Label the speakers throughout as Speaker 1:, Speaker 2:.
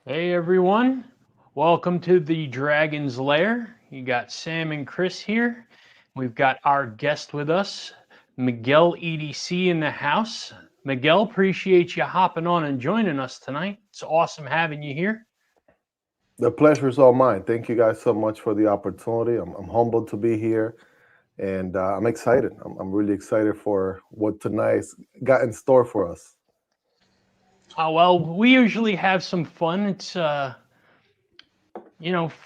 Speaker 1: Hey everyone, welcome to the Dragon's Lair. You got Sam and Chris here. We've got our guest with us, Miguel EDC in the house. Miguel, appreciate you hopping on and joining us tonight. It's awesome having you here.
Speaker 2: The pleasure is all mine. Thank you guys so much for the opportunity. I'm humbled to be here, and I'm excited. I'm really excited for what tonight's got in store for us.
Speaker 1: Well, we usually have some fun. It's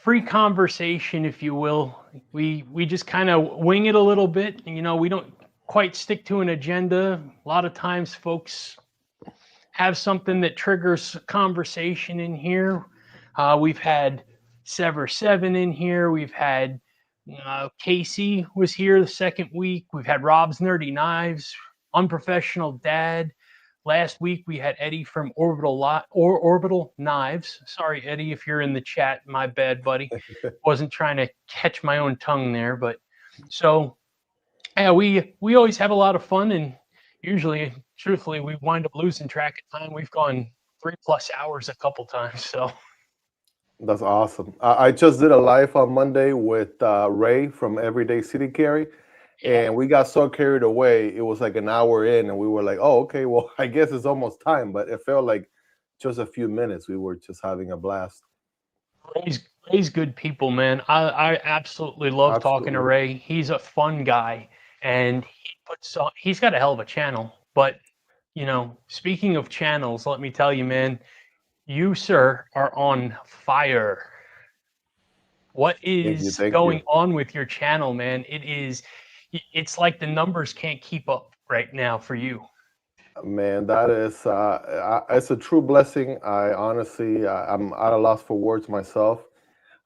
Speaker 1: free conversation, if you will. We just kind of wing it a little bit. We don't quite stick to an agenda. A lot of times, folks have something that triggers conversation in here. We've had Sever Seven in here. We've had Casey was here the second week. We've had Rob's Nerdy Knives, Unprofessional Dad. Last week we had Eddie from Orbital Knives. Sorry, Eddie, if you're in the chat. My bad, buddy. Wasn't trying to catch my own tongue there, but so yeah, we always have a lot of fun, and usually, truthfully, we wind up losing track of time. We've gone 3+ hours a couple times, so
Speaker 2: That's awesome. I just did a live on Monday with Ray from Everyday City Carry,
Speaker 1: yeah.
Speaker 2: and we got so carried away. It was like an hour in, and we were like, "Oh, okay. Well, I guess it's almost time." But it felt like just a few minutes. We were just having a blast.
Speaker 1: Ray's good people, man. I absolutely love talking to
Speaker 2: Absolutely.
Speaker 1: Ray. He's a fun guy, and he's got a hell of a channel. But speaking of channels, let me tell you, man, you sir are on fire. What
Speaker 2: Thank you.
Speaker 1: is
Speaker 2: Thank
Speaker 1: going
Speaker 2: you.
Speaker 1: on with your channel, man? It's like the numbers can't keep up right now for you.
Speaker 2: Man, that is it's a true blessing. I honestly, I'm at a loss for words myself.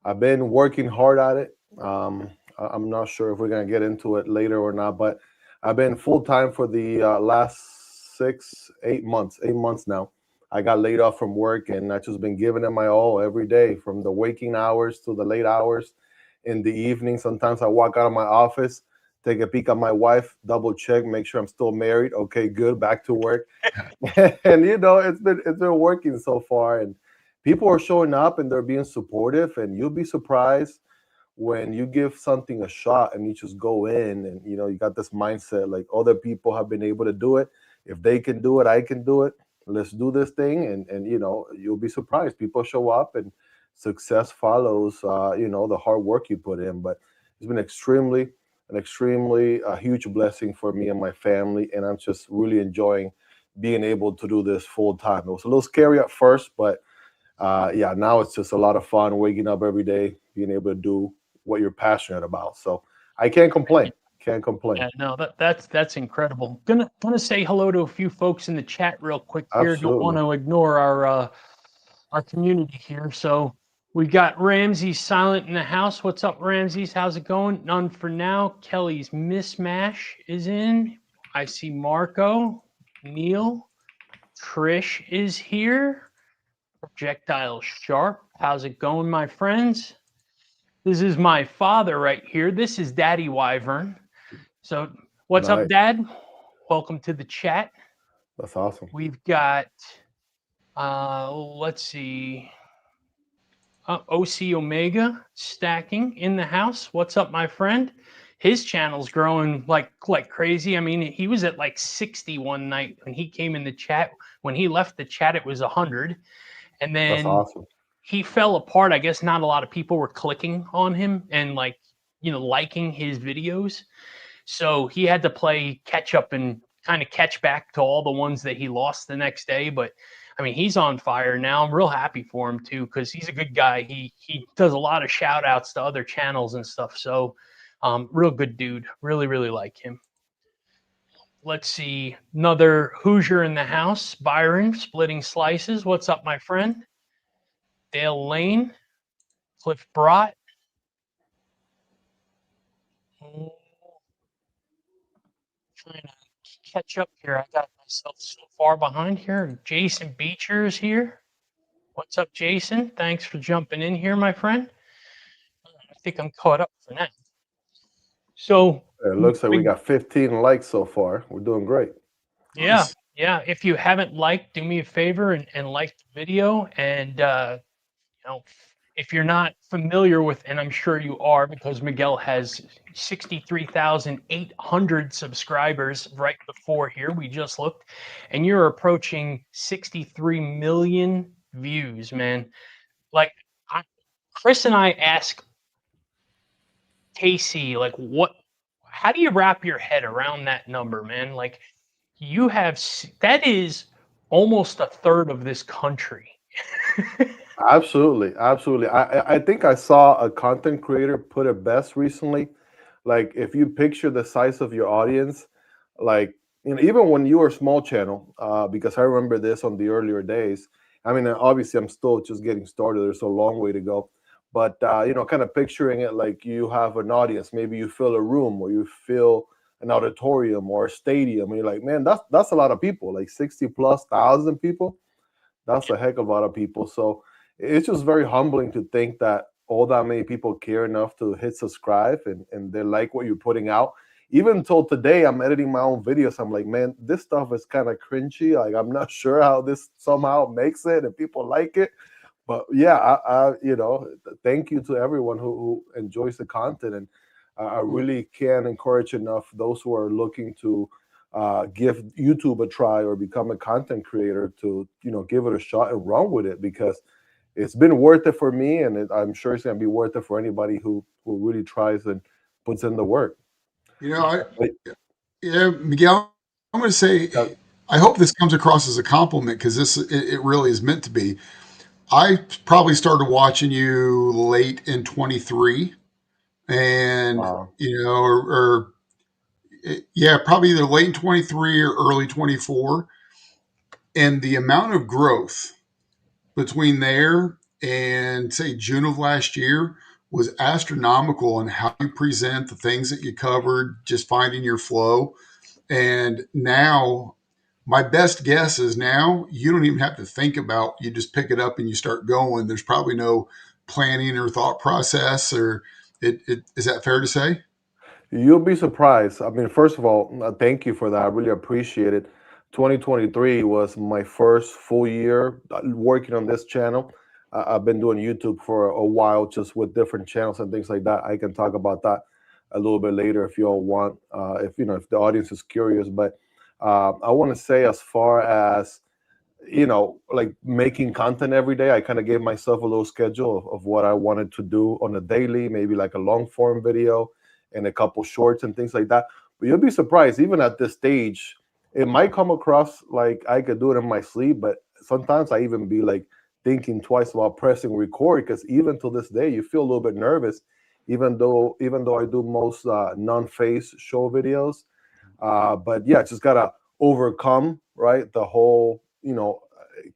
Speaker 2: I've been working hard at it. I'm not sure if we're gonna get into it later or not, but I've been full time for the last 6, 8 months, 8 months now. I got laid off from work, and I've just been giving it my all every day, from the waking hours to the late hours in the evening. Sometimes I walk out of my office, take a peek at my wife, double check, make sure I'm still married. Okay, good, back to work. And it's been working so far, and people are showing up and they're being supportive, and you'll be surprised when you give something a shot and you just go in, and you got this mindset like other people have been able to do it. If they can do it, I can do it. Let's do this thing, and you'll be surprised. People show up, and success follows the hard work you put in. But it's been extremely a huge blessing for me and my family, and I'm just really enjoying being able to do this full time. It was a little scary at first, but yeah, now it's just a lot of fun waking up every day, being able to do what you're passionate about. So I can't complain. Can't complain.
Speaker 1: Yeah, no, that's incredible. Gonna say hello to a few folks in the chat real quick here. Don't want
Speaker 2: Absolutely.
Speaker 1: to ignore our community here. So we got Ramsey's silent in the house. What's up, Ramsey's? How's it going? None for now. Kelly's mismash is in. I see Marco, Neil, Trish is here. Projectile Sharp. How's it going, my friends? This is my father right here. This is Daddy Wyvern. So, what's up,
Speaker 2: Nice.
Speaker 1: Dad? Welcome to the chat.
Speaker 2: That's awesome.
Speaker 1: We've got, let's see, OC Omega stacking in the house. What's up, my friend? His channel's growing like crazy. I mean, he was at like 60 one night when he came in the chat. When he left the chat, it was 100, and
Speaker 2: That's
Speaker 1: then
Speaker 2: awesome.
Speaker 1: he fell apart. I guess not a lot of people were clicking on him and liking his videos. So he had to play catch up and kind of catch back to all the ones that he lost the next day. But I mean, he's on fire now. I'm real happy for him too, because he's a good guy. He does a lot of shout outs to other channels and stuff. So real good dude. Really, really like him. Let's see. Another Hoosier in the house. Byron, splitting slices. What's up, my friend? Dale Lane, Cliff Brott. Trying to catch up here. I got myself so far behind here. Jason Beecher is here. What's up, Jason? Thanks for jumping in here, my friend. I think I'm caught up for now. So,
Speaker 2: It looks like we got 15 likes so far. We're doing great.
Speaker 1: yeah, Yeah, if you haven't liked, do me a favor and like the video. And if you're not familiar with, and I'm sure you are, because Miguel has 63,800 subscribers right before here. We just looked, and you're approaching 63 million views, man. Like, Chris and I ask KC, like, how do you wrap your head around that number, man? Like, that is almost a third of this country.
Speaker 2: Absolutely, absolutely. I think I saw a content creator put it best recently. Like, if you picture the size of your audience, like, even when you were a small channel, because I remember this on the earlier days. I mean, obviously, I'm still just getting started. There's a long way to go, but kind of picturing it like you have an audience. Maybe you fill a room, or you fill an auditorium or a stadium, and you're like, man, that's a lot of people. Like 60,000+ people. That's a heck of a lot of people. So it's just very humbling to think that all that many people care enough to hit subscribe, and they like what you're putting out. Even until today, I'm editing my own videos. I'm like, man, this stuff is kind of cringy. Like, I'm not sure how this somehow makes it and people like it. But yeah, thank you to everyone who enjoys the content. And I really can't encourage enough those who are looking to give YouTube a try or become a content creator to, give it a shot and run with it, because it's been worth it for me, and I'm sure it's going to be worth it for anybody who really tries and puts in the work.
Speaker 3: Yeah, Miguel, I'm going to say, I hope this comes across as a compliment, because it really is meant to be. I probably started watching you late in 23, and
Speaker 2: Wow.
Speaker 3: probably either late in 23 or early 24, and the amount of growth between there and say June of last year was astronomical in how you present the things that you covered, just finding your flow. And now my best guess is now you don't even have to think about, you just pick it up and you start going. There's probably no planning or thought process, or is that fair to say?
Speaker 2: You'll be surprised. I mean, first of all, thank you for that. I really appreciate it. 2023 was my first full year working on this channel. I've been doing YouTube for a while, just with different channels and things like that. I can talk about that a little bit later if you all want, if the audience is curious. But I want to say, as far as like making content every day, I kind of gave myself a little schedule of what I wanted to do on a daily, maybe like a long form video and a couple shorts and things like that. But you'll be surprised, even at this stage, it might come across like I could do it in my sleep, but sometimes I even be like thinking twice about pressing record, because even to this day, you feel a little bit nervous, even though I do most non-face show videos. But yeah, just gotta overcome, right, the whole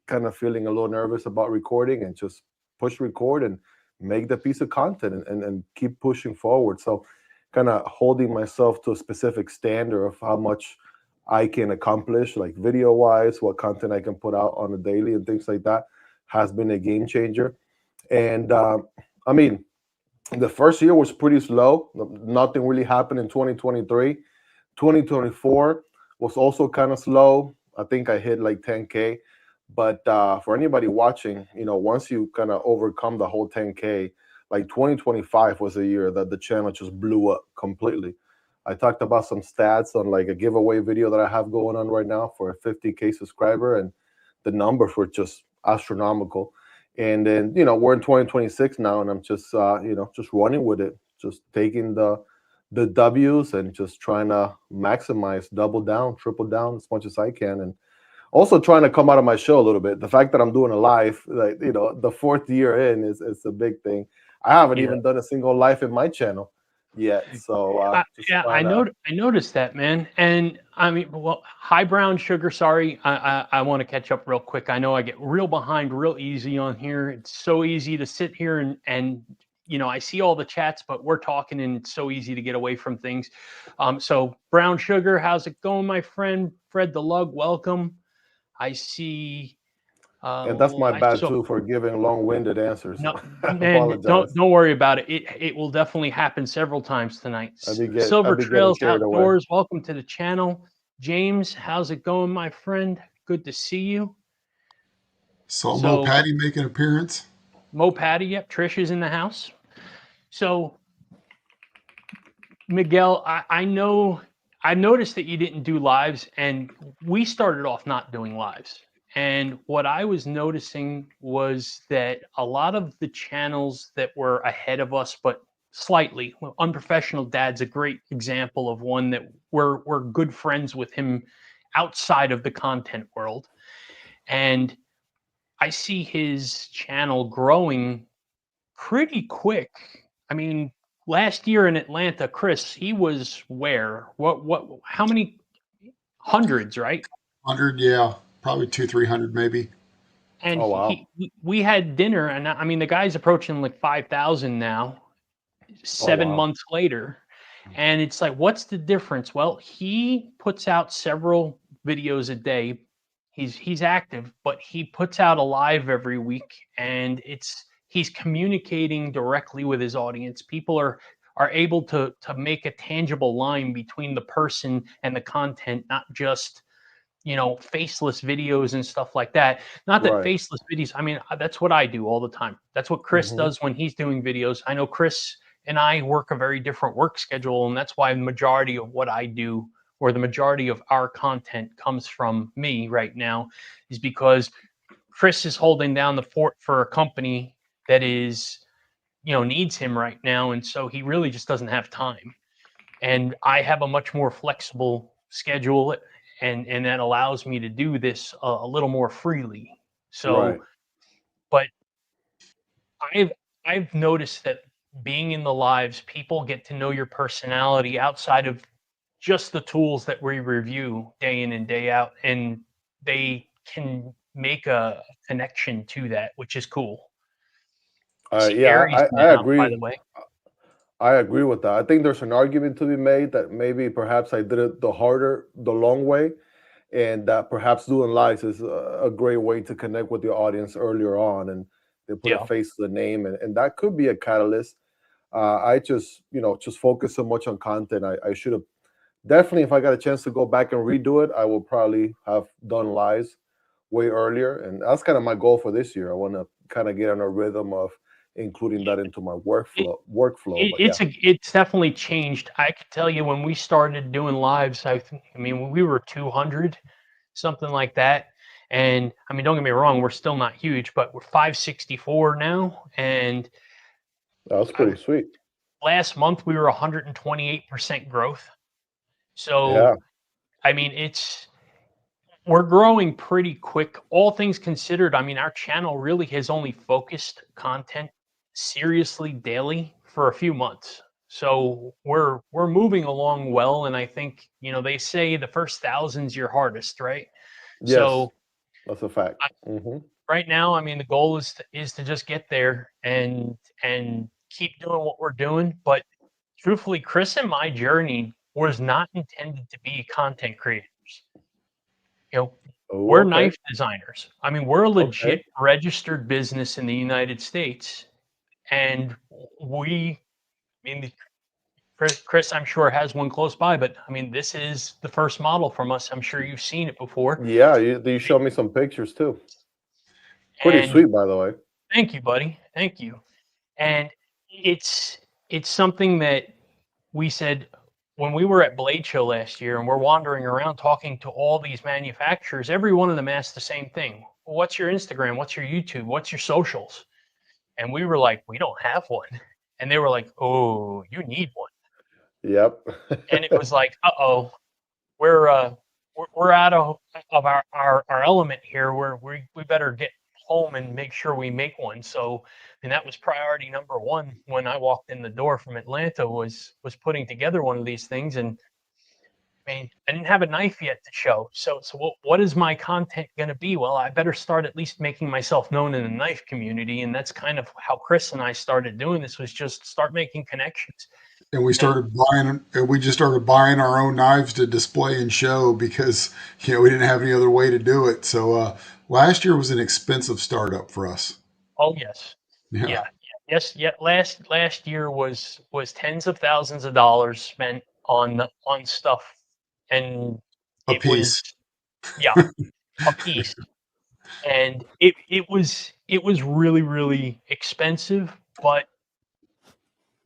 Speaker 2: kind of feeling a little nervous about recording, and just push record and make the piece of content, and keep pushing forward. So kind of holding myself to a specific standard of how much I can accomplish, like video wise, what content I can put out on a daily and things like that, has been a game changer. And I mean, the first year was pretty slow. Nothing really happened in 2023. 2024 was also kind of slow. I think I hit like 10K. But for anybody watching, once you kind of overcome the whole 10K, like 2025 was a year that the channel just blew up completely. I talked about some stats on like a giveaway video that I have going on right now for a 50K subscriber, and the numbers were just astronomical. And then, we're in 2026 now, and I'm just, just running with it, just taking the W's and just trying to maximize, double down, triple down as much as I can. And also trying to come out of my shell a little bit. The fact that I'm doing a live, like, the 4th year in is a big thing. I haven't even done a single live in my channel yet. So
Speaker 1: I noticed that, man. And I mean, well, hi Brown Sugar. Sorry, I want to catch up real quick. I know I get real behind real easy on here. It's so easy to sit here and I see all the chats, but we're talking, and it's so easy to get away from things. So Brown Sugar, how's it going, my friend? Fred the Lug, welcome. I see.
Speaker 2: And that's my bad too, for giving long-winded answers.
Speaker 1: No, man, don't worry about it. It will definitely happen several times tonight. Silver Trails Outdoors, welcome to the channel. James, how's it going, my friend? Good to see you.
Speaker 3: Saw
Speaker 1: So-
Speaker 3: Mo Patty make an appearance.
Speaker 1: Mo Patty, yep. Trish is in the house. So, Miguel, I know, I noticed that you didn't do lives, and we started off not doing lives. And what I was noticing was that a lot of the channels that were ahead of us, but slightly, well, Unprofessional Dad's a great example of one that we're good friends with him outside of the content world. And I see his channel growing pretty quick. I mean, last year in Atlanta, Chris, he was where? How many hundreds, right?
Speaker 3: 100, yeah, probably 200-300 maybe.
Speaker 1: And
Speaker 2: Oh, wow.
Speaker 1: we had dinner, and I mean, the guy's approaching like 5,000 now, 7
Speaker 2: wow.
Speaker 1: months later. And it's like, what's the difference? Well, he puts out several videos a day. He's active, but he puts out a live every week, and he's communicating directly with his audience. People are able to make a tangible line between the person and the content, not just, you know, faceless videos and stuff like that. Not that
Speaker 2: Right.
Speaker 1: faceless videos, I mean, that's what I do all the time. That's what Chris
Speaker 2: Mhm.
Speaker 1: does when he's doing videos. I know Chris and I work a very different work schedule, and that's why the majority of what I do, or the majority of our content, comes from me right now, is because Chris is holding down the fort for a company that is, you know, needs him right now, and so he really just doesn't have time. And I have a much more flexible schedule, and that allows me to do this a little more freely. So,
Speaker 2: Right.
Speaker 1: but I've noticed that being in the lives, people get to know your personality outside of just the tools that we review day in and day out, and they can make a connection to that, which is cool. See
Speaker 2: Yeah,
Speaker 1: Aries in
Speaker 2: I
Speaker 1: the house, by
Speaker 2: agree.
Speaker 1: the way.
Speaker 2: I agree with that. I think there's an argument to be made that maybe perhaps I did it the long way, and that perhaps doing lives is a great way to connect with the audience earlier on, and they put a
Speaker 1: Yeah.
Speaker 2: face to the name, and that could be a catalyst. I just, just focus so much on content. I should have definitely, if I got a chance to go back and redo it, I will probably have done lives way earlier, and that's kind of my goal for this year. I want to kind of get on a rhythm of including that into my workflow. But yeah,
Speaker 1: It's definitely changed. I could tell you when we started doing lives, I mean, when we were 200, something like that. And I mean, don't get me wrong, we're still not huge, but we're 564 now. And
Speaker 2: that was pretty sweet.
Speaker 1: last month we were 128% growth. So,
Speaker 2: Yeah,
Speaker 1: I mean, we're growing pretty quick. All things considered, I mean, our channel really has only focused content seriously daily for a few months. So we're moving along well, and I think, you know, they say the first 1,000's your hardest, right?
Speaker 2: yes,
Speaker 1: So
Speaker 2: that's a fact.
Speaker 1: right now, I mean, the goal is to just get there and keep doing what we're doing. But truthfully, Chris and my journey was not intended to be content creators. You know,
Speaker 2: Oh,
Speaker 1: we're
Speaker 2: okay,
Speaker 1: knife designers. I mean, we're a legit
Speaker 2: okay.
Speaker 1: registered business in the United States, and I mean, Chris, I'm sure has one close by, but I mean, this is the first model from us. I'm sure you've seen it before.
Speaker 2: Yeah, you showed me some pictures too. Pretty
Speaker 1: And
Speaker 2: sweet, by the way.
Speaker 1: thank you, buddy. Thank you. And it's something that we said when we were at Blade Show last year, and we're wandering around talking to all these manufacturers. Every one of them asked the same thing: well, what's your Instagram? What's your YouTube? What's your socials? And we were like, we don't have one. And they were like, oh, you need one.
Speaker 2: Yep.
Speaker 1: And it was like, uh-oh, we're we're out of our element here. We better get home and make sure we make one. So, and that was priority number one when I walked in the door from Atlanta, was putting together one of these things. And I mean, I didn't have a knife yet to show. So what is my content going to be? Well, I better start at least making myself known in the knife community. And that's kind of how Chris and I started doing this, was just start making connections.
Speaker 3: And we just started buying our own knives to display and show because, we didn't have any other way to do it. So last year was an expensive startup for us.
Speaker 1: Oh, yes.
Speaker 3: Yeah.
Speaker 1: Yeah. Yes. Yeah. Last year was tens of thousands of dollars spent on stuff. And
Speaker 3: A
Speaker 1: it was,
Speaker 3: piece.
Speaker 1: yeah, a piece. And it was really, really expensive, but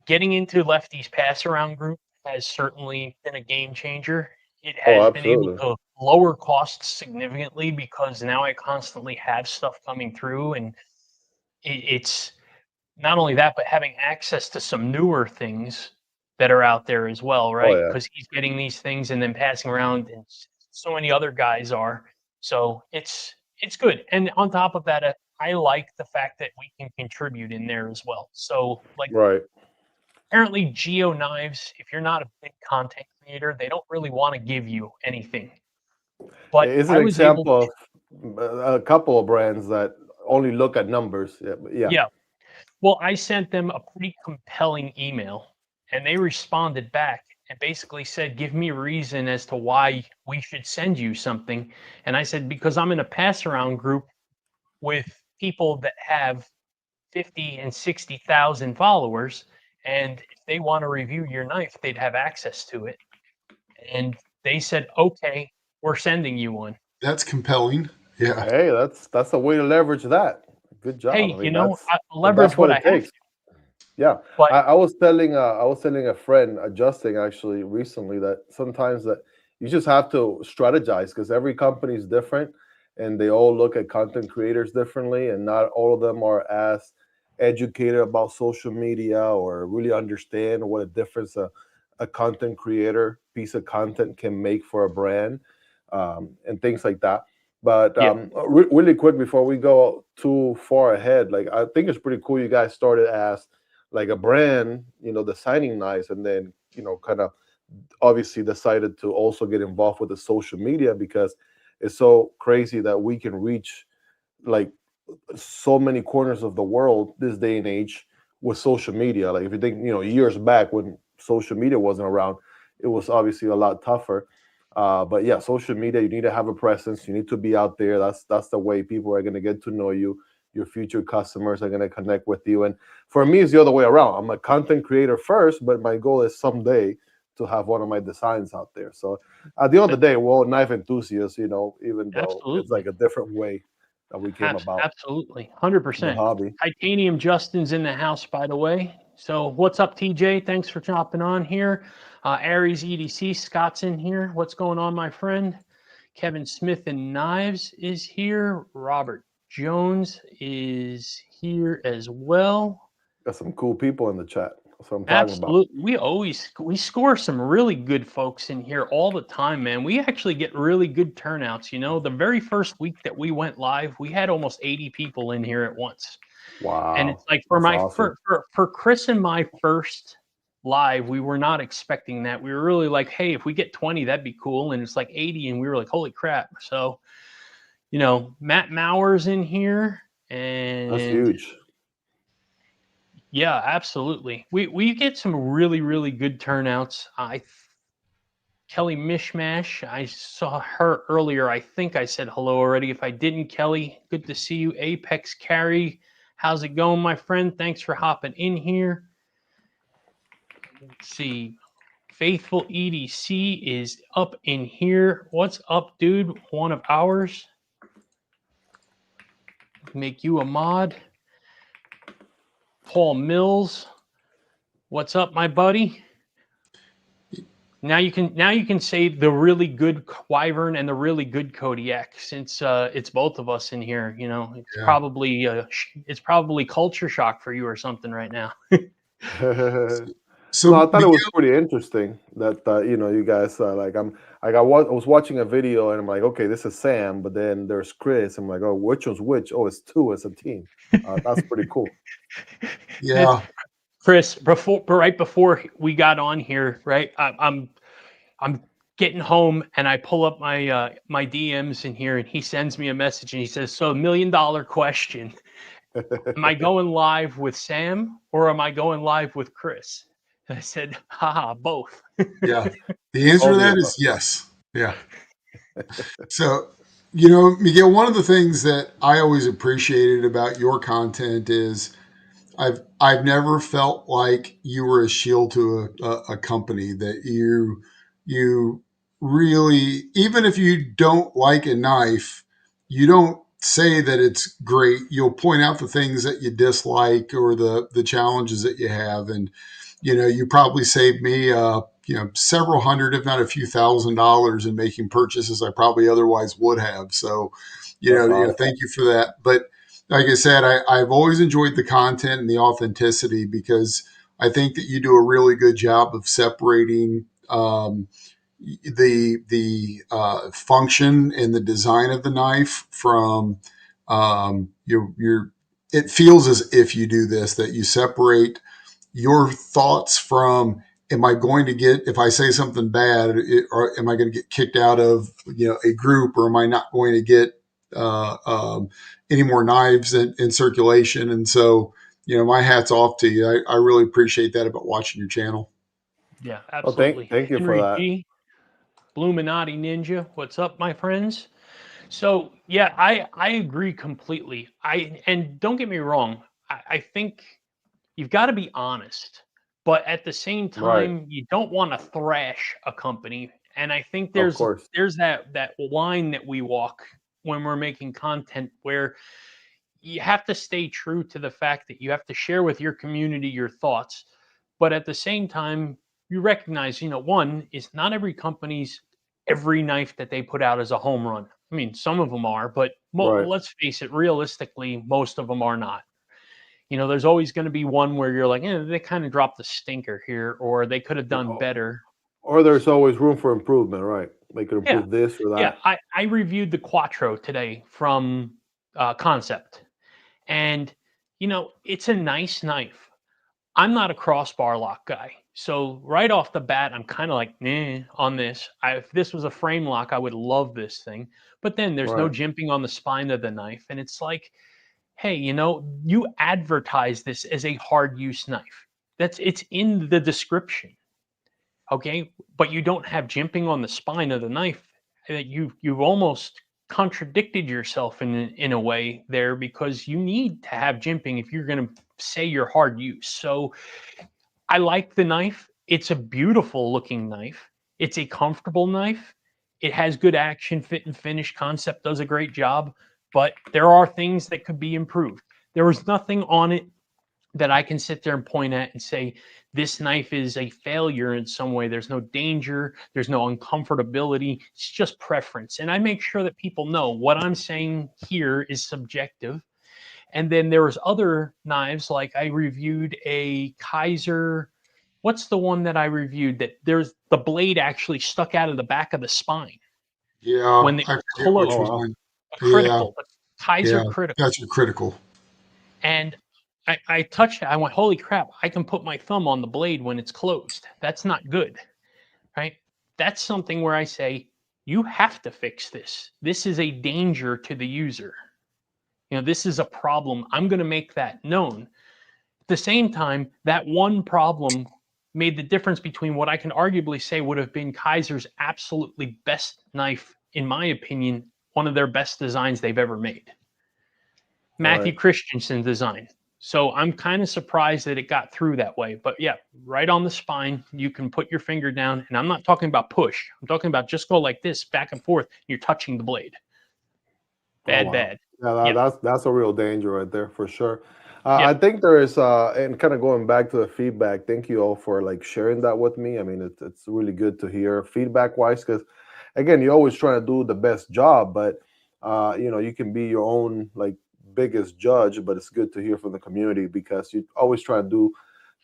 Speaker 1: getting into Lefty's pass around group has certainly been a game changer. It
Speaker 2: Oh,
Speaker 1: has been able
Speaker 2: absolutely.
Speaker 1: to lower costs significantly because now I constantly have stuff coming through, and it's not only that, but having access to some newer things that are out there as well,
Speaker 2: Oh,
Speaker 1: right?
Speaker 2: yeah.
Speaker 1: Because he's getting these things and then passing around, and so many other guys are. So it's good. And on top of that, I like the fact that we can contribute in there as well. So like
Speaker 2: Right.
Speaker 1: apparently Geo Knives, if you're not a big content creator, they don't really want to give you anything. But
Speaker 2: It's an
Speaker 1: I was able
Speaker 2: example
Speaker 1: to,
Speaker 2: of a couple of brands that only look at numbers. Yeah, but yeah.
Speaker 1: yeah. Well, I sent them a pretty compelling email and they responded back and basically said, give me a reason as to why we should send you something. And I said, because I'm in a pass around group with people that have 50 and 60,000 followers. And if they want to review your knife, they'd have access to it. And they said, okay, we're sending you one.
Speaker 3: That's compelling. Yeah.
Speaker 2: Hey, that's a way to leverage that. Good job.
Speaker 1: Hey,
Speaker 2: I mean, that's
Speaker 1: I
Speaker 2: that's
Speaker 1: leverage
Speaker 2: what
Speaker 1: what I
Speaker 2: it
Speaker 1: have
Speaker 2: takes.
Speaker 1: to.
Speaker 2: Yeah,
Speaker 1: But
Speaker 2: I was telling a friend, Justin, actually recently, that sometimes that you just have to strategize because every company is different, and they all look at content creators differently, and not all of them are as educated about social media or really understand what a difference a content creator piece of content can make for a brand, and things like that. But
Speaker 1: yeah,
Speaker 2: really quick before we go too far ahead, like I think it's pretty cool you guys started as like a brand, designing knives, and then kind of obviously decided to also get involved with the social media because it's so crazy that we can reach like so many corners of the world this day and age with social media. Like if you think, years back when social media wasn't around, it was obviously a lot tougher. But yeah, social media, you need to have a presence. You need to be out there. That's the way people are going to get to know you. Your future customers are going to connect with you. And for me, it's the other way around. I'm a content creator first, but my goal is someday to have one of my designs out there. So at the end of the day, we're all knife enthusiasts, even though it's like
Speaker 1: absolutely.
Speaker 2: a different way that we came about
Speaker 1: Absolutely.
Speaker 2: the
Speaker 1: 100%.
Speaker 2: hobby.
Speaker 1: Titanium Justin's in the house, by the way. So what's up, TJ? Thanks for chopping on here. Aries EDC, Scott's in here. What's going on, my friend? Kevin Smith and Knives is here. Robert Jones is here as well.
Speaker 2: Got some cool people in the chat. That's what I'm talking about.
Speaker 1: Absolutely. We score some really good folks in here all the time, man. We actually get really good turnouts. The very first week that we went live, we had almost 80 people in here at once. And
Speaker 2: Wow,
Speaker 1: it's like
Speaker 2: that's awesome.
Speaker 1: for Chris and my first live, we were not expecting that. We were really like, hey, if we get 20, that'd be cool. And it's like 80, and we were like, holy crap. So, Matt Mauer's in here,
Speaker 2: That's
Speaker 1: and
Speaker 2: huge.
Speaker 1: yeah, absolutely. We get some really, really good turnouts. Kelly Mishmash, I saw her earlier. I think I said hello already. If I didn't, Kelly, good to see you. Apex Carry, how's it going, my friend? Thanks for hopping in here. Let's see. Faithful EDC is up in here. What's up, dude? One of ours. Make you a mod. Paul Mills, what's up, my buddy? Now you can say the really good Wyvern and the really good Kodiak, since it's both of us in here. It's
Speaker 3: Yeah.
Speaker 1: probably culture shock for you or something right now.
Speaker 3: So
Speaker 2: No, I thought it was
Speaker 3: Miguel,
Speaker 2: pretty interesting that you guys I was watching a video and I'm like, okay, this is Sam, but then there's Chris. I'm like, oh, which one's which? Oh, it's two. It's a team. That's pretty cool.
Speaker 3: yeah,
Speaker 1: Chris, right before we got on here, right? I'm getting home and I pull up my my DMs in here, and he sends me a message and he says, "So $1 million question: am I going live with Sam or am I going live with Chris?" And I said, "Haha, both."
Speaker 3: yeah. The answer
Speaker 2: All
Speaker 3: to
Speaker 2: the
Speaker 3: that
Speaker 2: above.
Speaker 3: is yes. Yeah. So, Miguel, one of the things that I always appreciated about your content is I've never felt like you were a shield to a company, that you really, even if you don't like a knife, you don't say that it's great. You'll point out the things that you dislike or the challenges that you have. And, you probably saved me, several hundred, if not a few $1,000s in making purchases I probably otherwise would have. So,
Speaker 2: That's awesome.
Speaker 3: thank you for that. But like I said, I've always enjoyed the content and the authenticity because I think that you do a really good job of separating, the function and the design of the knife from, your it feels as if you do this, that you separate your thoughts from, am I going to get, if I say something bad, or am I going to get kicked out of, a group, or am I not going to get, any more knives in circulation? And so, my hat's off to you. I really appreciate that about watching your channel.
Speaker 1: Yeah,
Speaker 2: Well,
Speaker 1: absolutely.
Speaker 2: thank you for
Speaker 1: Henry
Speaker 2: that.
Speaker 1: G, Bluminati Ninja, what's up, my friends? So yeah, I agree completely. And don't get me wrong, I think you've got to be honest, but at the same
Speaker 2: Right.
Speaker 1: time, you don't want to thrash a company. And I think
Speaker 2: Of course.
Speaker 1: there's that line that we walk when we're making content where you have to stay true to the fact that you have to share with your community your thoughts, but at the same time, you recognize, one is not every company's every knife that they put out is a home run. I mean, some of them are, but
Speaker 2: Right.
Speaker 1: let's face it, realistically, most of them are not. There's always going to be one where you're like, they kind of dropped the stinker here, or they could have done better.
Speaker 2: Or there's always room for improvement, right? They could
Speaker 1: Yeah.
Speaker 2: improve this or
Speaker 1: Yeah.
Speaker 2: that.
Speaker 1: I reviewed the Quattro today from Concept, and, it's a nice knife. I'm not a crossbar lock guy. So right off the bat, I'm kind of like, on this. If this was a frame lock, I would love this thing. But then there's no
Speaker 2: Right.
Speaker 1: jimping on the spine of the knife. And it's like, hey, you advertise this as a hard use knife. It's in the description. Okay. But you don't have jimping on the spine of the knife. You've almost contradicted yourself in a way there, because you need to have jimping if you're going to say you're hard use. So I like the knife. It's a beautiful looking knife. It's a comfortable knife. It has good action, fit, and finish. Concept does a great job, but there are things that could be improved. There was nothing on it that I can sit there and point at and say, this knife is a failure in some way. There's no danger. There's no uncomfortability. It's just preference. And I make sure that people know what I'm saying here is subjective. And then there was other knives, like I reviewed a Kaiser. What's the one that I reviewed that there's the blade actually stuck out of the back of the spine
Speaker 3: Yeah,
Speaker 1: when they
Speaker 3: I
Speaker 1: were
Speaker 3: forget which
Speaker 2: Oh,
Speaker 1: closed?
Speaker 2: wow.
Speaker 3: one.
Speaker 1: A
Speaker 3: Yeah,
Speaker 1: critical, but Kaiser
Speaker 3: yeah,
Speaker 1: critical.
Speaker 3: that's critical.
Speaker 1: And I touched it. I went, holy crap, I can put my thumb on the blade when it's closed. That's not good, right? That's something where I say, you have to fix this. This is a danger to the user. This is a problem. I'm going to make that known. At the same time, that one problem made the difference between what I can arguably say would have been Kaiser's absolutely best knife, in my opinion, one of their best designs they've ever made. Matthew
Speaker 2: Right.
Speaker 1: Christensen design. So I'm kind of surprised that it got through that way. But yeah, right on the spine, you can put your finger down. And I'm not talking about push. I'm talking about just go like this, back and forth. You're touching the blade.
Speaker 2: Oh,
Speaker 1: Bad,
Speaker 2: wow.
Speaker 1: bad.
Speaker 2: Yeah,
Speaker 1: Yeah.
Speaker 2: that's a real danger right there for sure.
Speaker 1: Yeah.
Speaker 2: I think there is, and kind of going back to the feedback. Thank you all for like sharing that with me. I mean, it's really good to hear feedback wise, because again, you're always trying to do the best job, but you can be your own like biggest judge. But it's good to hear from the community, because you always try to do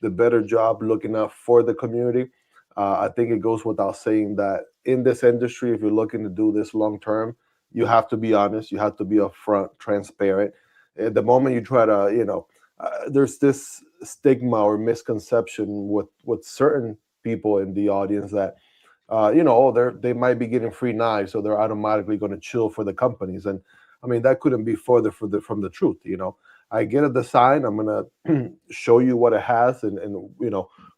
Speaker 2: the better job looking out for the community. I think it goes without saying that in this industry, if you're looking to do this long term, you have to be honest. You have to be upfront, transparent. At the moment you try to, there's this stigma or misconception with certain people in the audience that, they might be getting free knives, so they're automatically going to chill for the companies. And I mean, that couldn't be further from the truth. I get a design, I'm going to show you what it has, and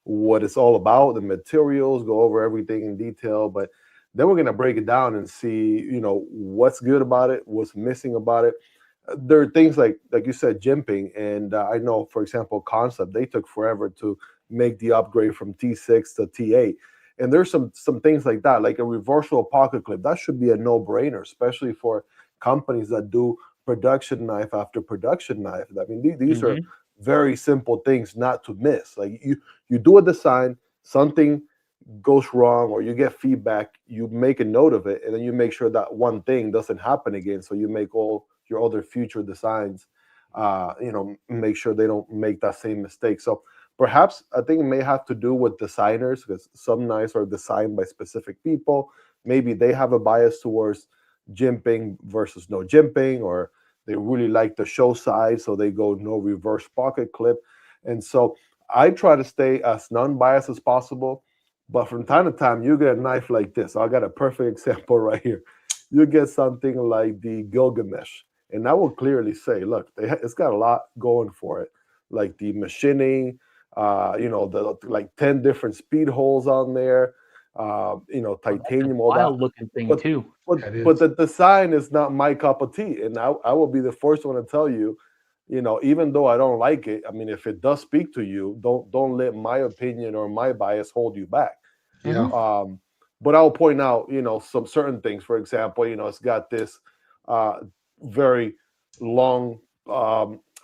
Speaker 2: what it's all about, the materials, go over everything in detail, but then we're going to break it down and see, what's good about it, what's missing about it. There are things like you said, jimping, and I know, for example, Concept, they took forever to make the upgrade from T6 to T8, And there's some things like that, like a reversible pocket clip. That should be a no-brainer, especially for companies that do production knife after production knife. I mean, these are very simple things not to miss. Like you do a design, something goes wrong or you get feedback, you make a note of it, and then you make sure that one thing doesn't happen again. So you make all your other future designs, make sure they don't make that same mistake. So perhaps I think it may have to do with designers, because some knives are designed by specific people. Maybe they have a bias towards jimping versus no jimping, or they really like the show side, so they go no reverse pocket clip. And so I try to stay as non-biased as possible. But from time to time, you get a knife like this. I got a perfect example right here. You get something like the Gilgamesh, and I will clearly say, look, it's got a lot going for it, like the machining, the like 10 different speed holes on there, titanium, all that.
Speaker 1: Wild looking thing too.
Speaker 2: But the design is not my cup of tea, and I will be the first one to tell you, even though I don't like it, I mean, if it does speak to you, don't let my opinion or my bias hold you back.
Speaker 3: Yeah.
Speaker 2: But I'll point out, some certain things. For example, it's got this very long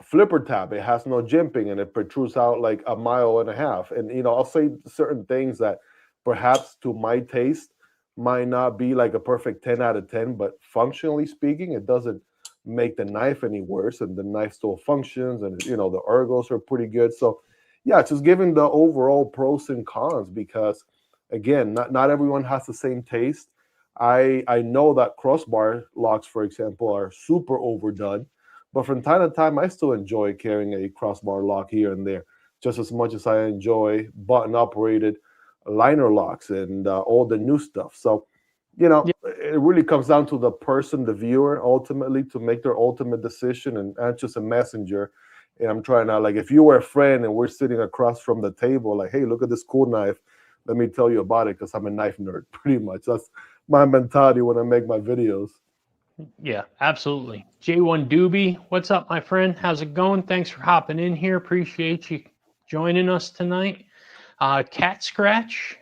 Speaker 2: flipper tab. It has no jimping, and it protrudes out like 1.5 miles. And I'll say certain things that perhaps to my taste might not be like a perfect 10 out of 10, but functionally speaking, it doesn't make the knife any worse, and the knife still functions, and the ergos are pretty good. So yeah, just giving the overall pros and cons, because again, not everyone has the same taste. I know that crossbar locks, for example, are super overdone, but from time to time I still enjoy carrying a crossbar lock here and there, just as much as I enjoy button operated liner locks and all the new stuff. So it really comes down to the person, the viewer, ultimately, to make their ultimate decision, and I'm just a messenger. And I'm trying to, like, if you were a friend and we're sitting across from the table, like, hey, look at this cool knife, let me tell you about it, because I'm a knife nerd. Pretty much that's my mentality when I make my videos.
Speaker 1: Yeah, absolutely. J1 Doobie, what's up, my friend? How's it going? Thanks for hopping in here. Appreciate you joining us tonight. Cat Scratch,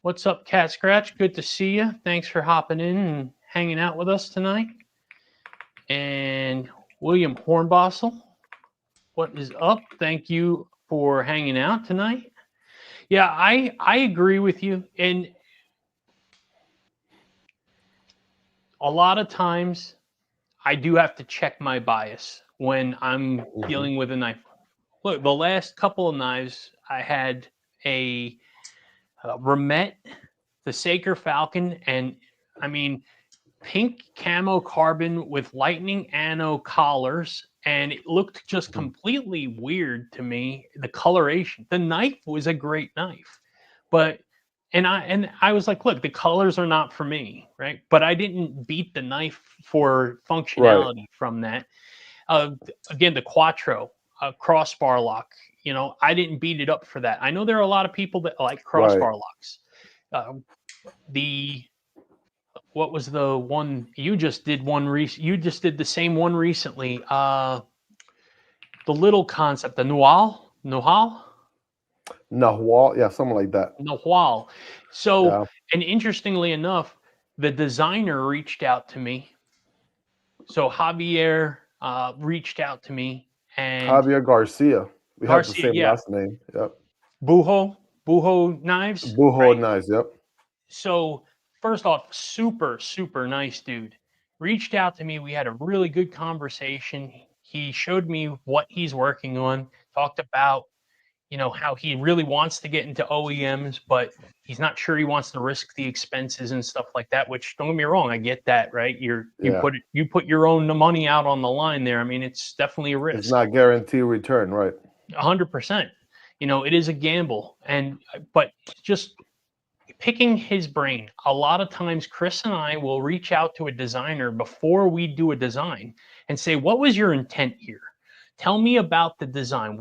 Speaker 1: what's up, Cat Scratch? Good to see you. Thanks for hopping in and hanging out with us tonight. And William Hornbossel, what is up? Thank you for hanging out tonight. Yeah, I agree with you. And a lot of times I do have to check my bias when I'm dealing with a knife. Look, the last couple of knives, I had a Remet, the Saker Falcon, and I mean, pink camo carbon with lightning anno collars, and it looked just completely weird to me. The coloration, the knife was a great knife, but and I was like, look, the colors are not for me, right? But I didn't beat the knife for functionality from that. Again, the Quattro crossbar lock, I didn't beat it up for that. I know there are a lot of people that like crossbar locks. What was the one you just did? You just did the same one recently. The little concept, the Noal,
Speaker 2: yeah, something like that.
Speaker 1: Noal. So, and interestingly enough, the designer reached out to me. So Javier reached out to me, and
Speaker 2: Javier Garcia. We have the same last name. Yep.
Speaker 1: Buho Knives.
Speaker 2: Buho Knives. Yep.
Speaker 1: So first off, super, super nice dude. Reached out to me. We had a really good conversation. He showed me what he's working on, talked about, how he really wants to get into OEMs, but he's not sure he wants to risk the expenses and stuff like that, which, don't get me wrong, I get that, right? You put your own money out on the line there. I mean, it's definitely a risk.
Speaker 2: It's not guaranteed return, right?
Speaker 1: 100%. It is a gamble. But just picking his brain, a lot of times Chris and I will reach out to a designer before we do a design and say, what was your intent here? Tell me about the design.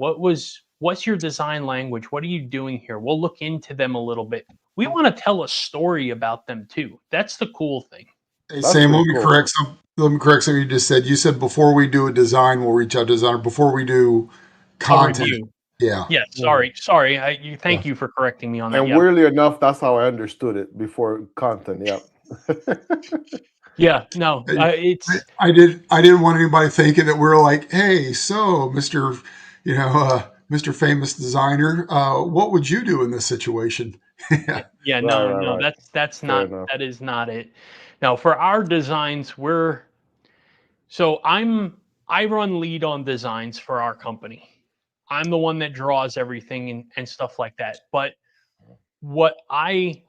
Speaker 1: What's your design language? What are you doing here? We'll look into them a little bit. We want to tell a story about them too. That's the cool thing.
Speaker 3: Hey, Sam, let me correct something you just said. You said before we do a design, we'll reach out to a designer. Before we do content, Yeah.
Speaker 1: Yeah, sorry. Thank you for correcting me on that.
Speaker 2: And
Speaker 1: Yeah,
Speaker 2: weirdly enough, that's how I understood it before content. Yep.
Speaker 1: yeah. No, it's
Speaker 3: I didn't want anybody thinking that we're like, hey, so Mr. Mr. Famous Designer, what would you do in this situation?
Speaker 1: yeah,
Speaker 3: Yeah.
Speaker 1: yeah.
Speaker 2: Right,
Speaker 1: No,
Speaker 2: right,
Speaker 1: no.
Speaker 2: right.
Speaker 1: That's
Speaker 2: Fair
Speaker 1: not
Speaker 2: enough.
Speaker 1: that is not it. Now for our designs, I run lead on designs for our company. I'm the one that draws everything and stuff like that. But what I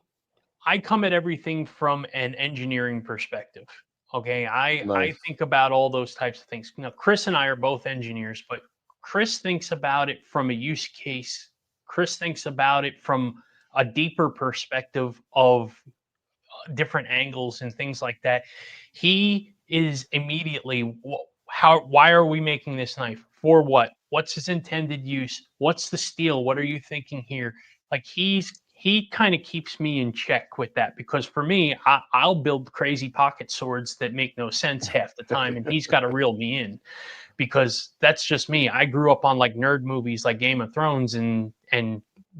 Speaker 1: come at everything from an engineering perspective. Okay. I
Speaker 2: Nice.
Speaker 1: think about all those types of things. Now, Chris and I are both engineers, but Chris thinks about it from a use case. Chris thinks about it from a deeper perspective of different angles and things like that. He is immediately, why are we making this knife? For what? What's its intended use? What's the steel? What are you thinking here? Like he kind of keeps me in check with that because for me, I'll build crazy pocket swords that make no sense half the time, and he's got to reel me in because that's just me. I grew up on like nerd movies like Game of Thrones and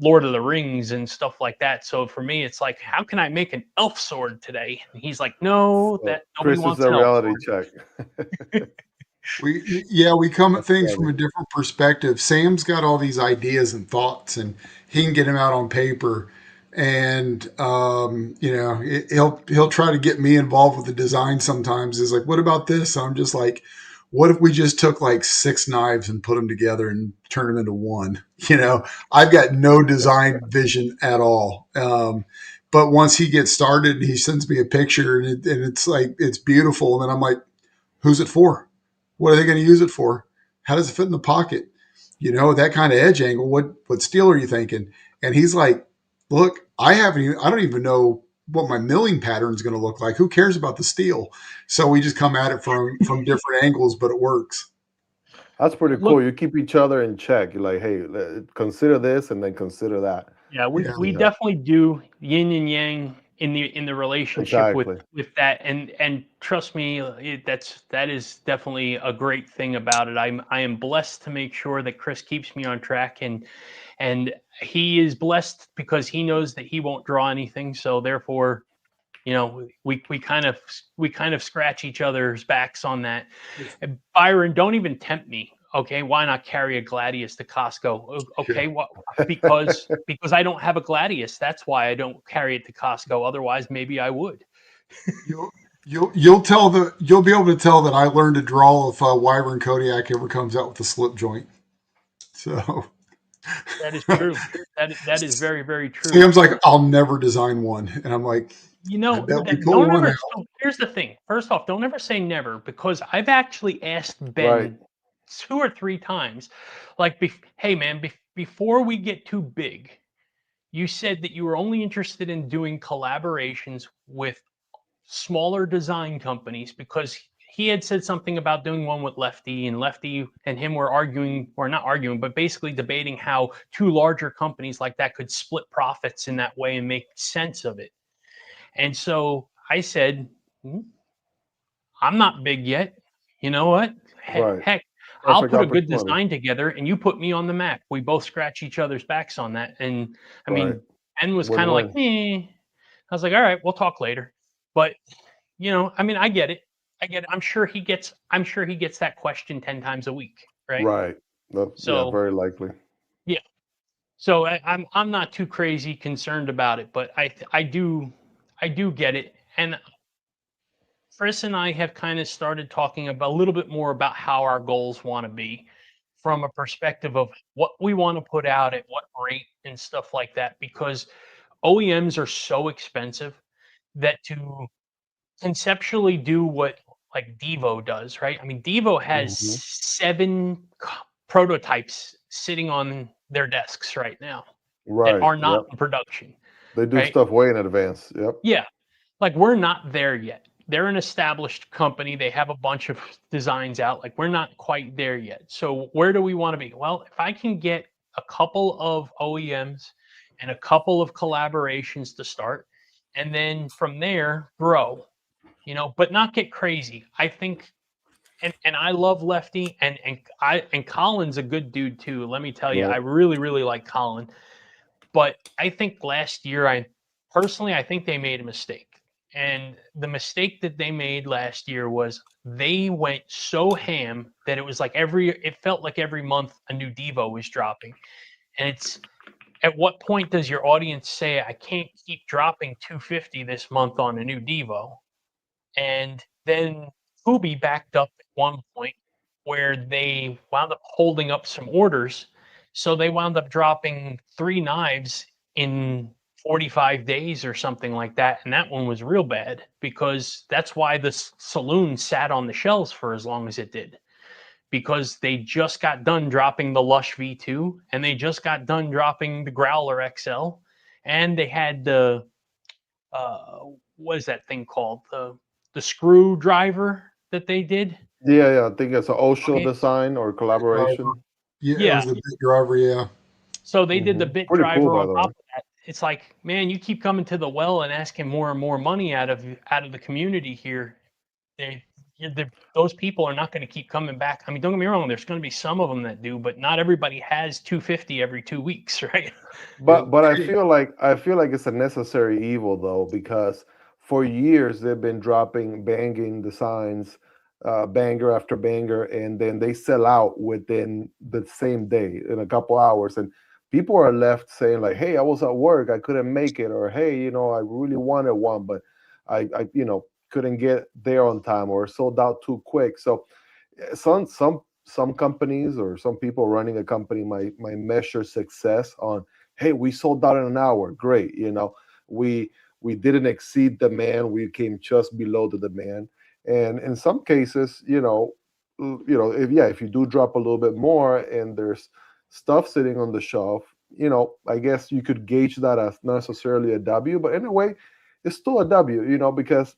Speaker 1: Lord of the Rings and stuff like that. So for me, it's like, how can I make an elf sword today? And he's like, no,
Speaker 2: So
Speaker 1: that nobody
Speaker 2: Chris is
Speaker 1: wants
Speaker 2: a
Speaker 1: an elf
Speaker 2: reality
Speaker 1: sword.
Speaker 2: check.
Speaker 3: We come at
Speaker 2: That's
Speaker 3: things from
Speaker 2: funny.
Speaker 3: a different perspective. Sam's got all these ideas and thoughts, and he can get them out on paper. And he'll try to get me involved with the design. Sometimes is like, what about this? I'm just like, what if we just took like 6 knives and put them together and turn them into one? I've got no design vision at all. But once he gets started, he sends me a picture, and it's like it's beautiful. And then I'm like, who's it for? What are they going to use it for? How does it fit in the pocket? That kind of edge angle. What steel are you thinking? And he's like, look, I don't even know what my milling pattern is going to look like. Who cares about the steel? So we just come at it from different angles, but it works.
Speaker 2: That's pretty
Speaker 1: Look,
Speaker 2: cool. You keep each other in check. You're like, hey, consider this and then consider that.
Speaker 1: yeah,
Speaker 3: Yeah.
Speaker 1: we
Speaker 2: Yeah,
Speaker 1: definitely do yin and yang in the relationship
Speaker 2: exactly.
Speaker 1: with that, and trust me, that is definitely a great thing about it. I am blessed to make sure that Chris keeps me on track, and he is blessed because he knows that he won't draw anything, so therefore, we kind of scratch each other's backs on that. And Byron, don't even tempt me. Okay, why not carry a gladius to Costco? Okay, what? Because I don't have a gladius. That's why I don't carry it to Costco. Otherwise, maybe I would.
Speaker 3: You'll be able to tell that I learned to draw if Wyvern Kodiak ever comes out with a slip joint. So
Speaker 1: That is true. That is very, very true.
Speaker 3: Sam's like, I'll never design one, and I'm like, I bet we pull
Speaker 1: Don't
Speaker 3: one
Speaker 1: ever.
Speaker 3: out.
Speaker 1: So here's the thing. First off, don't ever say never because I've actually asked
Speaker 2: Right.
Speaker 1: Ben 2 or 3 times, like, hey man, before we get too big, you said that you were only interested in doing collaborations with smaller design companies because he had said something about doing one with Lefty, and Lefty and him were arguing, or not arguing, but basically debating how two larger companies like that could split profits in that way and make sense of it. And so I said, I'm not big yet. You know what?
Speaker 2: Right.
Speaker 1: Heck, I'll
Speaker 2: Perfect
Speaker 1: put a good
Speaker 2: opportunity.
Speaker 1: design together and you put me on the map. We both scratch each other's backs on that. And I
Speaker 2: Right.
Speaker 1: mean, Ben was kind of like,
Speaker 2: Win-win.
Speaker 1: I was like, all right, we'll talk later. But I mean, I get it. I'm sure he gets that question 10 times a week. Right.
Speaker 2: Right. Yeah,
Speaker 1: So
Speaker 2: very likely.
Speaker 1: yeah. So I'm not too crazy concerned about it, but I do get it. And Chris and I have kind of started talking about a little bit more about how our goals want to be from a perspective of what we want to put out at what rate and stuff like that, because OEMs are so expensive that to conceptually do what like Devo does, right? I mean, Devo has
Speaker 2: Hmm.
Speaker 1: 7 prototypes sitting on their desks right now that
Speaker 2: Right.
Speaker 1: are not
Speaker 2: Yep.
Speaker 1: in production,
Speaker 2: They do
Speaker 1: right?
Speaker 2: stuff way in advance. Yep.
Speaker 1: Yeah. Like we're not there yet. They're an established company. They have a bunch of designs out. Like we're not quite there yet. So where do we want to be? Well, if I can get a couple of OEMs and a couple of collaborations to start, and then from there grow, but not get crazy. I think and I love Lefty, and Colin's a good dude too. Let me tell you,
Speaker 2: Right.
Speaker 1: I really like Colin. But I think last year, I think they made a mistake. And the mistake that they made last year was they went so ham that it felt like every month a new Devo was dropping. And it's at what point does your audience say, I can't keep dropping 250 this month on a new Devo? And then Fubi backed up at one point where they wound up holding up some orders. So they wound up dropping 3 knives in 45 days or something like that. And that one was real bad because that's why the saloon sat on the shelves for as long as it did. Because they just got done dropping the Lush V2 and they just got done dropping the Growler XL. And they had the, what is that thing called? The screwdriver that they did.
Speaker 2: Yeah, I think it's an Osho
Speaker 1: Okay.
Speaker 2: design or collaboration.
Speaker 3: Yeah, it
Speaker 1: Yeah.
Speaker 3: was the bit driver. Yeah.
Speaker 1: So they did the bit
Speaker 2: Pretty
Speaker 1: driver
Speaker 2: cool, by
Speaker 1: on
Speaker 2: the
Speaker 1: top
Speaker 2: way.
Speaker 1: of that. It's like, man, you keep coming to the well and asking more and more money out of the community here. Those people are not going to keep coming back. I mean, don't get me wrong. There's going to be some of them that do, but not everybody has 250 every 2 weeks, right?
Speaker 2: But I feel like it's a necessary evil though, because for years they've been dropping banging designs, banger after banger, and then they sell out within the same day in a couple hours, and people are left saying like, "Hey, I was at work, I couldn't make it," or "Hey, I really wanted one, but I couldn't get there on time, or sold out too quick." So some companies or some people running a company might measure success on, hey, we sold out in an hour, great, we didn't exceed demand, we came just below the demand. And in some cases, if you do drop a little bit more and there's stuff sitting on the shelf, I guess you could gauge that as not necessarily a W, but in a way it's still a W, because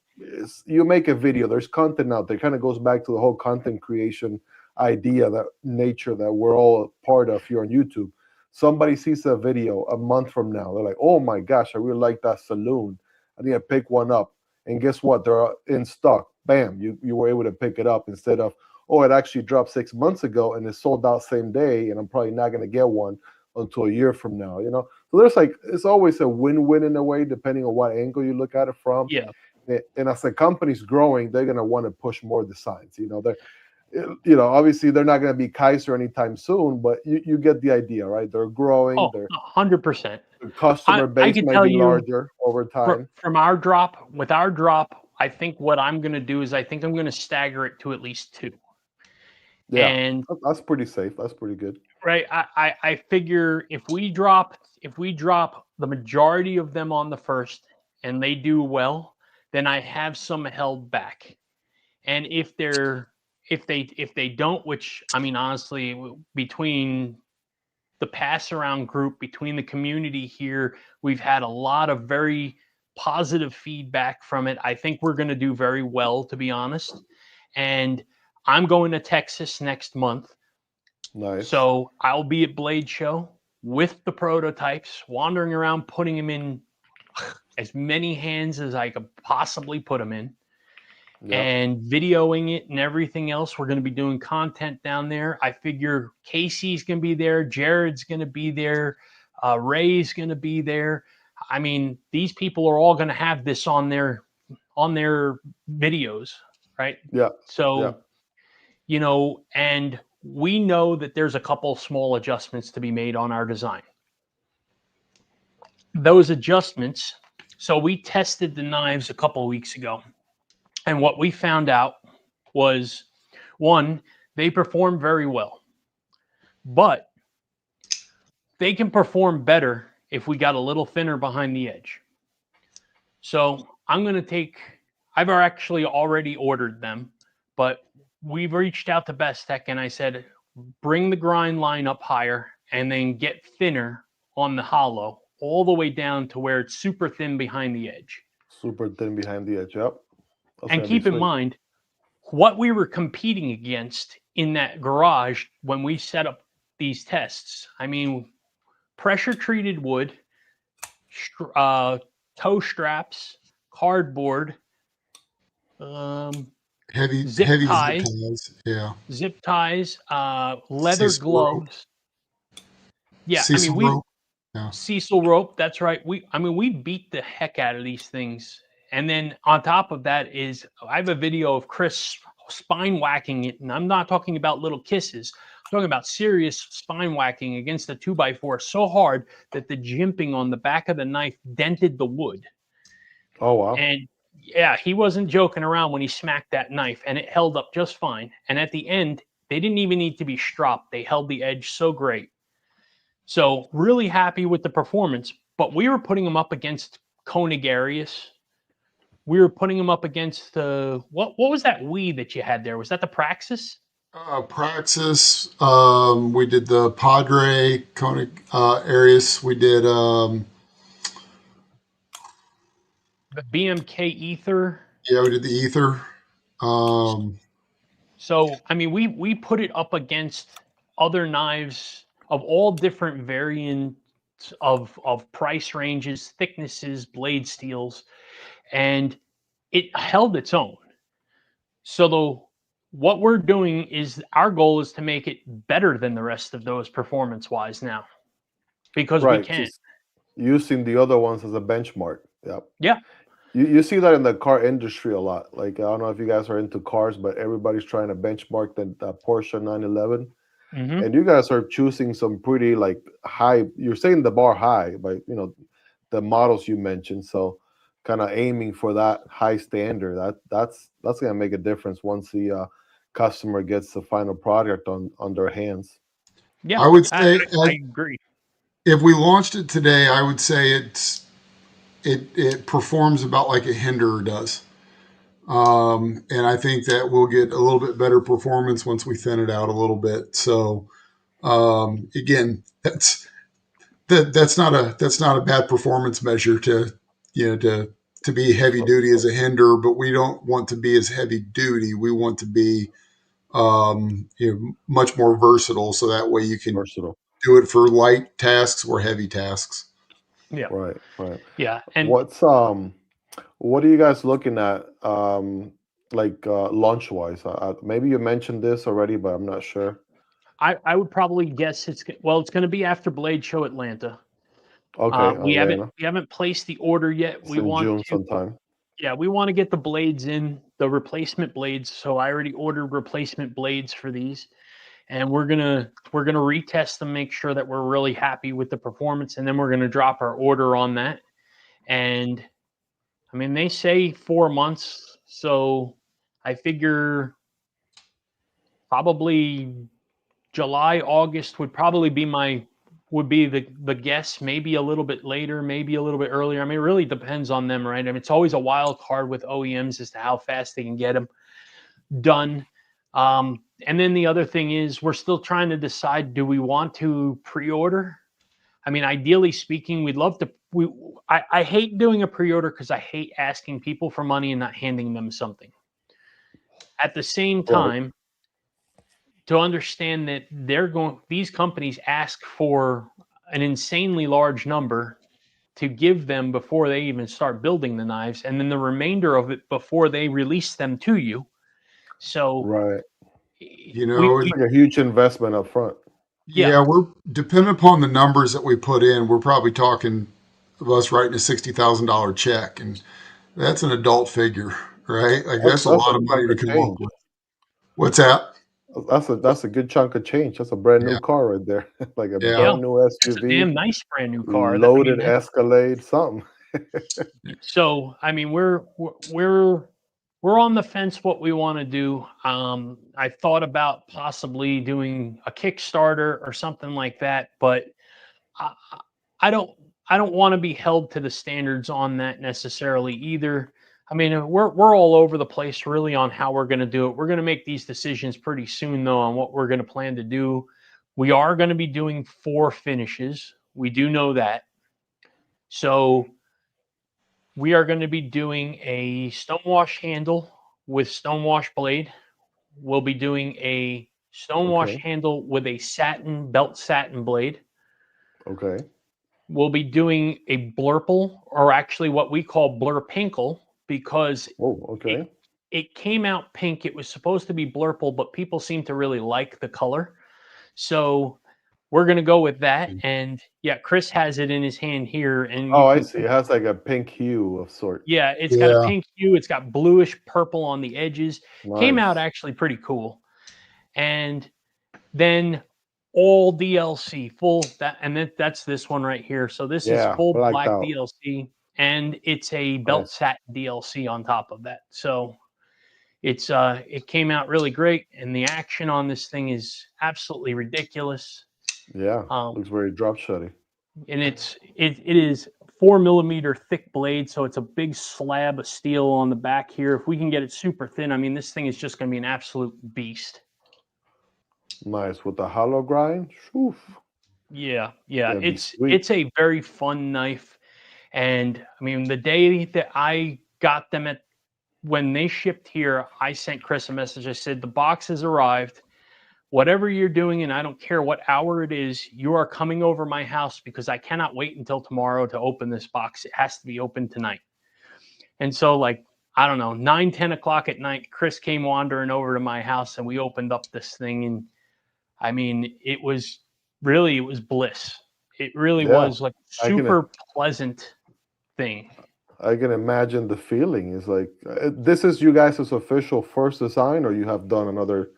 Speaker 2: you make a video, there's content out there. Kind of goes back to the whole content creation idea, that nature that we're all a part of here on YouTube. Somebody sees a video a month from now, they're like, oh my gosh, I really like that saloon, I need to pick one up. And guess what, they're in stock. Bam, you were able to pick it up, instead of, oh, it actually dropped 6 months ago and it sold out same day and I'm probably not going to get one until a year from now. So there's it's always a win-win in a way, depending on what angle you look at it from.
Speaker 1: Yeah.
Speaker 2: And as the company's growing, they're going to want to push more designs. Obviously they're not going to be Kaiser anytime soon, but you get the idea, right? They're growing.
Speaker 1: Oh,
Speaker 2: Their
Speaker 1: 100%.
Speaker 2: customer base
Speaker 1: can
Speaker 2: might
Speaker 1: tell
Speaker 2: be
Speaker 1: you
Speaker 2: larger over time.
Speaker 1: From our drop, with our drop, I think what I'm going to do is I think I'm going to stagger it to at least 2.
Speaker 2: Yeah,
Speaker 1: and
Speaker 2: that's pretty safe. That's pretty good.
Speaker 1: right, I figure if we drop the majority of them on the first and they do well, then I have some held back. And if they don't, which I mean, honestly, between the pass around group, between the community here, we've had a lot of very positive feedback from it. I think we're going to do very well, to be honest. And I'm going to Texas next month.
Speaker 2: Nice.
Speaker 1: So I'll be at Blade Show with the prototypes, wandering around, putting them in as many hands as I could possibly put them in. Yep. And videoing it and everything else. We're going to be doing content down there. I figure Casey's going to be there. Jared's going to be there. Ray's going to be there. I mean, these people are all going to have this on their videos, right?
Speaker 2: Yeah.
Speaker 1: So, and we know that there's a couple small adjustments to be made on our design. Those adjustments. So we tested the knives a couple of weeks ago. And what we found out was, one, they perform very well, but they can perform better if we got a little thinner behind the edge. So I've actually already ordered them, but we've reached out to Best Tech and I said, bring the grind line up higher and then get thinner on the hollow all the way down to where it's super thin behind the edge.
Speaker 2: Super thin behind the edge, yep.
Speaker 1: And keep in mind what we were competing against in that garage when we set up these tests. I mean, pressure treated wood, toe straps, cardboard, zip
Speaker 3: heavy zip
Speaker 1: ties,
Speaker 3: ties. Yeah.
Speaker 1: leather
Speaker 3: Cecil rope.
Speaker 1: gloves. Yeah, I mean
Speaker 3: Cecil rope. Yeah.
Speaker 1: Cecil rope. That's right. We beat the heck out of these things. And then on top of that is I have a video of Chris spine whacking it, and I'm not talking about little kisses. I'm talking about serious spine whacking against the 2x4 so hard that the jimping on the back of the knife dented the wood.
Speaker 2: Oh wow.
Speaker 1: And yeah, he wasn't joking around when he smacked that knife, and it held up just fine. And at the end, they didn't even need to be stropped. They held the edge so great. So really happy with the performance, but we were putting them up against Konigarius. We were putting them up against the what was that Wii that you had there? Was that the Praxis?
Speaker 3: Praxis. We did the Padre, Koenig, Arius. We did
Speaker 1: The BMK Ether.
Speaker 3: we did the Ether.
Speaker 1: So I mean, we put it up against other knives of all different variants of price ranges, thicknesses, blade steels, and it held its own. So what we're doing is our goal is to make it better than the rest of those performance-wise now, because we can.
Speaker 2: Using the other ones as a benchmark. Yep.
Speaker 1: Yeah.
Speaker 2: You see that in the car industry a lot. Like, I don't know if you guys are into cars, but everybody's trying to benchmark the Porsche 911.
Speaker 1: Mm-hmm.
Speaker 2: And you guys are choosing some pretty like high, you're saying the bar high, but you know, the models you mentioned. So kind of aiming for that high standard. That's gonna make a difference once the customer gets the final product on their hands.
Speaker 1: Yeah,
Speaker 3: I would say
Speaker 1: I agree.
Speaker 3: If we launched it today, I would say it performs about like a Hinderer does. And I think that we'll get a little bit better performance once we thin it out a little bit. So again, that's not a bad performance measure to be heavy duty as a Hinderer, but we don't want to be as heavy duty. We want to be much more versatile, so that way you can do it for light tasks or heavy tasks.
Speaker 1: Yeah.
Speaker 2: Right.
Speaker 1: Yeah. And
Speaker 2: what are you guys looking at launch wise? Maybe you mentioned this already, but I'm not sure.
Speaker 1: I would probably guess it's going to be after Blade Show Atlanta.
Speaker 2: Okay.
Speaker 1: We haven't placed the order yet.
Speaker 2: It's in June sometime.
Speaker 1: Yeah, we want to get the blades in, the replacement blades. So I already ordered replacement blades for these, and we're gonna retest them, make sure that we're really happy with the performance, and then we're gonna drop our order on that. And I mean, they say 4 months, so I figure probably July, August would probably be the guess. Maybe a little bit later, maybe a little bit earlier. I mean, it really depends on them, right? I mean, it's always a wild card with OEMs as to how fast they can get them done. And then the other thing is we're still trying to decide, do we want to pre-order? I mean, ideally speaking, we'd love to. I hate doing a pre-order because I hate asking people for money and not handing them something. At the same time, to understand that these companies ask for an insanely large number to give them before they even start building the knives, and then the remainder of it before they release them to you. So,
Speaker 2: it's like a huge investment up front.
Speaker 3: Yeah, we're dependent upon the numbers that we put in. We're probably talking of us writing a $60,000 check, and that's an adult figure, right? Like that's a lot of money to come up with. What's that?
Speaker 2: That's a good chunk of change. That's a brand new car right there, like a brand new SUV.
Speaker 1: It's a damn nice brand new car.
Speaker 2: Loaded Escalade, something.
Speaker 1: So I mean, we're on the fence what we want to do. I thought about possibly doing a Kickstarter or something like that, but I don't want to be held to the standards on that necessarily either. I mean, we're all over the place really on how we're going to do it. We're going to make these decisions pretty soon though on what we're going to plan to do. We are going to be doing 4 finishes. We do know that. So we are going to be doing a stonewash handle with stonewash blade. We'll be doing a stonewash handle with a belt satin blade.
Speaker 2: Okay.
Speaker 1: We'll be doing a blurple, or actually what we call blurpinkle, because it came out pink. It was supposed to be blurple, but people seem to really like the color. So we're going to go with that. And yeah, Chris has it in his hand here. And
Speaker 2: Oh, I see. It has like a pink hue of sort.
Speaker 1: yeah, it's got a pink hue. It's got bluish purple on the edges.
Speaker 2: Nice.
Speaker 1: Came out actually pretty cool. And then all DLC, full that, and that's this one right here. So this is full black out. DLC, and it's a belt satin DLC on top of that. So it's it came out really great, and the action on this thing is absolutely ridiculous.
Speaker 2: Yeah, looks very drop shotty.
Speaker 1: And it is 4mm thick blade, so it's a big slab of steel on the back here. If we can get it super thin, I mean, this thing is just going to be an absolute beast.
Speaker 2: Nice with the hollow grind. Oof.
Speaker 1: Yeah, it's a very fun knife, and I mean, the day that I got them when they shipped here, I sent Chris a message. I said the box has arrived. Whatever you're doing, and I don't care what hour it is, you are coming over my house because I cannot wait until tomorrow to open this box. It has to be open tonight. And so, like, I don't know, 9, 10 o'clock at night, Chris came wandering over to my house, and we opened up this thing. And I mean, it was bliss. It really was like super pleasant thing.
Speaker 2: I can imagine the feeling. Is like, this is you guys' official first design, or you have done another...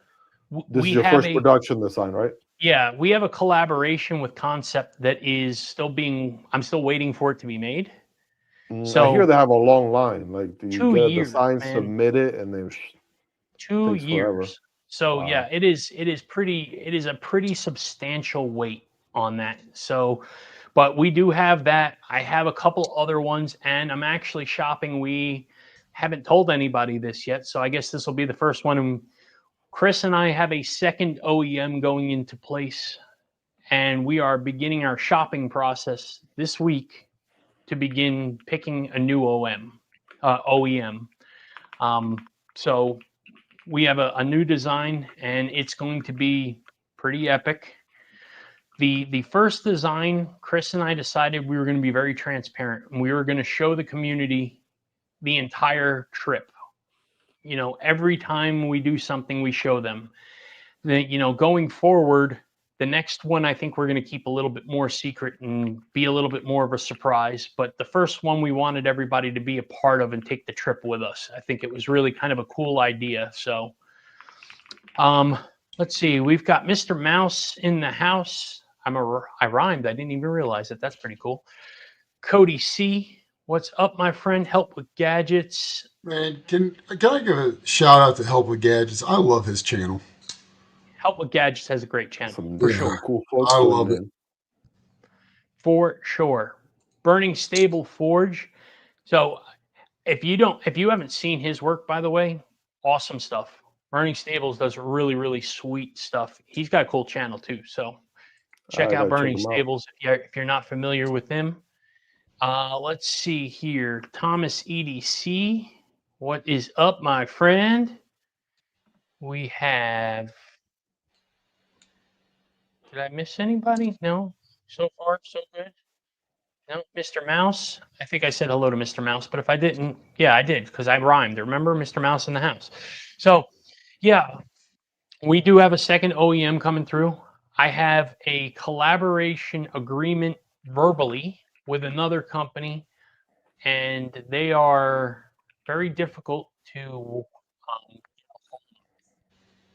Speaker 2: This is your first production design, right?
Speaker 1: Yeah, we have a collaboration with Concept that is still I'm still waiting for it to be made.
Speaker 2: So I hear they have a long line. Like, do you
Speaker 1: 2
Speaker 2: get
Speaker 1: years,
Speaker 2: a design submitted and they
Speaker 1: 2 years. Forever. So
Speaker 2: wow.
Speaker 1: Yeah, it is a pretty substantial weight on that. So, but we do have that. I have a couple other ones, and I'm actually shopping. We haven't told anybody this yet, so I guess this will be the first one. Chris and I have a second OEM going into place, and we are beginning our shopping process this week to begin picking a new OEM. So we have a new design, and it's going to be pretty epic. The first design, Chris and I decided we were going to be very transparent, and we were going to show the community the entire trip. You know, every time we do something, we show them. That, you know, going forward, the next one I think we're going to keep a little bit more secret and be a little bit more of a surprise. But the first one we wanted everybody to be a part of and take the trip with us. I think it was really kind of a cool idea. So let's see. We've got Mr. Mouse in the house. I rhymed. I didn't even realize it. That's pretty cool. Cody C. What's up, my friend? Help with Gadgets.
Speaker 3: Man, can I give a shout out to Help with Gadgets? I love his channel.
Speaker 1: Help with Gadgets has a great channel.
Speaker 2: For sure. Cool folks.
Speaker 3: I love it.
Speaker 1: For sure. Burning Stable Forge. So if you haven't seen his work, by the way, awesome stuff. Burning Stables does really, really sweet stuff. He's got a cool channel too. So check out Burning Stables if you're not familiar with him. Let's see here. Thomas EDC. What is up, my friend? We have... Did I miss anybody? No? So far, so good? No? Mr. Mouse? I think I said hello to Mr. Mouse, but if I didn't, yeah, I did, because I rhymed. Remember? Mr. Mouse in the house. So, yeah, we do have a second OEM coming through. I have a collaboration agreement verbally with another company, and they are very difficult to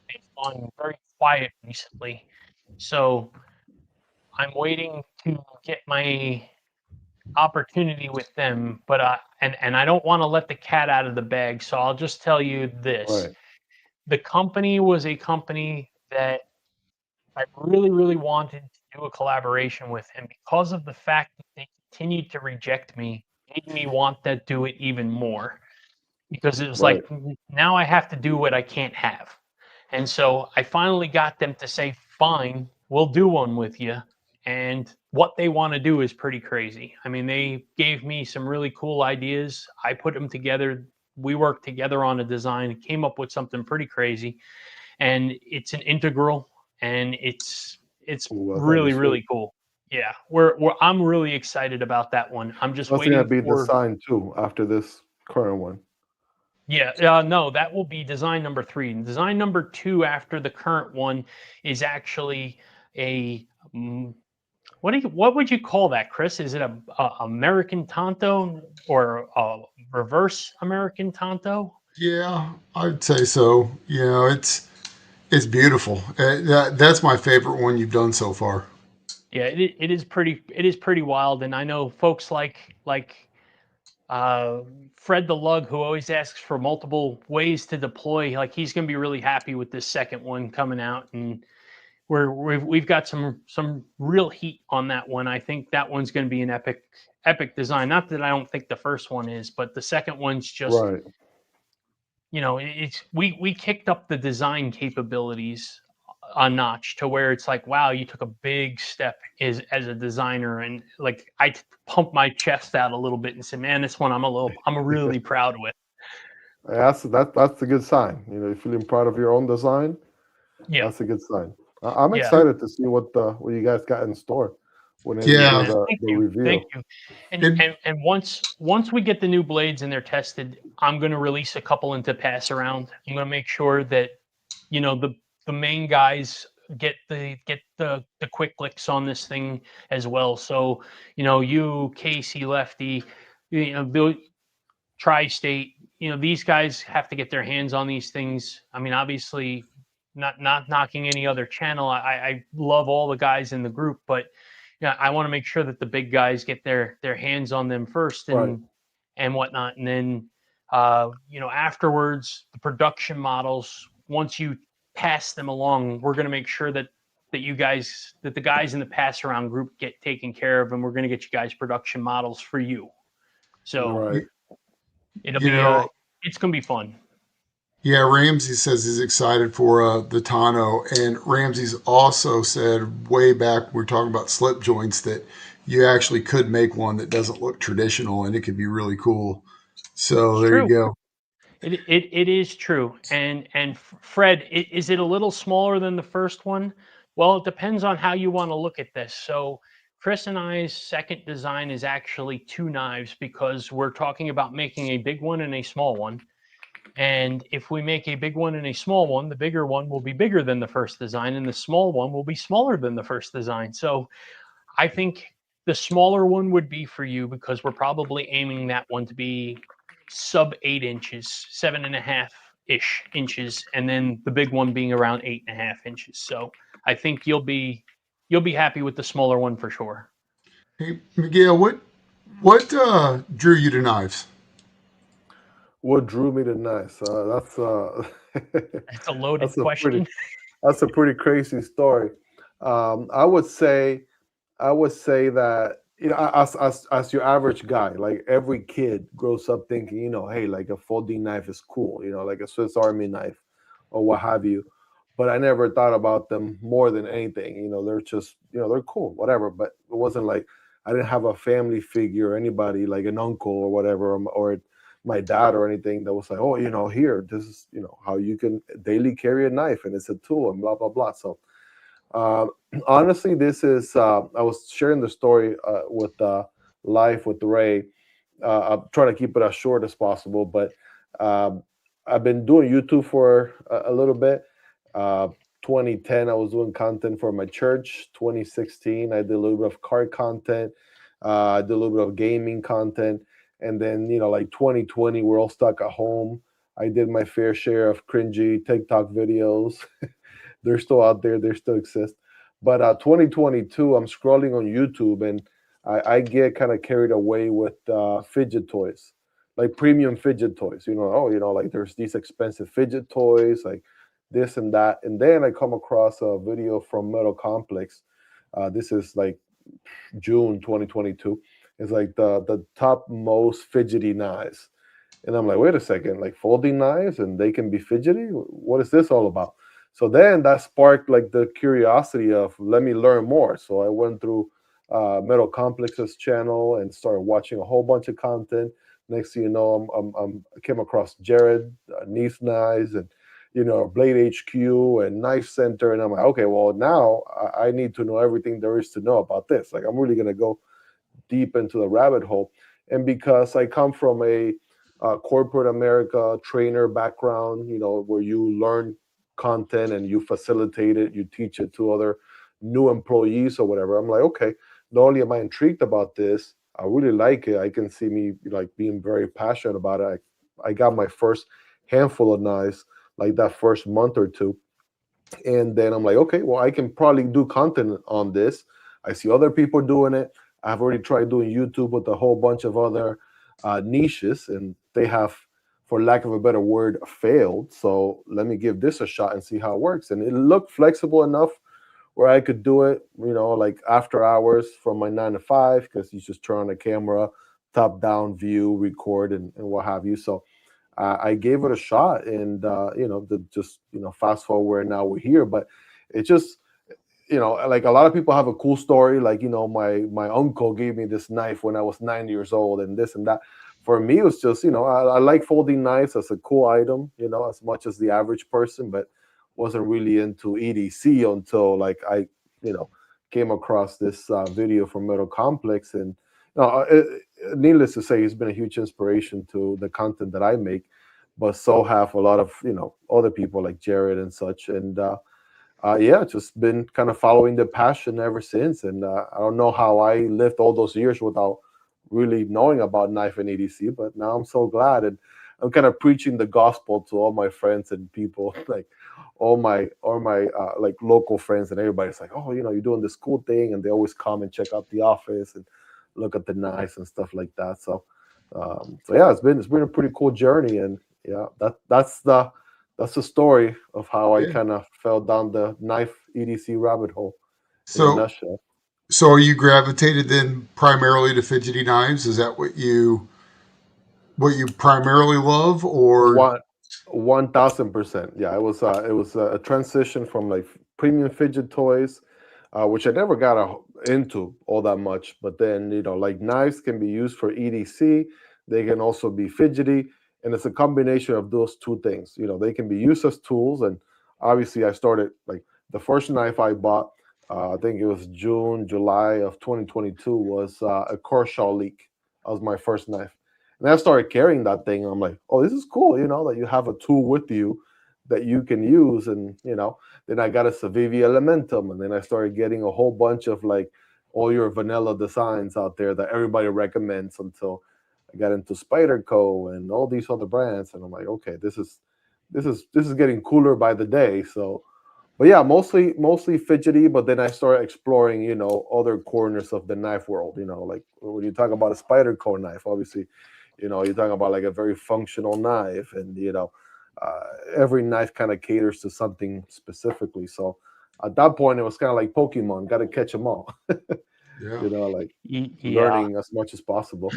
Speaker 1: they've gone very quiet recently. So I'm waiting to get my opportunity with them, but and I don't want to let the cat out of the bag, so I'll just tell you this.
Speaker 2: Right.
Speaker 1: The company was a company that I really, really wanted to do a collaboration with, and because of the fact that they continued to reject me, made me want to do it even more, because it was like, now I have to do what I can't have. And so I finally got them to say, fine, we'll do one with you. And what they want to do is pretty crazy. I mean, they gave me some really cool ideas. I put them together. We worked together on a design and came up with something pretty crazy. And it's an integral, and it's really, really cool. Yeah, I'm really excited about that one. I'm just waiting.
Speaker 2: That's going to be designed too after this current one.
Speaker 1: Yeah, no, that will be design number 3. And design number 2 after the current one is actually a what would you call that, Chris? Is it a American Tonto or a reverse American Tonto?
Speaker 3: Yeah, I'd say so. You know, it's beautiful. That's my favorite one you've done so far.
Speaker 1: Yeah, it is pretty wild, and I know folks like uh, Fred the Lug, who always asks for multiple ways to deploy. Like he's going to be really happy with this second one coming out, and we've got some real heat on that one. I think that one's going to be an epic design. Not that I don't think the first one is, but the second one's just
Speaker 2: Right.
Speaker 1: it's we kicked up the design capabilities a notch to where it's like, wow, you took a big step as a designer, and like I pumped my chest out a little bit and said, man, this one I'm really proud with.
Speaker 2: That's a good sign. You know, you're feeling proud of your own design.
Speaker 1: Yeah,
Speaker 2: That's a good sign. I'm
Speaker 1: Yeah.
Speaker 2: excited to see what you guys got in store when
Speaker 3: Yeah.
Speaker 2: you do the reveal.
Speaker 1: Thank you. And once we get the new blades and they're tested, I'm going to release a couple into pass around. I'm going to make sure that the main guys get the quick licks on this thing as well. So you, Casey, Lefty, Bill, Tri-State, these guys have to get their hands on these things. I mean, obviously, not knocking any other channel. I love all the guys in the group, but I want to make sure that the big guys get their hands on them first and whatnot, and then afterwards the production models. Once you pass them along, we're going to make sure that the guys in the pass around group get taken care of, and we're going to get you guys production models for you. So
Speaker 2: Right.
Speaker 1: it'll be it's going to be fun.
Speaker 3: Yeah, Ramsey says he's excited for the tonneau, and Ramsey's also said way back when we were talking about slip joints that you actually could make one that doesn't look traditional, and it could be really cool. So there you go.
Speaker 1: It is true. And Fred, is it a little smaller than the first one? Well, it depends on how you want to look at this. So Chris and I's second design is actually 2 knives, because we're talking about making a big one and a small one. And if we make a big one and a small one, the bigger one will be bigger than the first design, and the small one will be smaller than the first design. So I think the smaller one would be for you, because we're probably aiming that one to be sub 8 inches, 7.5-ish inches, and then the big one being around 8.5 inches. So I think you'll be happy with the smaller one for sure.
Speaker 3: Hey, Miguel, what drew you to knives?
Speaker 2: What drew me to knives? That's
Speaker 1: That's a loaded question.
Speaker 2: That's a pretty crazy story. I would say that as your average guy, like every kid grows up thinking, hey, like a folding knife is cool, like a Swiss Army knife or what have you. But I never thought about them more than anything. They're just, they're cool, whatever. But it wasn't like I didn't have a family figure or anybody like an uncle or whatever, or my dad or anything that was like, oh, here, this is, how you can daily carry a knife and it's a tool and blah, blah, blah. So honestly, this is, I was sharing the story with Life with Ray. I'm trying to keep it as short as possible, but I've been doing YouTube for a little bit. 2010, I was doing content for my church. 2016, I did a little bit of car content. I did a little bit of gaming content. And then, like 2020, we're all stuck at home. I did my fair share of cringy TikTok videos. They're still out there. They still exist. But 2022, I'm scrolling on YouTube, and I get kind of carried away with fidget toys, like premium fidget toys. Like there's these expensive fidget toys, like this and that. And then I come across a video from Metal Complex. This is like June 2022. It's like the top most fidgety knives. And I'm like, wait a second, like folding knives and they can be fidgety? What is this all about? So then that sparked like the curiosity of let me learn more. So I went through Metal Complex's channel and started watching a whole bunch of content. Next thing you know, I came across Jared, Nice Knives, and Blade HQ and Knife Center. And I'm like, okay, well now I need to know everything there is to know about this. Like I'm really gonna go deep into the rabbit hole. And because I come from a corporate America trainer background, where you learn content and you facilitate it, you teach it to other new employees or whatever. I'm like, okay, not only am I intrigued about this, I really like it. I can see me like being very passionate about it. I got my first handful of knives like that first month or two. And then I'm like, okay, well, I can probably do content on this. I see other people doing it. I've already tried doing YouTube with a whole bunch of other niches, and they have, for lack of a better word, failed. So let me give this a shot and see how it works. And it looked flexible enough where I could do it, like after hours from my 9 to 5, because you just turn on the camera, top down view, record, and what have you. So I gave it a shot, and fast forward, now we're here. But it just, like a lot of people have a cool story, like my uncle gave me this knife when I was 9 years old, and this and that. For me, it was just, I like folding knives as a cool item, as much as the average person, but wasn't really into EDC until like I came across this video from Metal Complex, and needless to say, he's been a huge inspiration to the content that I make, but so have a lot of other people like Jared and such. And just been kind of following the passion ever since. And I don't know how I lived all those years without really knowing about knife and EDC, but now I'm so glad. And I'm kind of preaching the gospel to all my friends and people, like all my like local friends, and everybody's like, oh, you're doing this cool thing, and they always come and check out the office and look at the knives and stuff like that. So yeah, it's been a pretty cool journey, and yeah, that's the story of how I kind of fell down the knife EDC rabbit hole in a nutshell.
Speaker 3: So are you gravitated then primarily to fidgety knives? Is that what you primarily love, or
Speaker 2: 1000%? Yeah, it was a transition from like premium fidget toys, which I never got into all that much. But then like knives can be used for EDC, they can also be fidgety, and it's a combination of those two things. They can be used as tools, and obviously I started like the first knife I bought. I think it was July of 2022 was a Kershaw Leak. That was my first knife. And I started carrying that thing, and I'm like, oh, this is cool, that you have a tool with you that you can use. And, then I got a Civivi Elementum, and then I started getting a whole bunch of like all your vanilla designs out there that everybody recommends, until I got into Spyderco and all these other brands. And I'm like, okay, this is getting cooler by the day. So, but yeah, mostly fidgety. But then I started exploring, other corners of the knife world. Like when you talk about a Spyderco knife, obviously, you're talking about like a very functional knife, and every knife kind of caters to something specifically. So at that point, it was kind of like Pokemon, got to catch them all.
Speaker 3: yeah.
Speaker 2: Like learning as much as possible.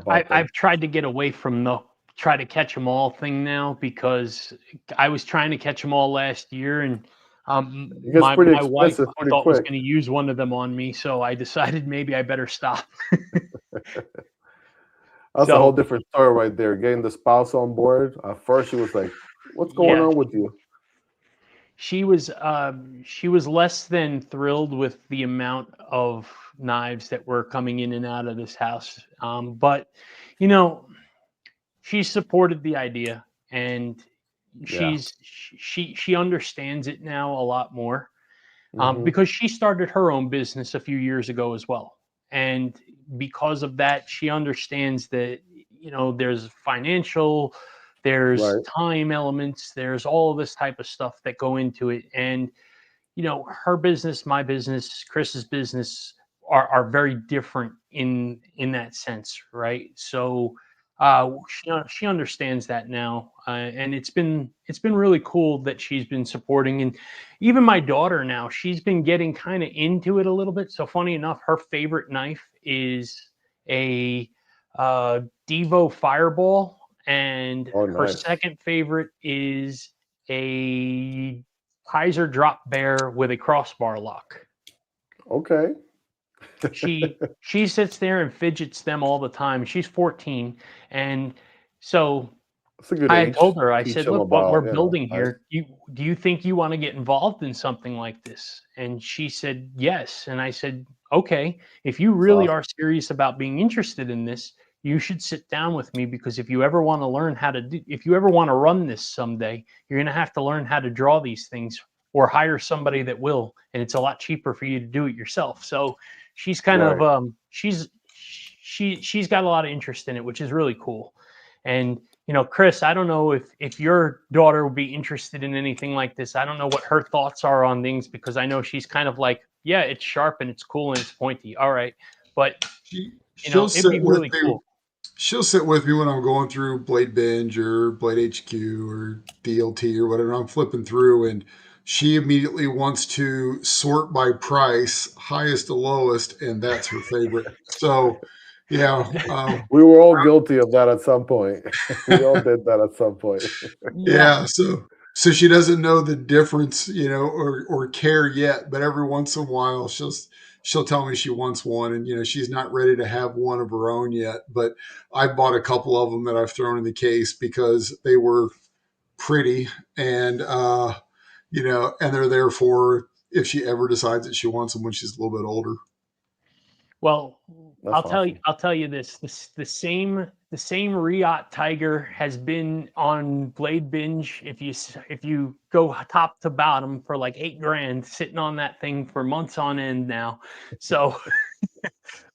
Speaker 1: I've tried to get away from the try to catch them all thing now, because I was trying to catch them all last year, and my wife thought was going to use one of them on me, so I decided maybe I better stop.
Speaker 2: That's a whole different story right there. Getting the spouse on board. At first, she was like, "What's going on with you?"
Speaker 1: She was less than thrilled with the amount of knives that were coming in and out of this house. But she supported the idea, and she understands it now a lot more, because she started her own business a few years ago as well. And because of that, she understands that, there's financial, there's time elements, there's all this type of stuff that go into it. And, her business, my business, Chris's business are very different in that sense. Right. So she understands that now. And it's been really cool that she's been supporting. And even my daughter now, she's been getting kind of into it a little bit. So funny enough, her favorite knife is a Devo Fireball, and her second favorite is a Kaiser Drop Bear with a crossbar lock.
Speaker 2: Okay.
Speaker 1: She sits there and fidgets them all the time. She's 14, and so I told her, I said, look, what we're building here, do you think you want to get involved in something like this? And she said yes. And I said, okay, if you really are serious about being interested in this, you should sit down with me, because if you ever want to learn how to do, if you ever want to run this someday, you're going to have to learn how to draw these things or hire somebody that will, and it's a lot cheaper for you to do it yourself. So she's kind
Speaker 2: Right.
Speaker 1: of she's got a lot of interest in it, which is really cool. And Chris, I don't know if your daughter would be interested in anything like this. I don't know what her thoughts are on things, because I know she's kind of like, yeah, it's sharp and it's cool and it's pointy. All right. But
Speaker 3: She'll
Speaker 1: it'd be
Speaker 3: sit with
Speaker 1: really
Speaker 3: me.
Speaker 1: cool.
Speaker 3: She'll sit with me when I'm going through Blade Binge or Blade HQ or DLT or whatever. I'm flipping through, and she immediately wants to sort by price, highest to lowest, and that's her favorite. So, yeah.
Speaker 2: We were all guilty of that at some point. We all did that at some point.
Speaker 3: Yeah. So she doesn't know the difference, or care yet, but every once in a while she'll tell me she wants one, and she's not ready to have one of her own yet, but I bought a couple of them that I've thrown in the case because they were pretty, and and they're there for if she ever decides that she wants them when she's a little bit older.
Speaker 1: Well,
Speaker 2: That's awesome.
Speaker 1: I'll tell you this. The same Riot Tiger has been on Blade Binge. If you go top to bottom for like $8,000, sitting on that thing for months on end now. So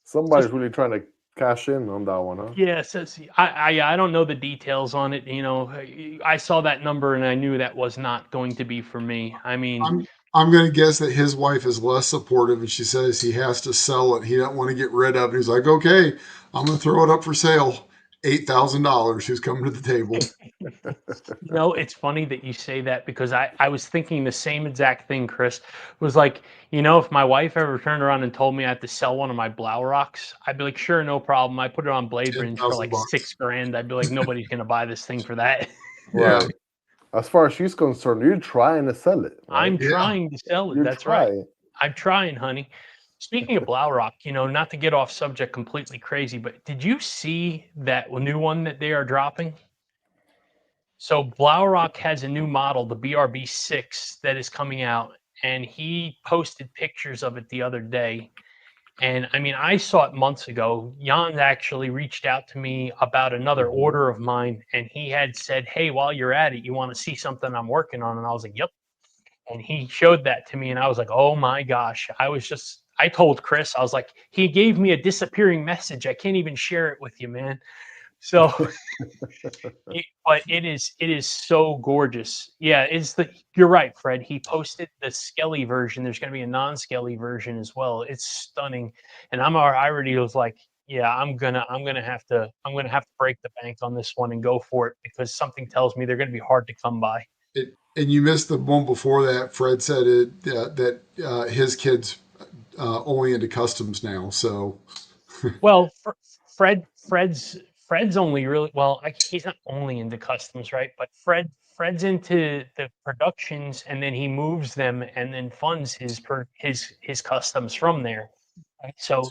Speaker 2: Somebody's really trying to cash in on that one, huh?
Speaker 1: yeah, so see, I don't know the details on it. I saw that number and I knew that was not going to be for me. I mean,
Speaker 3: I'm going to guess that his wife is less supportive, and she says he has to sell it. He doesn't want to get rid of it. He's like, okay, I'm going to throw it up for sale. $8,000. Who's coming to the table?
Speaker 1: it's funny that you say that, because I was thinking the same exact thing, Chris. Was like, if my wife ever turned around and told me I had to sell one of my Blauroks, I'd be like, sure, no problem. I put it on Blade Binge for like
Speaker 3: $10,000.
Speaker 1: $6,000. I'd be like, nobody's going to buy this thing for that.
Speaker 3: Yeah.
Speaker 2: Right. As far as she's concerned, you're trying to sell it. Right?
Speaker 1: I'm trying to sell it.
Speaker 2: You're
Speaker 1: That's
Speaker 2: trying.
Speaker 1: right. I'm trying, honey. Speaking of Blaurock, not to get off subject completely crazy, but did you see that new one that they are dropping? So Blaurock has a new model, the BRB6, that is coming out, and he posted pictures of it the other day. And I mean, I saw it months ago. Jan actually reached out to me about another order of mine, and he had said, hey, while you're at it, you want to see something I'm working on? And I was like, yep. And he showed that to me, and I was like, oh my gosh. I told Chris, I was like, he gave me a disappearing message. I can't even share it with you, man. So, but it is so gorgeous. Yeah, you're right, Fred. He posted the Skelly version. There's going to be a non-Skelly version as well. It's stunning, and I already was like, yeah, I'm gonna have to break the bank on this one and go for it, because something tells me they're going to be hard to come by.
Speaker 3: And you missed the one before that. Fred said that his kids only into customs now. So,
Speaker 1: well, Fred's only really, well, he's not only into customs, right? But Fred's into the productions, and then he moves them and then funds his customs from there. Right? So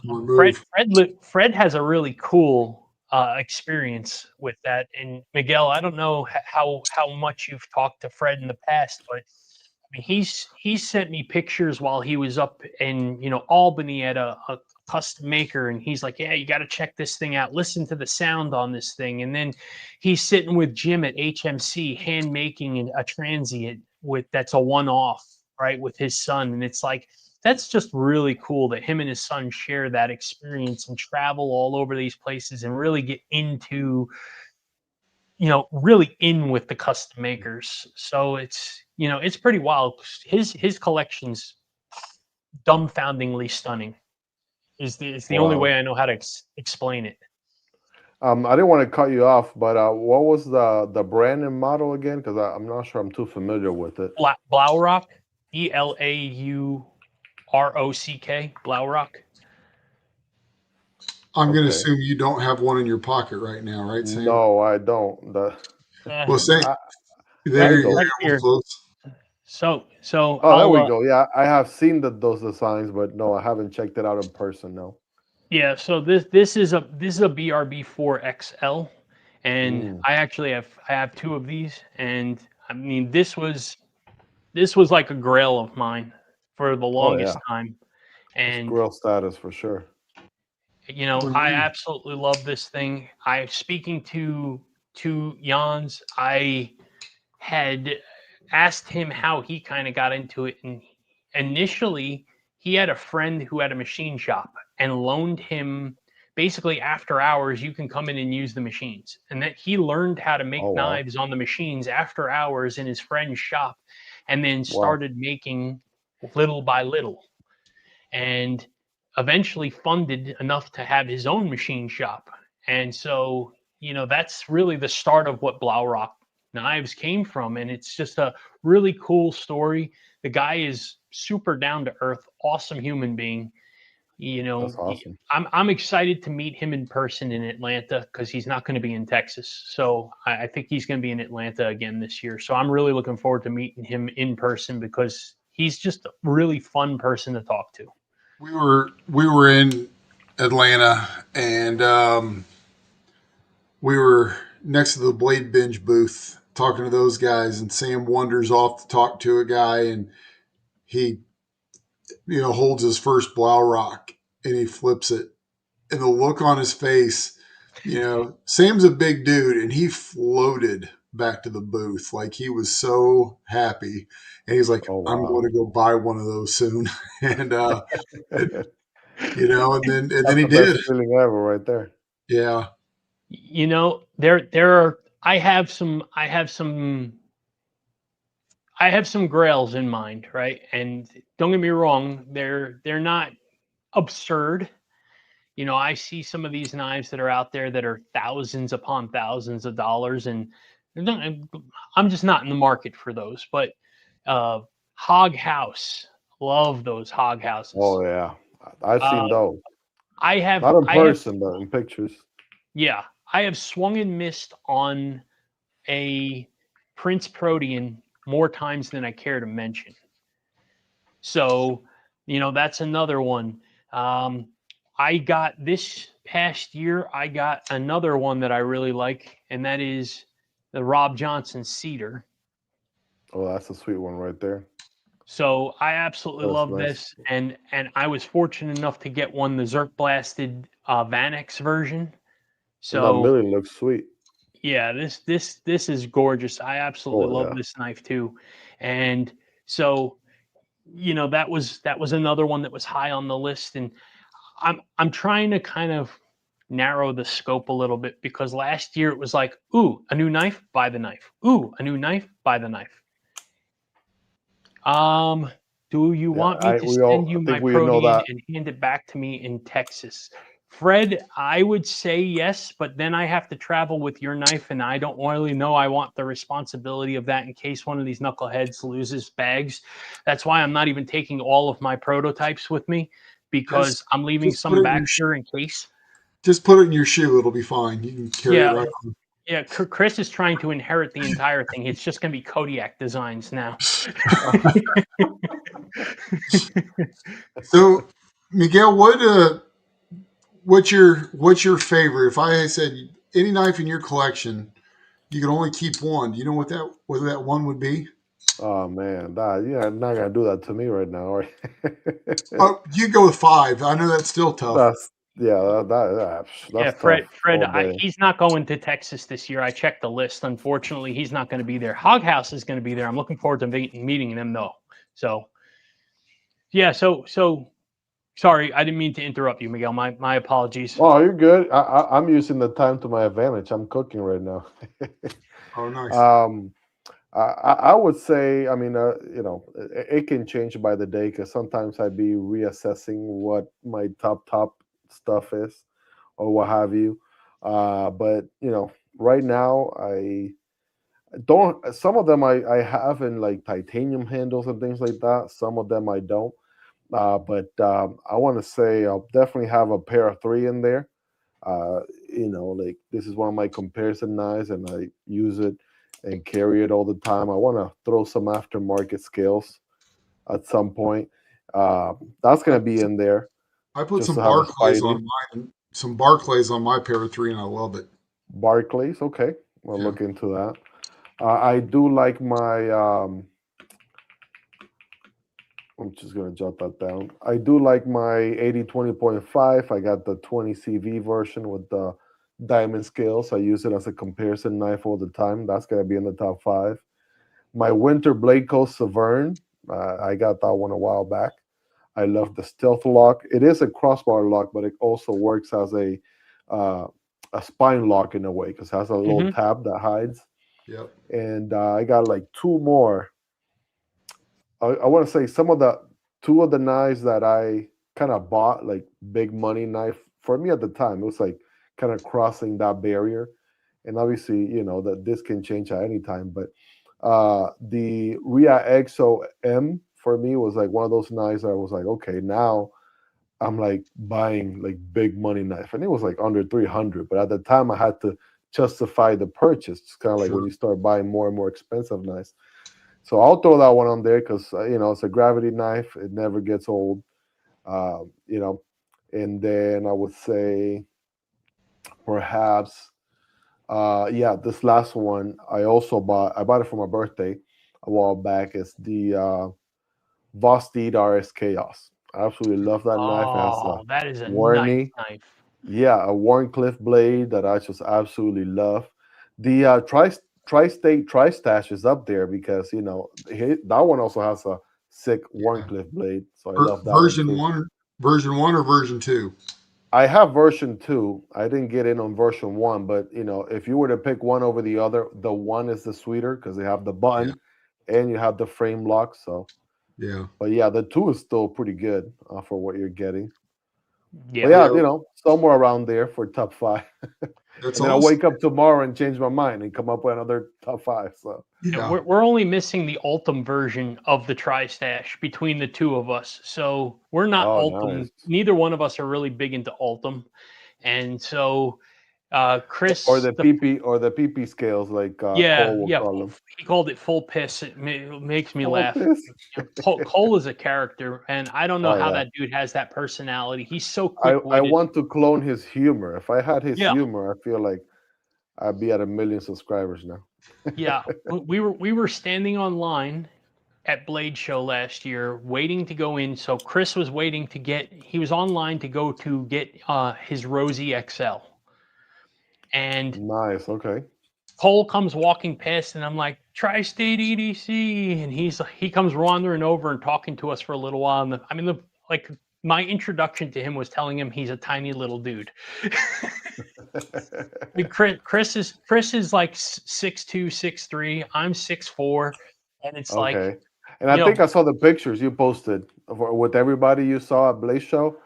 Speaker 1: Fred has a really cool experience with that. And Miguel, I don't know how much you've talked to Fred in the past, but I mean, he's sent me pictures while he was up in Albany at a custom maker, and he's like, yeah, you got to check this thing out, listen to the sound on this thing. And then he's sitting with Jim at HMC hand making a transient that's a one-off, right, with his son. And it's like, that's just really cool that him and his son share that experience and travel all over these places and really get into really in with the custom makers. So it's pretty wild. His collection's dumbfoundingly stunning. Is the only way I know how to explain it.
Speaker 2: I didn't want to cut you off, but what was the brand and model again? Because I'm not sure I'm too familiar with it.
Speaker 1: Blaurock, BLAUROCK, Blaurock.
Speaker 3: I'm going to assume you don't have one in your pocket right now, right, Sam?
Speaker 2: No, I don't.
Speaker 3: Well, Sam,
Speaker 2: there you
Speaker 3: go.
Speaker 1: So
Speaker 2: there we go. Yeah, I have seen those designs, but no, I haven't checked it out in person. No.
Speaker 1: Yeah, so this is a BRB4 XL, and I have two of these, and I mean this was like a grail of mine for the longest time, and
Speaker 2: it's grail status for sure.
Speaker 1: You know, I absolutely love this thing. Speaking to Jans, I had asked him how he kind of got into it, and initially he had a friend who had a machine shop and loaned him, basically after hours you can come in and use the machines, and that he learned how to make
Speaker 2: Oh, wow.
Speaker 1: knives on the machines after hours in his friend's shop, and then started making little by little, and eventually funded enough to have his own machine shop. And so, you know, that's really the start of what Blaurock Knives came from. And it's just a really cool story. The guy is super down to earth, awesome human being. You know,
Speaker 2: That's awesome.
Speaker 1: I'm excited to meet him in person in Atlanta, because he's not going to be in Texas. So I think he's going to be in Atlanta again this year. So I'm really looking forward to meeting him in person, because he's just a really fun person to talk to.
Speaker 3: We were in Atlanta, and we were next to the Blade Binge booth talking to those guys, and Sam wanders off to talk to a guy, and he, holds his first Blaurock and he flips it, and the look on his face, Sam's a big dude, and he floated back to the booth like he was so happy, and he's like,
Speaker 2: Oh, wow.
Speaker 3: I'm going to go buy one of those soon, and and then
Speaker 2: That's
Speaker 3: he
Speaker 2: the
Speaker 3: did.
Speaker 2: best feeling ever, right there.
Speaker 3: Yeah.
Speaker 1: You know, there are. I have some grails in mind, right? And don't get me wrong, they're not absurd. You know, I see some of these knives that are out there that are thousands upon thousands of dollars, and I'm just not in the market for those. But Hog House, love those Hog Houses.
Speaker 2: Oh yeah, I've seen those.
Speaker 1: I have
Speaker 2: not in person, but in pictures.
Speaker 1: Yeah, I have swung and missed on a Prince Protean more times than I care to mention. So, you know, that's another one. I got this past year, I got another one that I really like, and that is the Rob Johnson Cedar.
Speaker 2: Oh, that's a sweet one right there.
Speaker 1: So I absolutely love
Speaker 2: nice.
Speaker 1: this, and I was fortunate enough to get one, the Zerk Blasted Vanex version. So
Speaker 2: that really looks sweet.
Speaker 1: Yeah, this is gorgeous. I absolutely love this knife too. And so, you know, that was another one that was high on the list, and I'm trying to kind of narrow the scope a little bit, because last year it was like, ooh, a new knife, buy the knife. Ooh, a new knife, buy the knife. Do you want me to send you my Protean and hand it back to me in Texas? Fred, I would say yes, but then I have to travel with your knife, and I don't really know I want the responsibility of that in case one of these knuckleheads loses bags. That's why I'm not even taking all of my prototypes with me, because I'm leaving some back here in case.
Speaker 3: Just put it in your shoe. It'll be fine. You can carry it right on.
Speaker 1: Yeah, Chris is trying to inherit the entire thing. It's just going to be Kodiak designs now.
Speaker 3: So, Miguel, what's your favorite? If I said any knife in your collection, you can only keep one. Do you know what that one would be?
Speaker 2: Oh man, you're not gonna do that to me right now, right?
Speaker 3: You go with 5. I know that's still tough.
Speaker 2: That's
Speaker 1: Fred.
Speaker 2: Tough.
Speaker 1: He's not going to Texas this year. I checked the list. Unfortunately, he's not going to be there. Hog House is going to be there. I'm looking forward to meeting them though. So, yeah. So sorry, I didn't mean to interrupt you, Miguel. My apologies.
Speaker 2: Oh, you're good. I'm using the time to my advantage. I'm cooking right now.
Speaker 3: Oh, nice.
Speaker 2: I would say, I mean, it can change by the day, because sometimes I'd be reassessing what my top stuff is or what have you. But, right now I don't, some of them I have in like titanium handles and things like that. Some of them I don't. But I want to say I'll definitely have a pair of 3 in there. Like this is one of my comparison knives, and I use it and carry it all the time. I want to throw some aftermarket scales at some point. That's going to be in there.
Speaker 3: I put some Barclays on mine, some Barclays on my pair of 3, and I love it.
Speaker 2: Barclays, okay. We'll look into that. I do like my I'm just gonna jot that down. I do like my 80-20.5. I got the 20 CV version with the diamond scales. I use it as a comparison knife all the time. That's gonna be in the top 5. My winter blade coat Severn. I got that one a while back. I love the stealth lock. It is a crossbar lock, but it also works as uh, a spine lock in a way because it has a little
Speaker 1: Hmm.
Speaker 2: tab that hides.
Speaker 3: Yep.
Speaker 2: And I got like 2 more. I want to say some of the 2 of the knives that I kind of bought, like big money knife for me at the time. It was like kind of crossing that barrier, and obviously, that this can change at any time. But the Ria Exo M for me was like one of those knives that I was like, okay, now I'm like buying like big money knife, and it was like under 300. But at the time, I had to justify the purchase. It's kind of like when
Speaker 3: Sure.
Speaker 2: you start buying more and more expensive knives. So I'll throw that one on there because it's a gravity knife. It never gets old. Uh, you know, and then I would say perhaps, yeah, this last one I also bought. I bought it for my birthday a while back. It's the Vosteed RS Chaos. I absolutely love that knife. It has a
Speaker 1: Oh, that is a nice
Speaker 2: Warney,
Speaker 1: knife.
Speaker 2: yeah, a Warncliffe blade that I just absolutely love. The Tri-State Tri-Stash is up there because that one also has a sick Warncliffe blade, so I love that one
Speaker 3: Version
Speaker 2: too.
Speaker 3: one, version one, or version two.
Speaker 2: I have version 2. I didn't get in on version 1, but if you were to pick one over the other, the one is the sweeter because they have the
Speaker 3: Yeah.
Speaker 2: button and you have the frame lock. So,
Speaker 3: Yeah.
Speaker 2: but yeah, the 2 is still pretty good for what you're getting. But
Speaker 1: Yeah.
Speaker 2: yeah,
Speaker 3: Yeah.
Speaker 2: somewhere around there for top 5.
Speaker 3: That's
Speaker 2: And then I'll
Speaker 3: awesome.
Speaker 2: wake up tomorrow and change my mind and come up with another top 5. So,
Speaker 3: Yeah.
Speaker 1: We're only missing the Ultim version of the Tri-Stash between the two of us. So we're not
Speaker 2: oh,
Speaker 1: Ultim.
Speaker 2: nice.
Speaker 1: Neither one of us are really big into Ultim. And so
Speaker 2: Or
Speaker 1: Chris,
Speaker 2: the PP or the PP scales, like
Speaker 1: yeah,
Speaker 2: Cole will
Speaker 1: yeah,
Speaker 2: call them.
Speaker 1: he called it full piss. It makes me
Speaker 2: Full
Speaker 1: laugh.
Speaker 2: piss.
Speaker 1: Cole is a character, and I don't know
Speaker 2: Oh
Speaker 1: how
Speaker 2: yeah.
Speaker 1: that dude has that personality. He's so
Speaker 2: I
Speaker 1: quick-witted.
Speaker 2: want to clone his humor. If I had his
Speaker 1: Yeah,
Speaker 2: humor, I feel like I'd be at 1 million subscribers now.
Speaker 1: yeah. We were standing online at Blade Show last year, waiting to go in. So Chris was waiting to get. He was online to go to get his Rosie XL, and
Speaker 2: Nice. Okay.
Speaker 1: Cole comes walking past, and I'm like, Tri-State EDC, and he comes wandering over and talking to us for a little while. And like my introduction to him was telling him he's a tiny little dude. Like Chris is like 6'2", 6'3". I'm 6'4", and it's like,
Speaker 2: Okay. And I
Speaker 1: you
Speaker 2: think
Speaker 1: know,
Speaker 2: I saw the pictures you posted with everybody you saw at Blaze Show.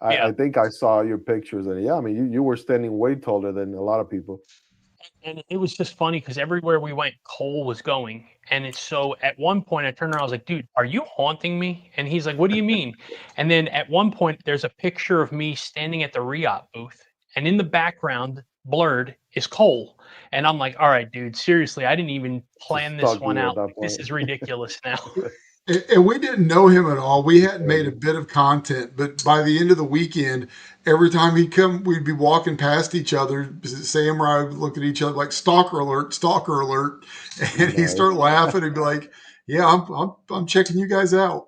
Speaker 1: yeah.
Speaker 2: I think I saw your pictures, and yeah, I mean, you were standing way taller than a lot of people.
Speaker 1: And it was just funny because everywhere we went, Cole was going. And it's so at one point I turned around, I was like, dude, are you haunting me? And he's like, what do you mean? And then at one point, there's a picture of me standing at the Riot booth. And in the background, blurred, is Cole. And I'm like, all right, dude, seriously, I didn't even
Speaker 2: Just
Speaker 1: plan this
Speaker 2: stalking
Speaker 1: one
Speaker 2: you at
Speaker 1: out.
Speaker 2: that
Speaker 1: This
Speaker 2: point.
Speaker 1: is ridiculous now.
Speaker 3: And we didn't know him at all. We hadn't made a
Speaker 2: Um,
Speaker 3: bit of content, but by the end of the weekend, every time he'd come, we'd be walking past each other. Sam or I would look at each other like stalker alert, and he'd
Speaker 2: nice.
Speaker 3: start laughing and be like, "Yeah, I'm checking you guys out."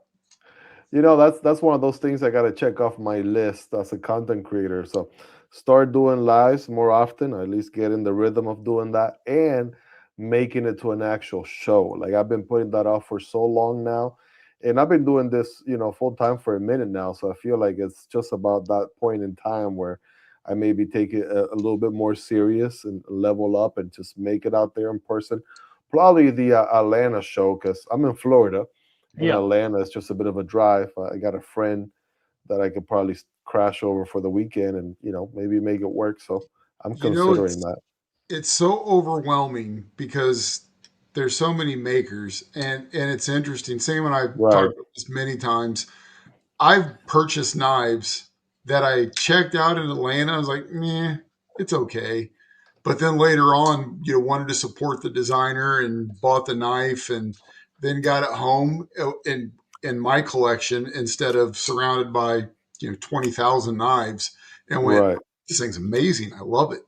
Speaker 2: That's one of those things I gotta check off my list as a content creator. So start doing lives more often, or at least get in the rhythm of doing that and making it to an actual show. Like I've been putting that off for so long now. And I've been doing this, full time for a minute now. So I feel like it's just about that point in time where I maybe take it a little bit more serious and level up and just make it out there in person. Probably the Atlanta show because I'm in Florida in
Speaker 1: Yeah.
Speaker 2: Atlanta. It's just a bit of a drive. I got a friend that I could probably crash over for the weekend and maybe make it work. So I'm
Speaker 3: You know,
Speaker 2: considering that.
Speaker 3: it's so overwhelming because there's so many makers, and it's interesting. Sam and I've
Speaker 2: Right.
Speaker 3: talked about this many times. I've purchased knives that I checked out in Atlanta. I was like, meh, it's okay. But then later on, wanted to support the designer and bought the knife and then got it home in my collection instead of surrounded by 20,000 knives and went,
Speaker 2: Right.
Speaker 3: this thing's amazing. I love it.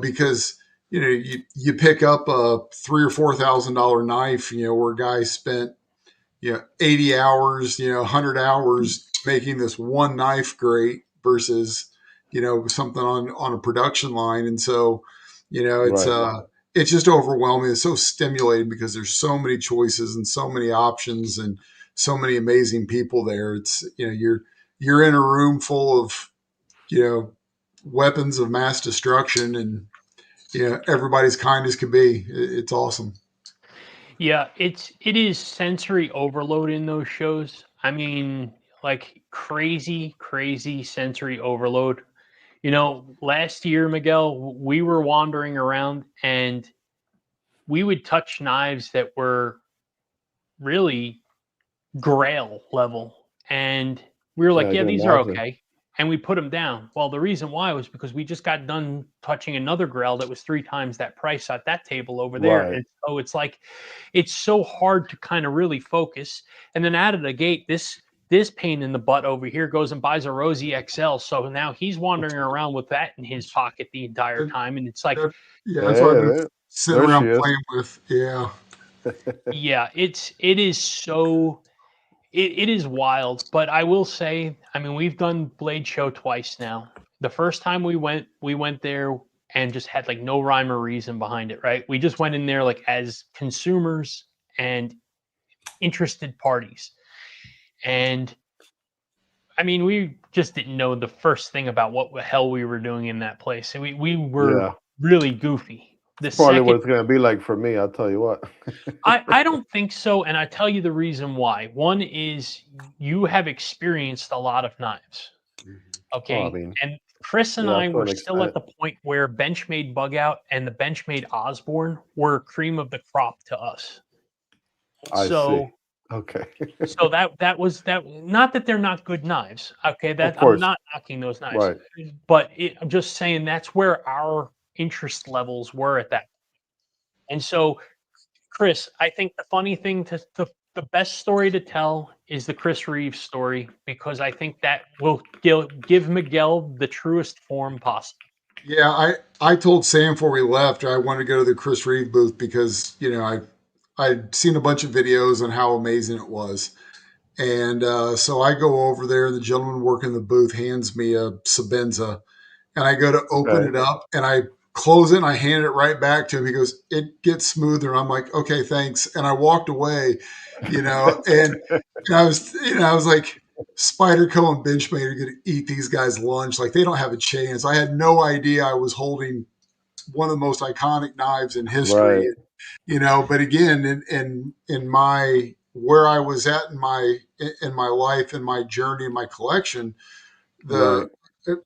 Speaker 3: Because you pick up a $3,000 or $4,000 knife, where a guy spent 80 hours, 100 hours making this one knife great versus, something on a production line. And so, it's just overwhelming. It's so stimulating because there's so many choices and so many options and so many amazing people there. It's, you're in a room full of, weapons of mass destruction, and, everybody's kind as can be. It's awesome.
Speaker 1: Yeah, it is sensory overload in those shows. I mean, like crazy, crazy sensory overload. Last year, Miguel, we were wandering around and we would touch knives that were really grail level. And we were like,
Speaker 2: I
Speaker 1: yeah,
Speaker 2: can
Speaker 1: these are
Speaker 2: imagine.
Speaker 1: okay. And we put them down. Well, the reason why was because we just got done touching another grail that was 3 times that price at that table over there.
Speaker 2: Right.
Speaker 1: And so it's like, it's so hard to kind of really focus. And then out of the gate, this pain in the butt over here goes and buys a Rosie XL. So now he's wandering around with that in his pocket the entire time. And it's like,
Speaker 3: That's what I've been
Speaker 2: Hey,
Speaker 3: sitting
Speaker 2: there she
Speaker 3: around
Speaker 2: is.
Speaker 3: playing with. Yeah.
Speaker 1: yeah, it is so it is wild. But I will say, I mean, we've done Blade Show twice now. The first time we went there and just had like no rhyme or reason behind it, right? We just went in there like as consumers and interested parties. And I mean, we just didn't know the first thing about what the hell we were doing in that place. And we were really goofy. The
Speaker 2: Probably what
Speaker 1: second,
Speaker 2: it's gonna be like for me. I'll tell you what.
Speaker 1: I don't think so, and I tell you the reason why. One is you have experienced a lot of knives, okay?
Speaker 2: Oh, I mean,
Speaker 1: And Chris and
Speaker 2: yeah,
Speaker 1: I
Speaker 2: to
Speaker 1: were
Speaker 2: an
Speaker 1: still at
Speaker 2: extent.
Speaker 1: the point where Benchmade Bug Out and the Benchmade Osborne were cream of the crop to us.
Speaker 2: I see.
Speaker 1: So
Speaker 2: Okay.
Speaker 1: so that was that. Not that they're not good knives, okay?
Speaker 2: Of
Speaker 1: That I'm
Speaker 2: course.
Speaker 1: not knocking those knives,
Speaker 2: Right.
Speaker 1: but I'm just saying that's where our interest levels were at that. And so, Chris, I think the funny thing the best story to tell is the Chris Reeves story, because I think that will give Miguel the truest form possible.
Speaker 3: Yeah, I told Sam before we left I wanted to go to the Chris Reeve booth because I'd seen a bunch of videos on how amazing it was, and so I go over there. The gentleman working the booth hands me a Sabenza, and I go to open
Speaker 2: Okay.
Speaker 3: it up, and I close it, and I hand it right back to him. He goes, "It gets smoother." And I'm like, "Okay, thanks." And I walked away, and I was like, Spyderco and Benchmade are going to eat these guys' lunch. Like, they don't have a chance. I had no idea I was holding one of the most iconic knives in history,
Speaker 2: Right.
Speaker 3: But again, in my where I was at in my life and my journey and my collection,
Speaker 2: Right.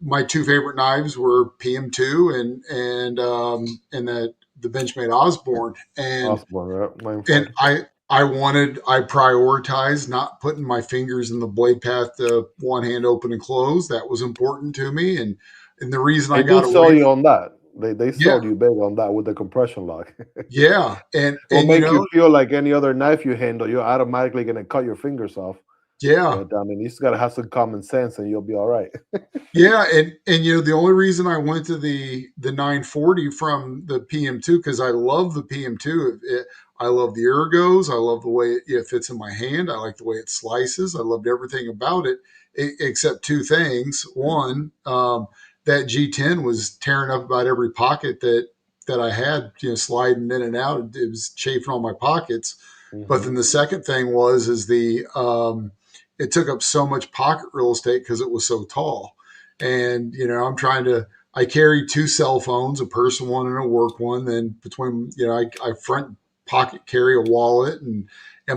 Speaker 3: my two favorite knives were PM2 and the Benchmade Osborne, and
Speaker 2: Osborne, right?
Speaker 3: and
Speaker 2: 940.
Speaker 3: I prioritized not putting my fingers in the blade path to one hand open and close. That was important to me, and the reason I
Speaker 2: They do
Speaker 3: got
Speaker 2: sell
Speaker 3: away
Speaker 2: you
Speaker 3: from,
Speaker 2: on that. They
Speaker 3: yeah,
Speaker 2: sold you big on that with the compression lock.
Speaker 3: yeah,
Speaker 2: It'll
Speaker 3: and
Speaker 2: make you feel like any other knife you handle, you're automatically gonna cut your fingers off.
Speaker 3: yeah,
Speaker 2: But I mean, you just gotta have some common sense, and you'll be all right.
Speaker 3: yeah, and the only reason I went to the 940 from the PM2 because I love the PM2. I love the ergos. I love the way it fits in my hand. I like the way it slices. I loved everything about it except two things. One, that G10 was tearing up about every pocket that I had, sliding in and out. It was chafing all my pockets. But then
Speaker 2: Hmm.
Speaker 3: the second thing is the it took up so much pocket real estate because it was so tall. And I carry two cell phones, a personal one and a work one. Then between, I front pocket carry a wallet and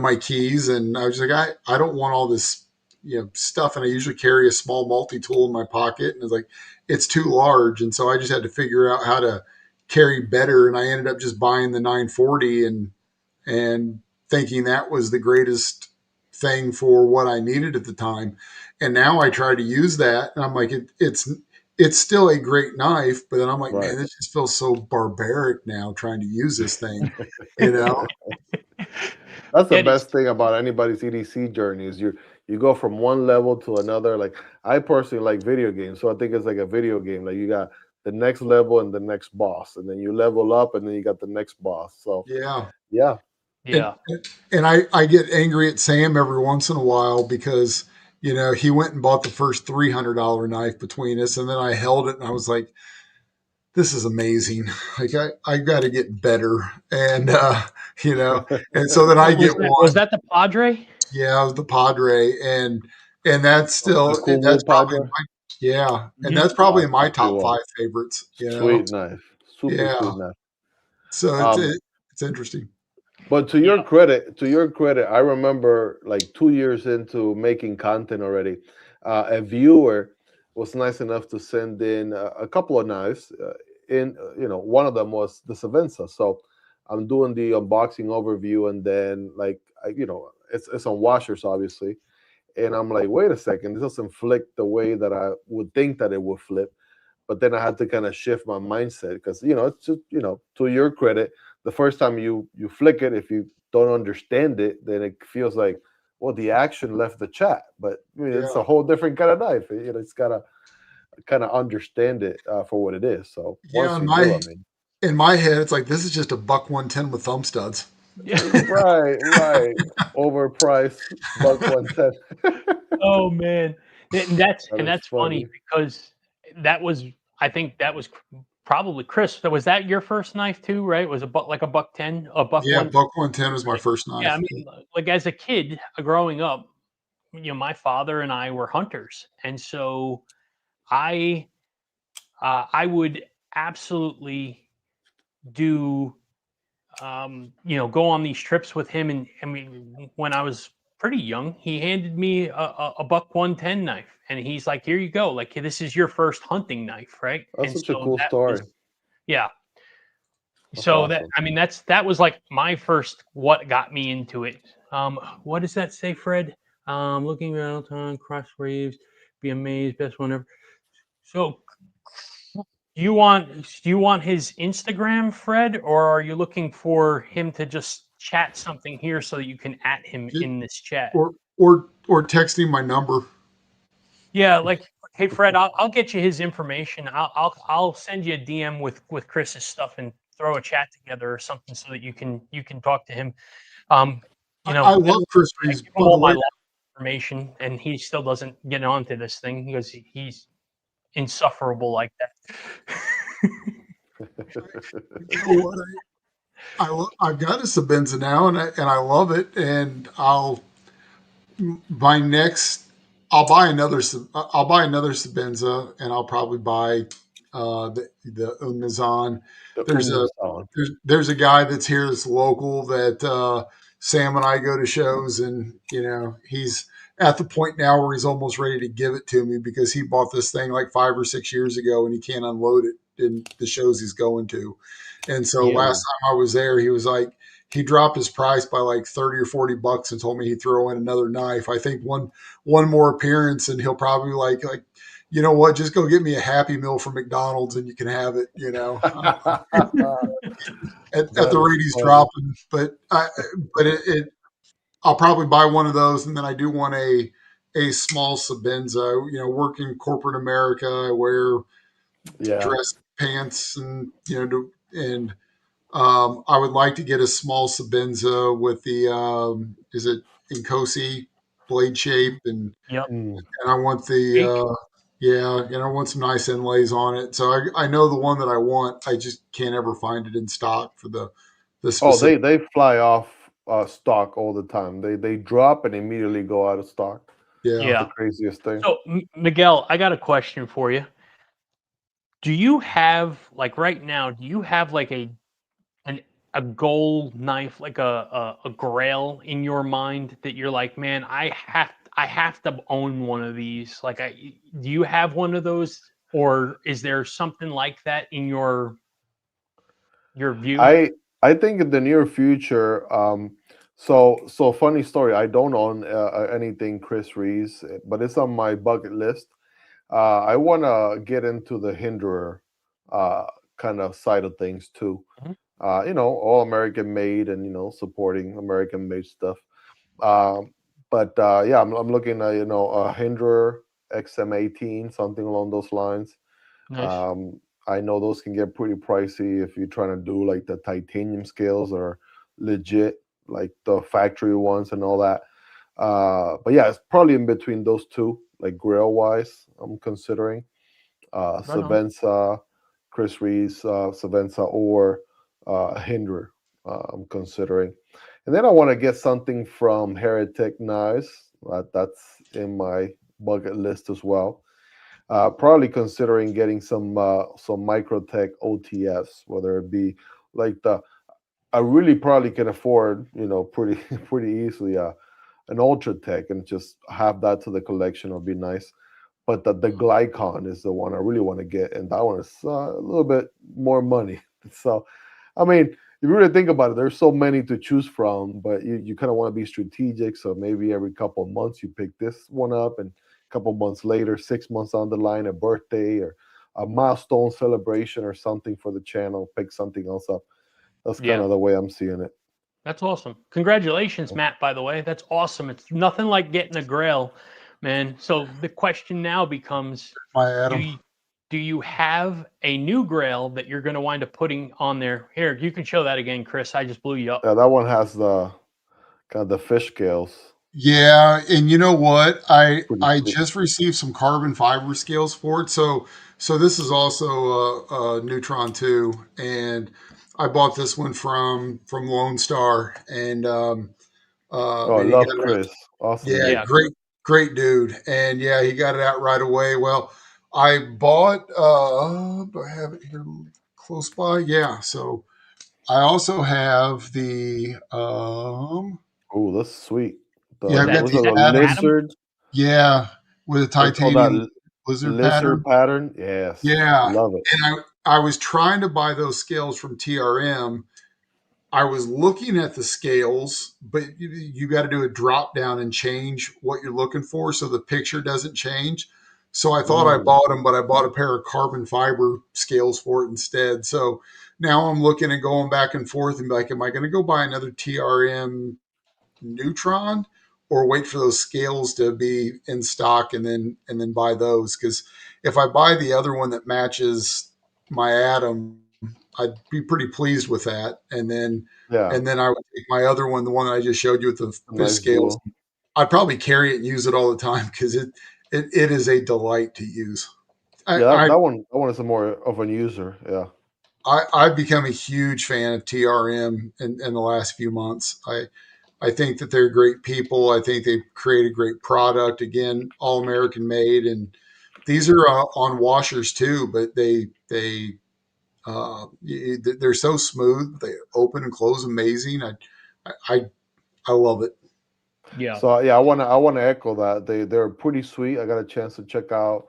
Speaker 3: my keys. And I was like, I don't want all this, stuff. And I usually carry a small multi-tool in my pocket. And it's like, it's too large. And so I just had to figure out how to carry better. And I ended up just buying the 940 and thinking that was the greatest thing for what I needed at the time. And now I try to use that, and I'm like, it's still a great knife, but then I'm like,
Speaker 2: Right.
Speaker 3: man, this just feels so barbaric now trying to use this thing, you know?
Speaker 2: That's the
Speaker 1: It is.
Speaker 2: best thing about anybody's EDC journey is you go from one level to another. Like I personally like video games, so I think it's like a video game. Like you got the next level and the next boss, and then you level up, and then you got the next boss. So
Speaker 3: Yeah.
Speaker 2: yeah,
Speaker 1: Yeah.
Speaker 3: And I get angry at Sam every once in a while because, he went and bought the first $300 knife between us. And then I held it and I was like, this is amazing. Like I got to get better. And, and so then I get
Speaker 1: Was
Speaker 3: one.
Speaker 1: that the Padre?
Speaker 3: Yeah, it was the Padre. And
Speaker 2: The cool wool
Speaker 3: that's probably,
Speaker 2: Padre.
Speaker 3: yeah. And
Speaker 1: Mhm.
Speaker 3: that's probably in my
Speaker 2: He
Speaker 3: top
Speaker 2: was
Speaker 3: 5 favorites,
Speaker 2: sweet knife, super
Speaker 3: Yeah.
Speaker 2: sweet knife.
Speaker 3: So
Speaker 2: Um,
Speaker 3: it's interesting.
Speaker 2: but to your credit, I remember like 2 years into making content already, a viewer was nice enough to send in a couple of knives. One of them was the Savenza. So I'm doing the unboxing overview, and then it's on washers obviously, and I'm like, wait a second, this doesn't flick the way that I would think that it would flip. But then I had to kind of shift my mindset because it's just, to your credit, the first time you flick it, if you don't understand it, then it feels like, well, the action left the chat, but it's a whole different kind of knife. It's gotta kind of understand it for what it is. So
Speaker 3: Yeah,
Speaker 2: once you do, I mean,
Speaker 3: in my head, it's like this is just a buck 110 with thumb studs.
Speaker 2: right, overpriced buck 110.
Speaker 1: Oh man, and that's
Speaker 2: That is
Speaker 1: funny
Speaker 2: funny.
Speaker 1: because I think that was probably Chris. So was that your first knife too? Right? Was a buck 10, a buck
Speaker 3: Yeah,
Speaker 1: one?
Speaker 3: buck 110 was my first
Speaker 1: Yeah, I
Speaker 3: knife.
Speaker 1: mean, like as a kid growing up, my father and I were hunters, and so I I would absolutely do go on these trips with him. And I mean, when I was pretty young, he handed me a buck 110 knife, and he's like, "Here you go. Like, this is your first hunting knife, right?"
Speaker 2: That's
Speaker 1: And
Speaker 2: such a
Speaker 1: so
Speaker 2: cool
Speaker 1: that was,
Speaker 2: story.
Speaker 1: yeah.
Speaker 2: That's
Speaker 1: So
Speaker 2: awesome.
Speaker 1: that was like my first what got me into it. What does that say, Fred? Looking around time, cross waves, be amazed, best one ever. So do you want his Instagram, Fred, or are you looking for him to just chat something here so that you can at him in this chat?
Speaker 3: Or texting my number.
Speaker 1: Yeah, like, hey Fred, I'll get you his information. I'll send you a DM with Chris's stuff and throw a chat together or something so that you can talk to him. Um,
Speaker 3: I
Speaker 1: I
Speaker 3: love Chris
Speaker 1: I
Speaker 3: Reeves,
Speaker 1: give him
Speaker 3: by the
Speaker 1: all my
Speaker 3: way.
Speaker 1: log information, and he still doesn't get onto this thing because he's insufferable like that.
Speaker 3: You know what? I've got a Sabenza now, and I love it. And my next I'll buy another Sabenza, and I'll probably buy the Unmazan.
Speaker 2: The
Speaker 3: There's a
Speaker 2: sound.
Speaker 3: there's a guy that's here that's local that Sam and I go to shows, and he's at the point now where he's almost ready to give it to me because he bought this thing like 5 or 6 years ago and he can't unload it in the shows he's going to. And so
Speaker 1: Yeah.
Speaker 3: last time I was there, he was like, he dropped his price by like 30 or 40 bucks and told me he'd throw in another knife. I think one more appearance and he'll probably like, you know what, just go get me a Happy Meal from McDonald's and you can have it, at the
Speaker 2: That is
Speaker 3: rate he's
Speaker 2: funny.
Speaker 3: dropping. But I'll probably buy one of those. And then I do want a small Sabenza, working corporate America. I wear
Speaker 2: Yeah.
Speaker 3: dress pants and, and I would like to get a small Sabenza with the is it Inkosi blade shape, and
Speaker 1: Yep.
Speaker 2: Mm.
Speaker 3: I want the
Speaker 1: Fake.
Speaker 3: yeah, and I want some nice inlays on it. So I know the one that I want. I just can't ever find it in stock for the
Speaker 2: Oh,
Speaker 3: specific.
Speaker 2: they fly off stock all the time. They drop and immediately go out of stock.
Speaker 3: Yeah.
Speaker 2: That's the
Speaker 1: Yeah.
Speaker 2: craziest thing.
Speaker 1: So Miguel, I got a question for you. Do you have, like, right now? Do you have like an a goal knife, like a grail in your mind that you're like, man, I have to own one of these? Like, do you have one of those, or is there something like that in your view?
Speaker 2: I think in the near future. So funny story. I don't own anything Chris Reeves, but it's on my bucket list. I want to get into the hinderer uh, kind of side of things too.
Speaker 1: Mhm.
Speaker 2: All American made and supporting American made stuff. But yeah, I'm looking at a hinderer XM18, something along those lines.
Speaker 1: Nice.
Speaker 2: Um, I know those can get pretty pricey if you're trying to do like the titanium scales or legit like the factory ones and all that. But yeah, it's probably in between those two, like grill wise. I'm considering Savenza, Chris Reeves, Savenza, or Hinder. I'm considering, and then I want to get something from Heretic Knives. That's in my bucket list as well. Probably considering getting some Microtech OTFs, whether it be like I really probably can afford, pretty pretty easily an Ultratech and just have that to the collection would be nice. But the Glycon is the one I really want to get, and that one is a little bit more money. So, I mean, if you really think about it, there's so many to choose from, but you kind of want to be strategic. So maybe every couple of months you pick this one up, and a couple of months later, 6 months on the line, a birthday or a milestone celebration or something for the channel, pick something else up. That's kind of the way I'm seeing it.
Speaker 1: That's awesome. Congratulations, Matt, by the way. That's awesome. It's nothing like getting a grail, man. So the question now becomes, do you have a new grail that you're going to wind up putting on there? Here, you can show that again, Chris. I just blew you up.
Speaker 2: Yeah, that one has the kind of the fish scales.
Speaker 3: Yeah, and you know what? I just received some carbon fiber scales for it. So this is also a Neutron 2, and I bought this one from Lone Star, and
Speaker 2: I love Chris. Awesome.
Speaker 3: Yeah, great dude, and yeah, he got it out right away. Well, I bought. Do I have it here close by? Yeah, so I also have the.
Speaker 2: Oh, that's sweet.
Speaker 3: Yeah, I've got
Speaker 2: was
Speaker 3: the
Speaker 2: it a lizard?
Speaker 3: Yeah, with a titanium
Speaker 2: lizard pattern. Yes.
Speaker 3: Yeah,
Speaker 2: Love it.
Speaker 3: and I was trying to buy those scales from TRM. I was looking at the scales, but you got to do a drop down and change what you're looking for so the picture doesn't change. So I thought I bought them, but I bought a pair of carbon fiber scales for it instead. So now I'm looking and going back and forth and like, am I going to go buy another TRM Neutron or wait for those scales to be in stock and then buy those? Because if I buy the other one that matches my Atom, I'd be pretty pleased with that. And then I would take my other one, the one that I just showed you with the fish scales.
Speaker 2: Blue.
Speaker 3: I'd probably carry it and use it all the time because it is a delight to use.
Speaker 2: That one is a more of a user. Yeah.
Speaker 3: I've become a huge fan of TRM in the last few months. I think that they're great people. I think they've created a great product. Again, all American made, and these are on washers too. But they're so smooth. They open and close amazing. I love it.
Speaker 1: Yeah.
Speaker 2: So yeah, I want to echo that. They're pretty sweet. I got a chance to check out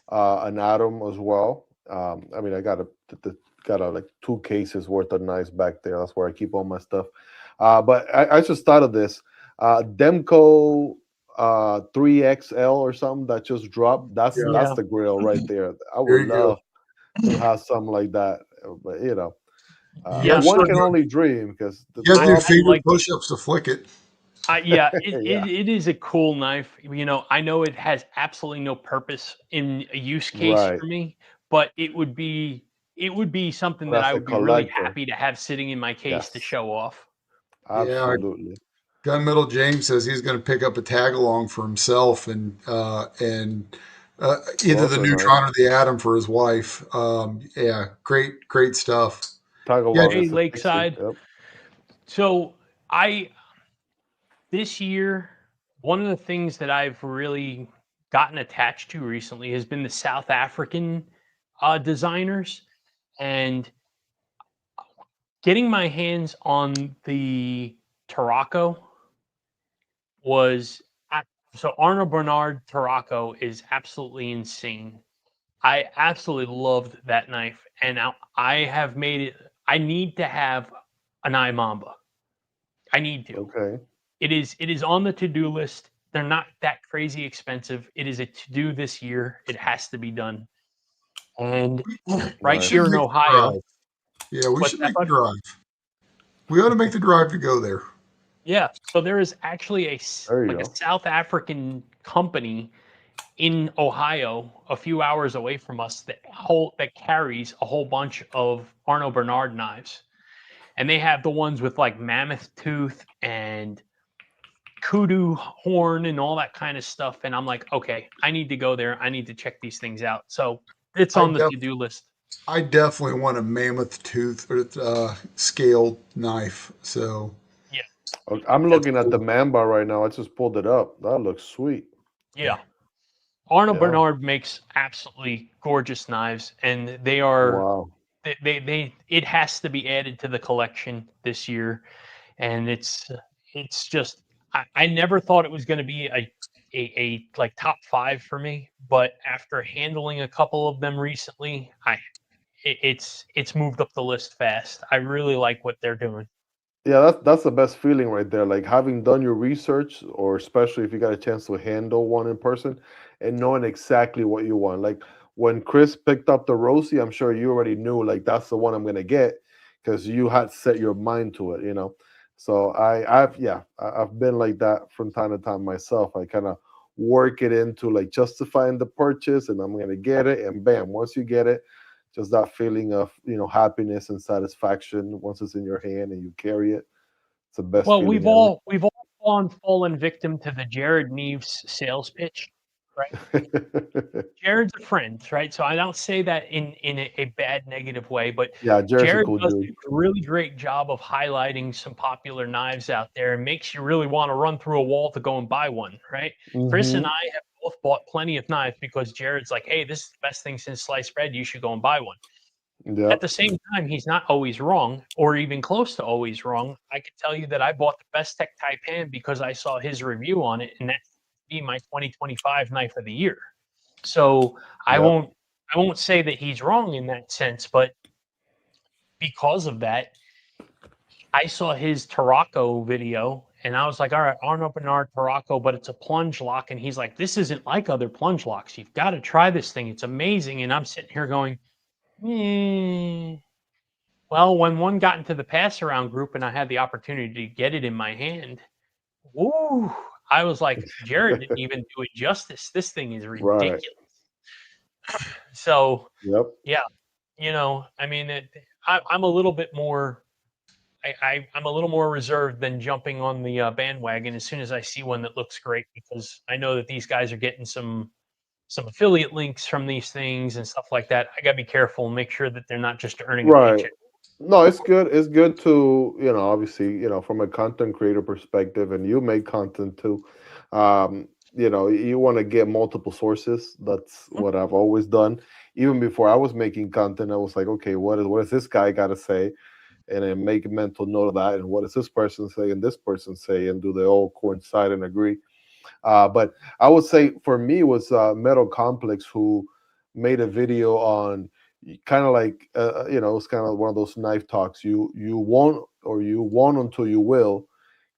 Speaker 2: an Atom as well. I mean, I got like 2 cases worth of knives back there. That's where I keep all my stuff. But I just thought of this. Demco 3XL or something that just dropped. That's the grill right there. I would love to have something like that. But one can only dream because
Speaker 3: you have to do finger push-ups to flick it.
Speaker 1: It is a cool knife. I know it has absolutely no purpose in a use case for me, but it would be something that I would be really happy to have sitting in my case to show off.
Speaker 2: Absolutely.
Speaker 3: Gunmetal James says he's going to pick up a tag along for himself and either the Neutron or the Atom for his wife. Great stuff.
Speaker 1: Hey, Lakeside. Yep. So this year, one of the things that I've really gotten attached to recently has been the South African designers, and getting my hands on the Tarraco was so Arnaud Bernard Tarraco is absolutely insane. I absolutely loved that knife, and now I have made it. I need to have an Mamba. I need to.
Speaker 2: Okay.
Speaker 1: It is on the to-do list. They're not that crazy expensive. It is a to-do this year. It has to be done. And right here in Ohio.
Speaker 3: Yeah, we should make the drive. We ought to make the drive to go there.
Speaker 1: Yeah. So there is actually a South African company in Ohio, a few hours away from us, that carries a whole bunch of Arnaud Bernard knives. and they have the ones with like mammoth tooth and kudu horn and all that kind of stuff. And I'm like, okay, I need to go there. I need to check these things out. So it's
Speaker 3: I
Speaker 1: on the
Speaker 3: def-
Speaker 1: to-do list.
Speaker 3: I definitely want a mammoth tooth scaled knife. So
Speaker 1: Yeah.
Speaker 2: I'm
Speaker 3: that's
Speaker 2: looking at the
Speaker 3: cool.
Speaker 2: man bar right now. I just pulled it up. That looks sweet.
Speaker 1: Yeah. Arnold
Speaker 2: Yeah.
Speaker 1: Bernard makes absolutely gorgeous knives, and they are
Speaker 2: Wow.
Speaker 1: they it has to be added to the collection this year. And it's just I never thought it was going to be a like top 5 for me, but after handling a couple of them recently, it's moved up the list fast. I really like what they're doing.
Speaker 2: Yeah, that's the best feeling right there. Like having done your research, or especially if you got a chance to handle one in person and knowing exactly what you want. Like when Chris picked up the Rosie, I'm sure you already knew like that's the one I'm gonna get because you had set your mind to it, you know. So I've been like that from time to time myself. I kind of work it into like justifying the purchase, and I'm gonna get it, and bam, once you get it, just that feeling of happiness and satisfaction once it's in your hand and you carry it. It's the best
Speaker 1: Well,
Speaker 2: feeling ever.
Speaker 1: we've all fallen victim to the Jared Neves sales pitch, right? Jared's a friend, right? So I don't say that in a bad negative way, but
Speaker 2: Yeah, Jared's a
Speaker 1: Jared
Speaker 2: cool
Speaker 1: does
Speaker 2: dude.
Speaker 1: a really great job of highlighting some popular knives out there and makes you really want to run through a wall to go and buy one, right? Chris and
Speaker 2: Hmm.
Speaker 1: I have both bought plenty of knives because Jared's like, hey, this is the best thing since sliced bread. You should go and buy one. At
Speaker 2: Yep.
Speaker 1: the same time, he's not always wrong or even close to always wrong. I can tell you that I bought the best tech Taipan because I saw his review on it, and that's be my 2025 knife of the year. So
Speaker 2: Yep.
Speaker 1: I won't say that he's wrong in that sense, but because of that, I saw his Tarocco video and I was like, all right, Arnold Bernard Tarocco, but it's a plunge lock. And he's like, this isn't like other plunge locks. You've got to try this thing. It's amazing. And I'm sitting here going, well, when one got into the pass around group and I had the opportunity to get it in my hand, woo, I was like, Jared didn't even do it justice. This thing is
Speaker 2: Right.
Speaker 1: ridiculous. So,
Speaker 2: Yep.
Speaker 1: yeah, I mean, I'm a little bit more. I'm a little more reserved than jumping on the bandwagon as soon as I see one that looks great, because I know that these guys are getting some affiliate links from these things and stuff like that. I gotta be careful and make sure that they're not just earning a
Speaker 2: Right.
Speaker 1: paycheck.
Speaker 2: No, it's good. It's good to, obviously, from a content creator perspective, and you make content too. You want to get multiple sources. That's what I've always done. Even before I was making content, I was like, okay, what is this guy got to say? And then make a mental note of that. And what does this person say and this person say? And do they all coincide and agree? But I would say for me it was Metal Complex who made a video on kind of like it's kind of one of those knife talks. You won't, or you won't until you will,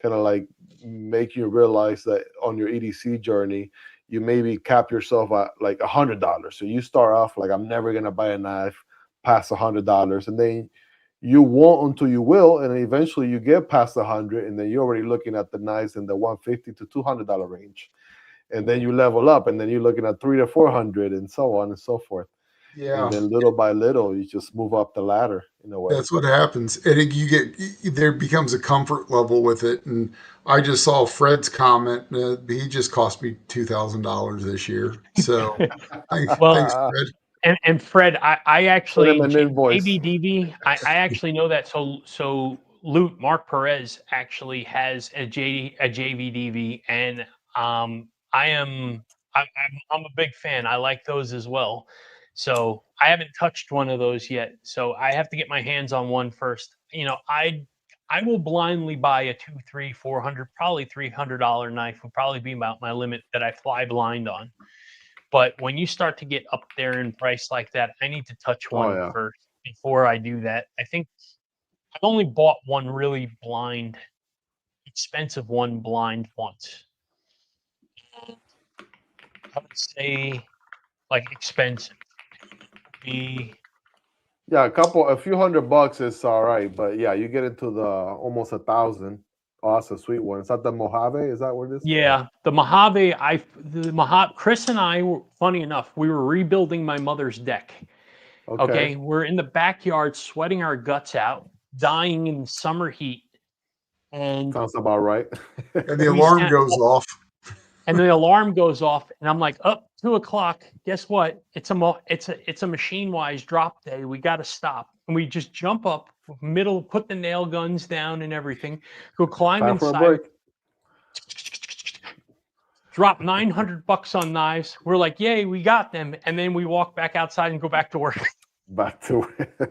Speaker 2: kind of like make you realize that on your EDC journey you maybe cap yourself at like $100. So you start off like, I'm never gonna buy a knife past $100, and then you won't until you will, and then eventually you get past 100, and then you're already looking at the knives in the $150 to $200 range, and then you level up, and then you're looking at 300 to 400, and so on and so forth.
Speaker 3: Yeah,
Speaker 2: And then little by little, you just move up the ladder in a way.
Speaker 3: that's what happens. I think there becomes a comfort level with it. And I just saw Fred's comment. He just cost me $2,000 this year. So
Speaker 1: Well,
Speaker 3: thanks, Fred.
Speaker 1: and Fred, I
Speaker 2: Send
Speaker 1: actually
Speaker 2: them an invoice.
Speaker 1: JVDV. I actually know that. So Loot Mark Perez actually has a JVDV, and I'm a big fan. I like those as well. So I haven't touched one of those yet. So I have to get my hands on one first. I will blindly buy a 2, 3, 400, probably $300 knife would probably be about my limit that I fly blind on. But when you start to get up there in price like that, I need to touch
Speaker 2: Oh
Speaker 1: one
Speaker 2: yeah.
Speaker 1: first before I do that. I think I've only bought one really blind, expensive one blind once. I would say like expensive be
Speaker 2: Yeah, a few $100 is all right, but yeah, you get into the almost 1,000. Oh, that's a sweet one. Is that the Mojave? Is that what it is?
Speaker 1: yeah, the Mojave. Chris and I were, funny enough, we were rebuilding my mother's deck. Okay, we're in the backyard sweating our guts out, dying in summer heat. And
Speaker 2: Sounds about right.
Speaker 3: And the alarm goes off.
Speaker 1: And the alarm goes off, and I'm like, up 2 o'clock. Guess what? It's a machine wise drop day. We got to stop, and we just jump up middle, put the nail guns down and everything, go climb
Speaker 2: Time for a
Speaker 1: inside,
Speaker 2: break.
Speaker 1: drop $900 on knives. We're like, yay, we got them, and then we walk back outside and go back to work.
Speaker 2: Back to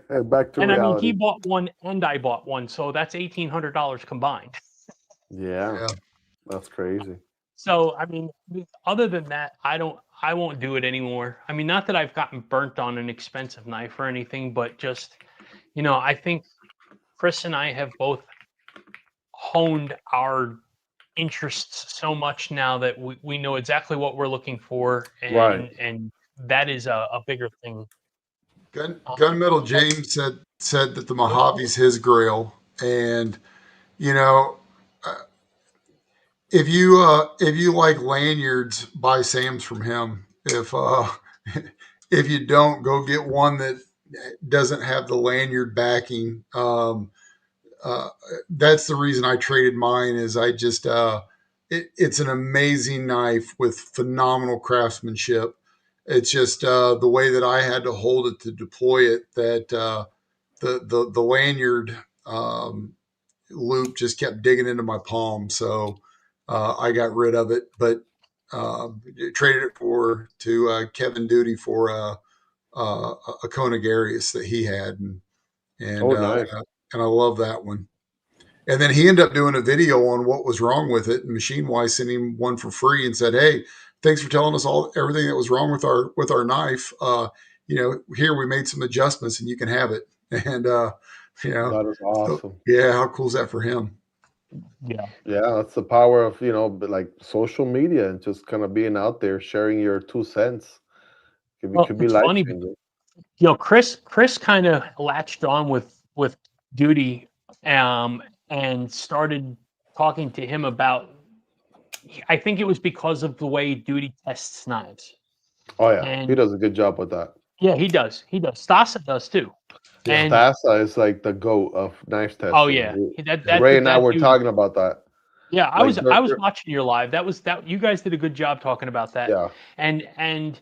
Speaker 1: And
Speaker 2: reality.
Speaker 1: I mean, he bought one and I bought one, so that's $1,800 combined.
Speaker 2: Yeah, that's crazy.
Speaker 1: So, I mean, other than that, I won't do it anymore. I mean, not that I've gotten burnt on an expensive knife or anything, but just, I think Chris and I have both honed our interests so much now that we know exactly what we're looking for. And,
Speaker 2: Right.
Speaker 1: And that is a bigger thing.
Speaker 3: Gunmetal James said that the Mojave's his grail. And, if you like lanyards, buy Sam's from him. If you don't, go get one that doesn't have the lanyard backing. That's the reason I traded mine. Is I just it's an amazing knife with phenomenal craftsmanship. It's just the way that I had to hold it to deploy it, that the lanyard loop just kept digging into my palm. So I got rid of it, but traded it to Kevin Duty for a Conagarius that he had, and
Speaker 2: Nice.
Speaker 3: and I love that one. And then he ended up doing a video on what was wrong with it, and Machine Wise sent him one for free and said, "Hey, thanks for telling us everything that was wrong with our knife. Here we made some adjustments, and you can have it." And
Speaker 2: that is awesome.
Speaker 3: So, yeah, how cool is that for him?
Speaker 1: Yeah,
Speaker 2: that's the power of like social media and just kind of being out there sharing your 2 cents. Could be
Speaker 1: it's
Speaker 2: life
Speaker 1: funny.
Speaker 2: changing.
Speaker 1: Chris kind of latched on with Duty, and started talking to him about. I think it was because of the way Duty tests knives.
Speaker 2: Oh yeah,
Speaker 1: And
Speaker 2: he does a good job with that.
Speaker 1: Yeah, he does. Stasa does too.
Speaker 3: Yeah.
Speaker 1: And
Speaker 2: Stasa is like the goat of knife testing.
Speaker 1: oh yeah,
Speaker 2: Ray and I were
Speaker 1: dude,
Speaker 2: talking about that.
Speaker 1: Yeah, I was watching your live. You guys did a good job talking about that.
Speaker 2: Yeah.
Speaker 1: And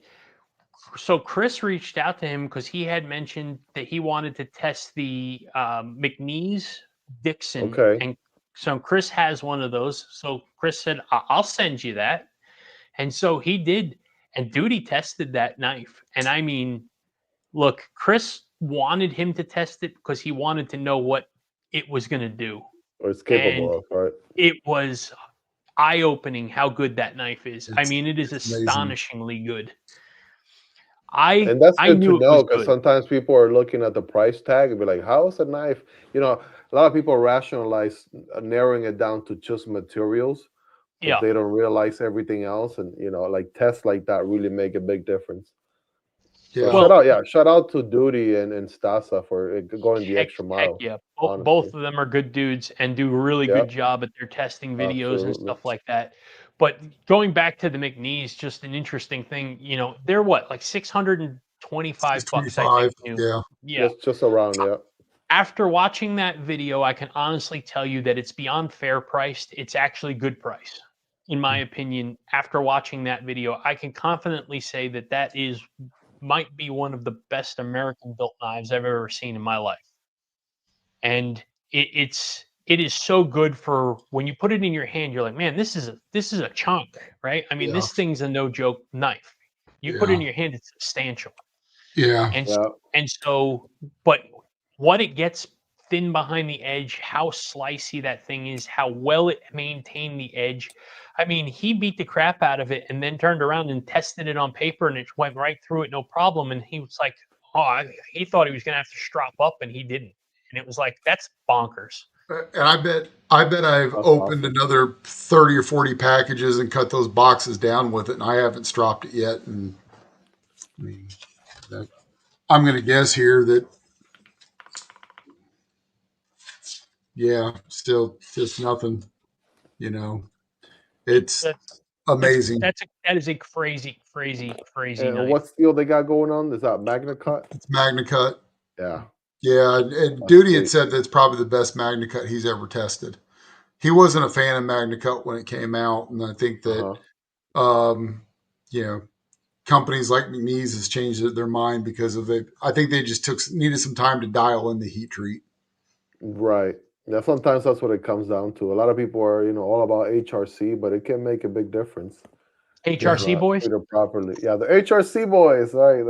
Speaker 1: so Chris reached out to him because he had mentioned that he wanted to test the McNeese Dixon.
Speaker 2: Okay.
Speaker 1: And so Chris has one of those. So Chris said, "I'll send you that." And so he did. And Duty tested that knife. And I mean, look, Chris wanted him to test it because he wanted to know what it was going to do.
Speaker 2: Or it's capable of, right?
Speaker 1: It was eye-opening how good that knife is. I mean, it is astonishingly good.
Speaker 2: And that's good to know, because sometimes people are looking at the price tag and be like, how is a knife? A lot of people rationalize narrowing it down to just materials.
Speaker 1: Yeah.
Speaker 2: They don't realize everything else, and like tests like that really make a big difference.
Speaker 3: Yeah.
Speaker 2: So shout out to Duty and Stasa for going the extra mile.
Speaker 1: Yeah, both of them are good dudes and do a really good job at their testing videos and stuff like that. But going back to the McNeese, just an interesting thing. They're what, like $625, I think.
Speaker 2: Yeah, just around. Yeah.
Speaker 1: After watching that video, I can honestly tell you that it's beyond fair priced. It's actually good price. In my opinion, after watching that video, I can confidently say that might be one of the best American built knives I've ever seen in my life. And it is so good for when you put it in your hand, you're like, man, this is a chunk, right? I mean, this thing's a no joke knife. You put it in your hand, it's substantial.
Speaker 3: Yeah.
Speaker 1: And so, but what it gets thin behind the edge, how slicey that thing is, how well it maintained the edge. I mean, he beat the crap out of it and then turned around and tested it on paper, and it went right through it, no problem. And he was like, he thought he was going to have to strap up, and he didn't. And it was like, that's bonkers.
Speaker 3: And I bet I've opened another 30 or 40 packages and cut those boxes down with it, and I haven't stropped it yet. And I mean, I'm going to guess here that, still just nothing. It's amazing.
Speaker 1: That is a crazy
Speaker 2: And
Speaker 1: knife.
Speaker 2: what steel they got going on? Is that Magna Cut?
Speaker 3: It's Magna Cut.
Speaker 2: Yeah.
Speaker 3: Yeah, and
Speaker 2: That's
Speaker 3: Duty had
Speaker 2: sweet.
Speaker 3: said that's probably the best MagnaCut he's ever tested. He wasn't a fan of MagnaCut when it came out, and I think that
Speaker 2: Uh-huh.
Speaker 3: um, you know, companies like McNeese has changed their mind because of it. I think they just needed some time to dial in the heat treat.
Speaker 2: Right. Yeah, sometimes that's what it comes down to. A lot of people are, all about HRC, but it can make a big difference if
Speaker 3: Yeah.
Speaker 1: HRC boys.
Speaker 2: treated properly. Yeah, the HRC boys, right?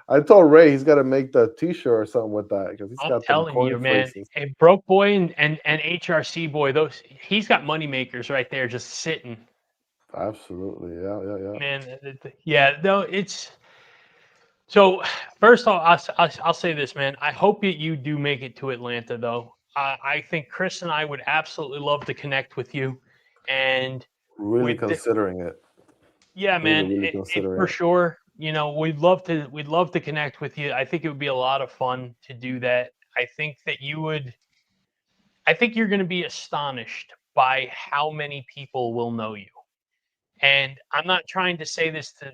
Speaker 2: I told Ray he's got to make the T-shirt or something with that because he's
Speaker 1: I'm
Speaker 2: got them
Speaker 1: telling
Speaker 2: coin
Speaker 1: you, man,
Speaker 2: phrases.
Speaker 1: a broke boy and HRC boy, he's got money makers right there just sitting.
Speaker 2: Absolutely, yeah, yeah, yeah.
Speaker 1: Man, yeah, no, it's so. First off, I'll say this, man. I hope that you do make it to Atlanta, though. I think Chris and I would absolutely love to connect with you, and
Speaker 2: Really
Speaker 1: with
Speaker 2: considering it.
Speaker 1: yeah,
Speaker 2: Really,
Speaker 1: man,
Speaker 2: really
Speaker 1: it
Speaker 2: considering
Speaker 1: for
Speaker 2: it.
Speaker 1: sure. We'd love to connect with you. I think it would be a lot of fun to do that. I think that you would. I think you're going to be astonished by how many people will know you. And I'm not trying to say this to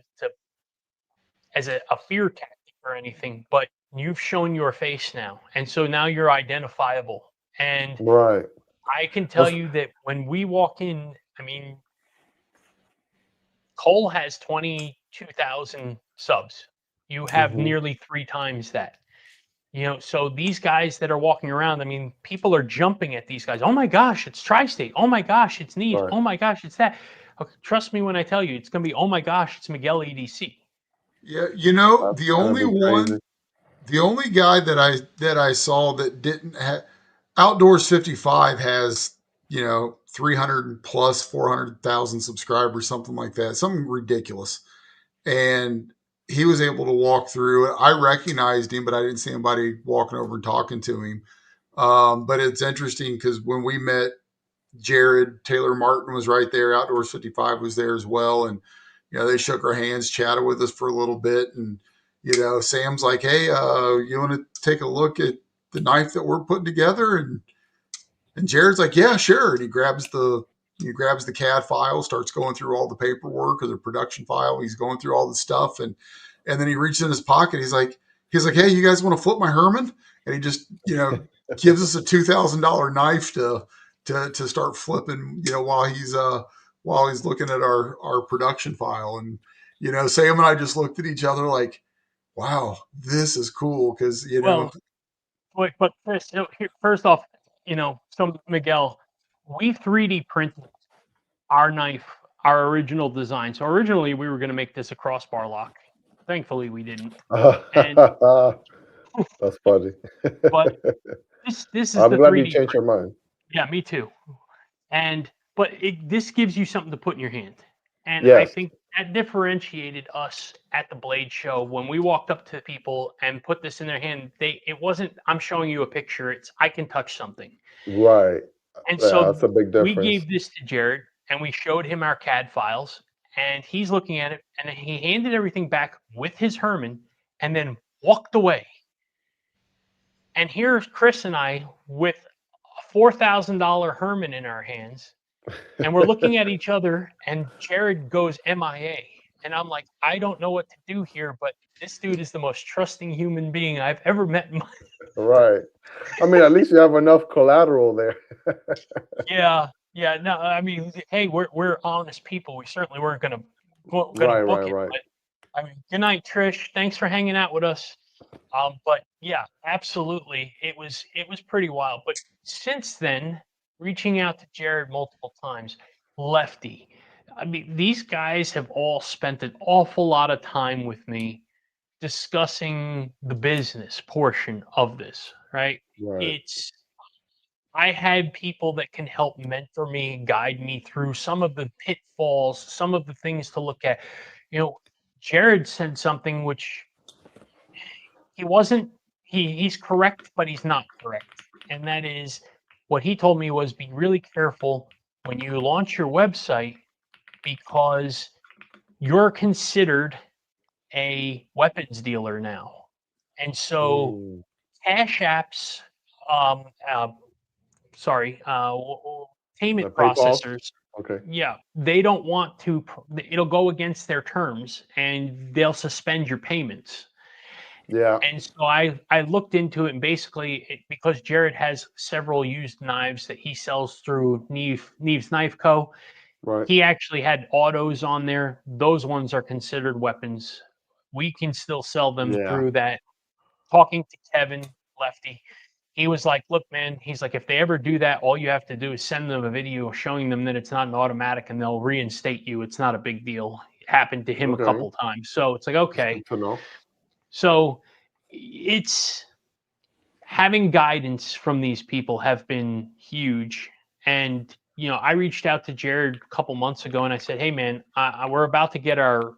Speaker 1: as a fear tactic or anything, but you've shown your face now. And so now you're identifiable. And
Speaker 2: Right.
Speaker 1: I can tell
Speaker 2: That's
Speaker 1: you that when we walk in, I mean, Cole has 22,000 subs. You have
Speaker 2: mhm.
Speaker 1: nearly 3 times that. So these guys that are walking around, I mean, people are jumping at these guys. Oh my gosh, it's Tri-State. Oh my gosh, it's Neves.
Speaker 2: Right.
Speaker 1: Oh my gosh, it's that. Okay, trust me when I tell you, it's going to be, oh my gosh, it's Miguel EDC.
Speaker 3: Yeah,
Speaker 2: That's gonna be crazy.
Speaker 3: the only guy that I saw that didn't have Outdoors 55 has 300 plus 400,000 subscribers, something like that, something ridiculous, and he was able to walk through it. I recognized him, but I didn't see anybody walking over and talking to him. But it's interesting because when we met Jared, Taylor Martin was right there. Outdoors 55 was there as well. And, they shook our hands, chatted with us for a little bit. And, Sam's like, hey, you want to take a look at the knife that we're putting together? And Jared's like, yeah, sure. And he grabs the CAD file, starts going through all the paperwork or the production file. He's going through all the stuff. And then he reaches in his pocket. He's like, hey, you guys want to flip my Herman? And he just, gives us a $2,000 knife to start flipping, while he's looking at our production file. And, Sam and I just looked at each other like, wow, this is cool. Cause,
Speaker 1: Well, but Chris, first off, so Miguel, we 3D printed our knife, our original design. So originally we were going to make this a crossbar lock. Thankfully we didn't. And
Speaker 2: That's funny.
Speaker 1: but this is
Speaker 2: I'm
Speaker 1: the
Speaker 2: glad you
Speaker 1: 3D
Speaker 2: changed
Speaker 1: print.
Speaker 2: your mind.
Speaker 1: Yeah, me too. But this gives you something to put in your hand. And I
Speaker 2: Yes.
Speaker 1: think that differentiated us at the Blade Show when we walked up to people and put this in their hand. It wasn't, I'm showing you a picture, it's I can touch something.
Speaker 2: Right.
Speaker 1: And
Speaker 2: Yeah,
Speaker 1: so
Speaker 2: that's a big
Speaker 1: we
Speaker 2: difference.
Speaker 1: gave this to Jared and we showed him our CAD files and he's looking at it and he handed everything back with his Herman and then walked away. And here's Chris and I with a $4,000 Herman in our hands. And we're looking at each other and Jared goes MIA. And I'm like, I don't know what to do here, but this dude is the most trusting human being I've ever met in my
Speaker 2: Right. I mean, at least you have enough collateral there.
Speaker 1: Yeah. Yeah. No, I mean, hey, we're honest people. We certainly weren't gonna
Speaker 2: Right,
Speaker 1: book
Speaker 2: right,
Speaker 1: it.
Speaker 2: right.
Speaker 1: But I mean, good night, Trish. Thanks for hanging out with us. But yeah, absolutely. It was pretty wild. But since then, reaching out to Jared multiple times, Lefty. I mean, these guys have all spent an awful lot of time with me discussing the business portion of this, right?
Speaker 2: Right.
Speaker 1: It's I had people that can help mentor me, guide me through some of the pitfalls, some of the things to look at. You know, Jared said something which he wasn't he's correct, but he's not correct. And that is what he told me was be really careful when you launch your website because you're considered a weapons dealer now. And so
Speaker 2: Mm.
Speaker 1: cash apps, um, uh, sorry,
Speaker 2: The
Speaker 1: payment
Speaker 2: PayPal.
Speaker 1: processors,
Speaker 2: Okay.
Speaker 1: yeah, they don't want to, it'll go against their terms and they'll suspend your payments.
Speaker 2: Yeah.
Speaker 1: And so I looked into it, and basically because Jared has several used knives that he sells through Neves Knife Co.
Speaker 2: Right.
Speaker 1: He actually had autos on there. Those ones are considered weapons. We can still sell them
Speaker 2: Yeah.
Speaker 1: through that. Talking to Kevin Lefty, he was like, look, man, he's like, if they ever do that, all you have to do is send them a video showing them that it's not an automatic and they'll reinstate you. It's not a big deal. It happened to him a
Speaker 2: Okay.
Speaker 1: couple times. So it's like,
Speaker 2: That's
Speaker 1: okay.
Speaker 2: good to know.
Speaker 1: So it's having guidance from these people have been huge. And, I reached out to Jared a couple months ago and I said, hey, man, we're about to get our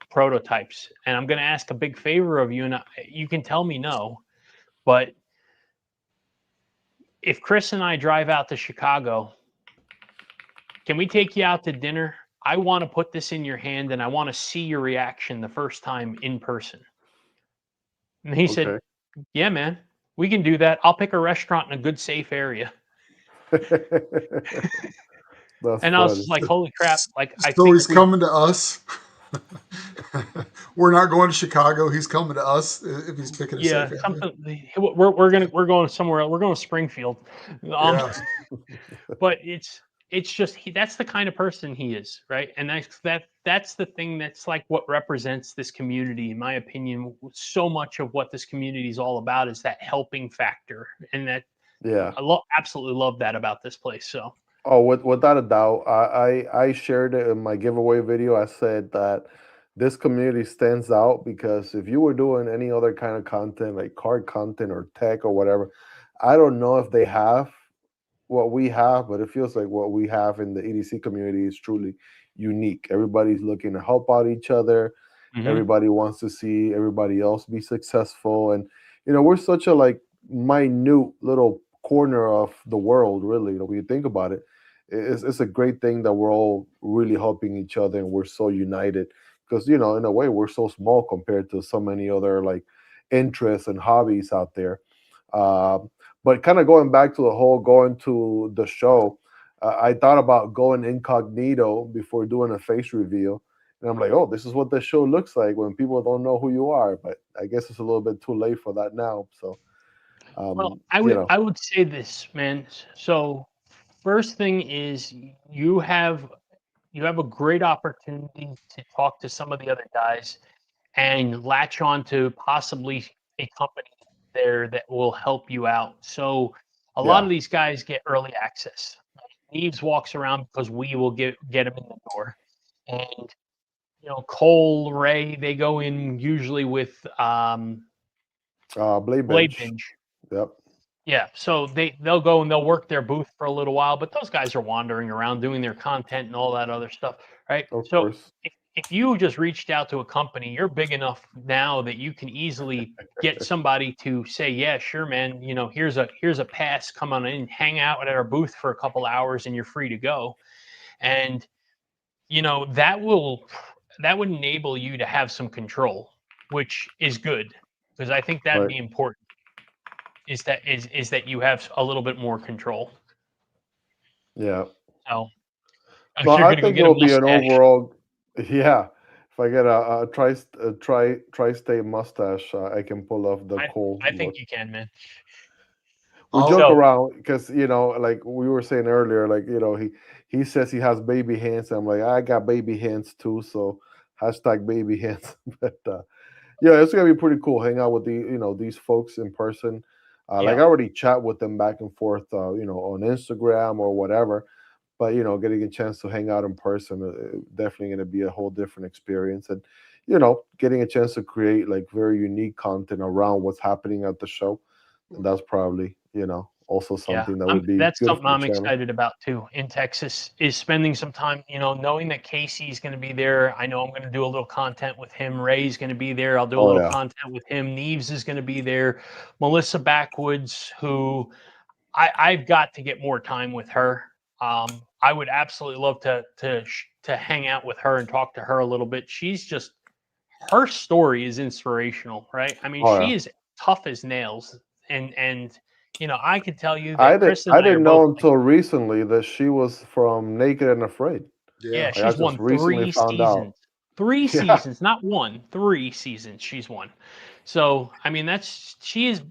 Speaker 1: prototypes and I'm going to ask a big favor of you. And you can tell me no, but if Chris and I drive out to Chicago, can we take you out to dinner? I want to put this in your hand and I want to see your reaction the first time in person. And he said, yeah, man, we can do that. I'll pick a restaurant in a good, safe area. And I was just like, holy crap. Like, I
Speaker 3: So
Speaker 1: think
Speaker 3: he's coming to us. We're not going to Chicago. He's coming to us if he's picking a safe area.
Speaker 1: Something. We're going somewhere else. We're going to Springfield.
Speaker 3: Yeah.
Speaker 1: But it's just that's the kind of person he is, right? And that's the thing that's like what represents this community, in my opinion. So much of what this community is all about is that helping factor, and that I absolutely love that about this place. So.
Speaker 2: Oh, without a doubt, I shared it in my giveaway video. I said that this community stands out because if you were doing any other kind of content, like card content or tech or whatever, I don't know if they have what we have, but it feels like what we have in the EDC community is truly unique. Everybody's looking to help out each other. Mm-hmm. Everybody wants to see everybody else be successful. And, we're such a minute little corner of the world, really. When you think about it, it's a great thing that we're all really helping each other and we're so united because, in a way, we're so small compared to so many other interests and hobbies out there. But kind of going back to the whole going to the show, I thought about going incognito before doing a face reveal. And I'm like, oh, this is what the show looks like when people don't know who you are. But I guess it's a little bit too late for that now. So,
Speaker 1: well, I would say this, man. So first thing is you have a great opportunity to talk to some of the other guys and latch on to possibly a company there that will help you out. So a lot of these guys get early access. Neves walks around because we will get him in the door. And Cole, Ray, they go in usually with
Speaker 2: Blade Bench. Yep.
Speaker 1: Yeah, so they'll go and they'll work their booth for a little while, but those guys are wandering around doing their content and all that other stuff, right?
Speaker 2: Of course.
Speaker 1: If you just reached out to a company, you're big enough now that you can easily get somebody to say, yeah, sure, man, here's a pass, come on in, hang out at our booth for a couple hours and you're free to go. And that would enable you to have some control, which is good, because I think that'd be important. Is that you have a little bit more control.
Speaker 2: Yeah.
Speaker 1: So
Speaker 2: I think it'll be an overall. Yeah. If I get a tri-state mustache, I can pull off the Cole.
Speaker 1: I think you can, man.
Speaker 2: We joke around because like we were saying earlier, he says he has baby hands. I'm like, I got baby hands too, so #baby hands. But it's gonna be pretty cool. Hang out with these folks in person. I already chat with them back and forth, on Instagram or whatever. But getting a chance to hang out in person, definitely going to be a whole different experience. And getting a chance to create very unique content around what's happening at the show. And that's probably also something that would be
Speaker 1: that's
Speaker 2: good
Speaker 1: something
Speaker 2: for the
Speaker 1: I'm
Speaker 2: channel.
Speaker 1: Excited about too in Texas, is spending some time, knowing that Casey's going to be there. I know I'm going to do a little content with him. Ray's going to be there. I'll do a little content with him. Neves is going to be there. Melissa Backwoods, who I've got to get more time with her. I would absolutely love to hang out with her and talk to her a little bit. Her story is inspirational, right? I mean, she is tough as nails, and I could tell you that
Speaker 2: I didn't know until recently that she was from Naked and Afraid.
Speaker 1: Yeah, she's won 3 seasons. 3
Speaker 2: Yeah.
Speaker 1: seasons, not 1, 3 seasons she's won. So I mean, she's